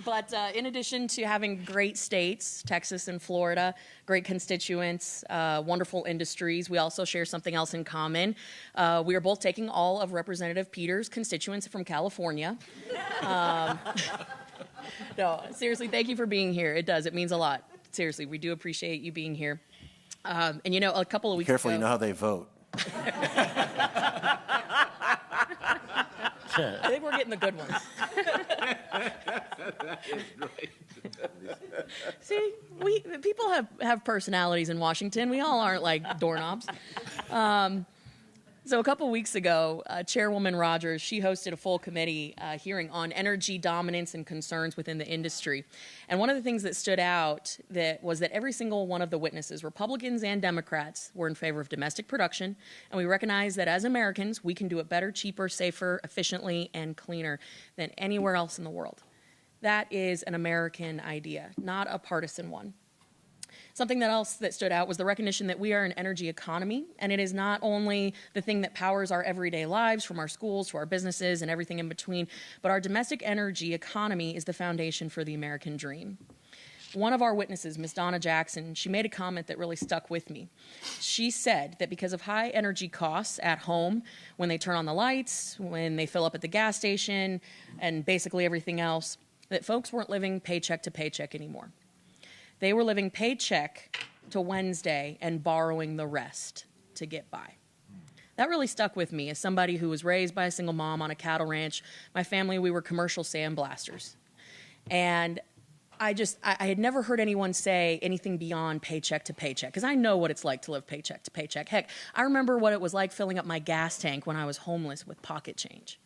But in addition to having great states, Texas and Florida, great constituents, wonderful industries, we also share something else in common. We are both taking all of Representative Peters' constituents from California. No, seriously, thank you for being here. It does. It means a lot. Seriously, we do appreciate you being here. And you know, a couple of weeks Careful, ago... you know how they vote. I think we're getting the good ones. See, people have personalities in Washington. We all aren't like doorknobs. So a couple weeks ago, Chairwoman Rogers, she hosted a full committee hearing on energy dominance and concerns within the industry. And one of the things that stood out was that every single one of the witnesses, Republicans and Democrats, were in favor of domestic production. And we recognize that as Americans, we can do it better, cheaper, safer, efficiently, and cleaner than anywhere else in the world. That is an American idea, not a partisan one. Something else that stood out was the recognition that we are an energy economy, and it is not only the thing that powers our everyday lives, from our schools to our businesses and everything in between, but our domestic energy economy is the foundation for the American dream. One of our witnesses, Ms. Donna Jackson, she made a comment that really stuck with me. She said that because of high energy costs at home, when they turn on the lights, when they fill up at the gas station, and basically everything else, that folks weren't living paycheck to paycheck anymore. They were living paycheck to Wednesday and borrowing the rest to get by. That really stuck with me as somebody who was raised by a single mom on a cattle ranch. My family, we were commercial sandblasters. And I had never heard anyone say anything beyond paycheck to paycheck, because I know what it's like to live paycheck to paycheck. Heck, I remember what it was like filling up my gas tank when I was homeless with pocket change.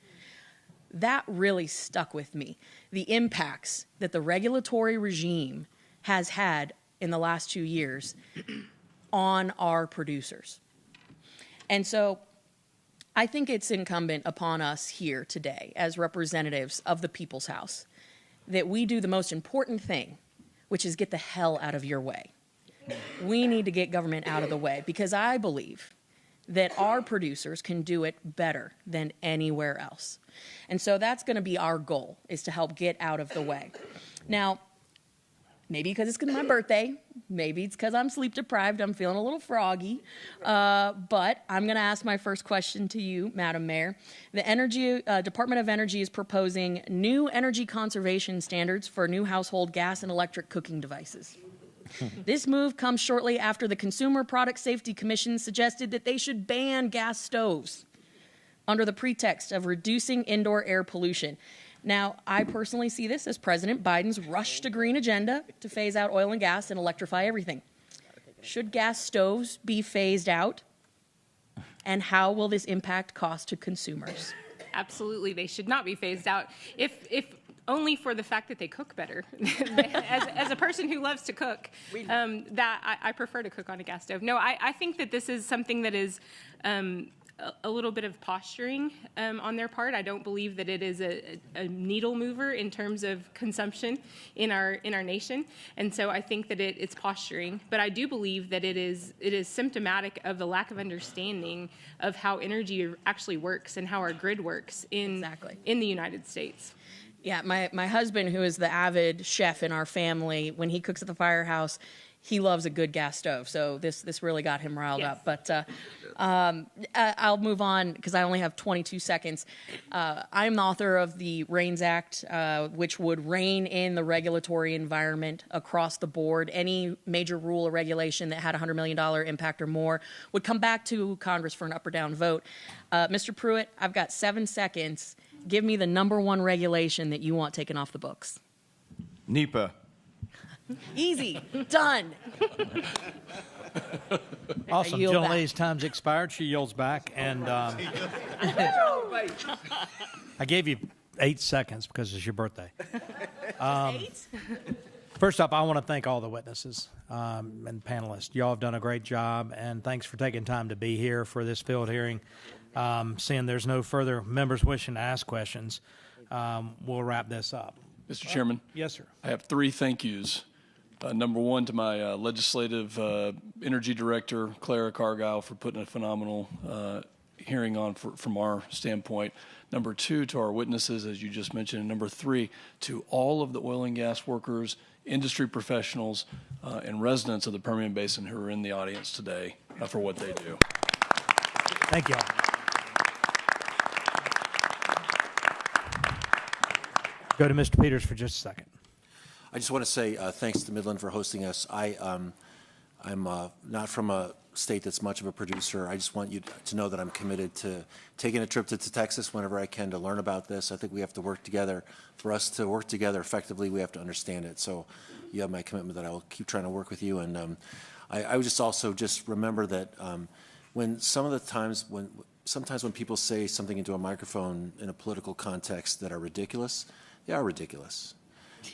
That really stuck with me. The impacts that the regulatory regime has had in the last 2 years on our producers. And so I think it's incumbent upon us here today as representatives of the People's House that we do the most important thing, which is get the hell out of your way. We need to get government out of the way, because I believe that our producers can do it better than anywhere else. And so that's going to be our goal, is to help get out of the way. Now, maybe because it's my birthday, maybe it's because I'm sleep deprived, I'm feeling a little froggy, but I'm going to ask my first question to you, Madam Mayor. The Department of Energy is proposing new energy conservation standards for new household gas and electric cooking devices. This move comes shortly after the Consumer Product Safety Commission suggested that they should ban gas stoves under the pretext of reducing indoor air pollution. Now, I personally see this as President Biden's rush to green agenda to phase out oil and gas and electrify everything. Should gas stoves be phased out? And how will this impact cost to consumers? Absolutely, they should not be phased out, if only for the fact that they cook better. as a person who loves to cook, I prefer to cook on a gas stove. No, I think that this is something that is a little bit of posturing on their part. I don't believe that it is a needle mover in terms of consumption in our nation, and so I think that it's posturing. But I do believe that it is symptomatic of the lack of understanding of how energy actually works and how our grid works in the United States. Yeah, my husband, who is the avid chef in our family, when he cooks at the firehouse, he loves a good gas stove. So this really got him riled up. But I'll move on because I only have 22 seconds. I'm the author of the RAINS Act, which would rein in the regulatory environment across the board. Any major rule or regulation that had a $100 million impact or more would come back to Congress for an up or down vote. Mr. Pruitt, I've got 7 seconds. Give me the number one regulation that you want taken off the books. NEPA. Easy. Done. Awesome. yield Jill back. Lee's time's expired. She yields back. And I gave you 8 seconds because it's your birthday. First up, I want to thank all the witnesses and panelists. Y'all have done a great job, and thanks for taking time to be here for this field hearing. Seeing there's no further members wishing to ask questions, we'll wrap this up. Mr. Chairman? Yes, sir. I have 3 thank yous. Number one, to my legislative energy director, Clara Cargile, for putting a phenomenal hearing on from our standpoint. Number 2, to our witnesses, as you just mentioned. And number 3, to all of the oil and gas workers, industry professionals, and residents of the Permian Basin who are in the audience today for what they do. Thank you all. Go to Mr. Peters for just a second. I just want to say thanks to Midland for hosting us. I'm not from a state that's much of a producer. I just want you to know that I'm committed to taking a trip to Texas whenever I can to learn about this. I think we have to work together. For us to work together effectively, we have to understand it. So you have my commitment that I will keep trying to work with you. And I would just also just remember that sometimes when people say something into a microphone in a political context that are ridiculous, they are ridiculous.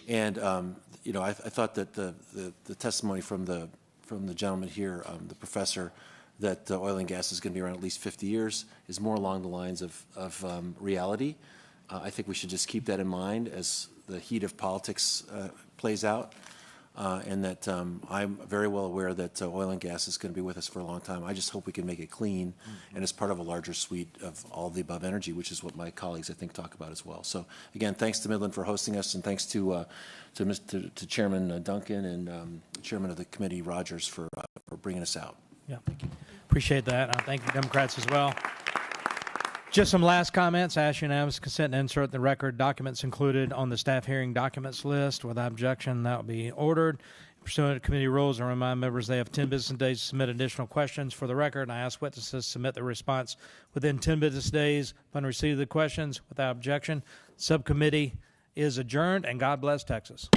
And I thought that the testimony from the gentleman here, the professor, that oil and gas is going to be around at least 50 years is more along the lines of reality. I think we should just keep that in mind as the heat of politics plays out. and that I'm very well aware that oil and gas is going to be with us for a long time. I just hope we can make it clean and as part of a larger suite of all the above energy, which is what my colleagues, I think, talk about as well. So, again, thanks to Midland for hosting us, and thanks to Chairman Duncan and Chairman of the committee, Rogers, for bringing us out. Yeah, appreciate that. Thank you, Democrats, as well. Just some last comments. I ask unanimous consent to insert in the record documents included on the staff hearing documents list. Without objection, that will be ordered. Pursuant to committee rules, I remind members they have 10 business days to submit additional questions for the record, and I ask witnesses to submit their response within 10 business days upon receipt of the questions. Without objection, subcommittee is adjourned, and God bless Texas.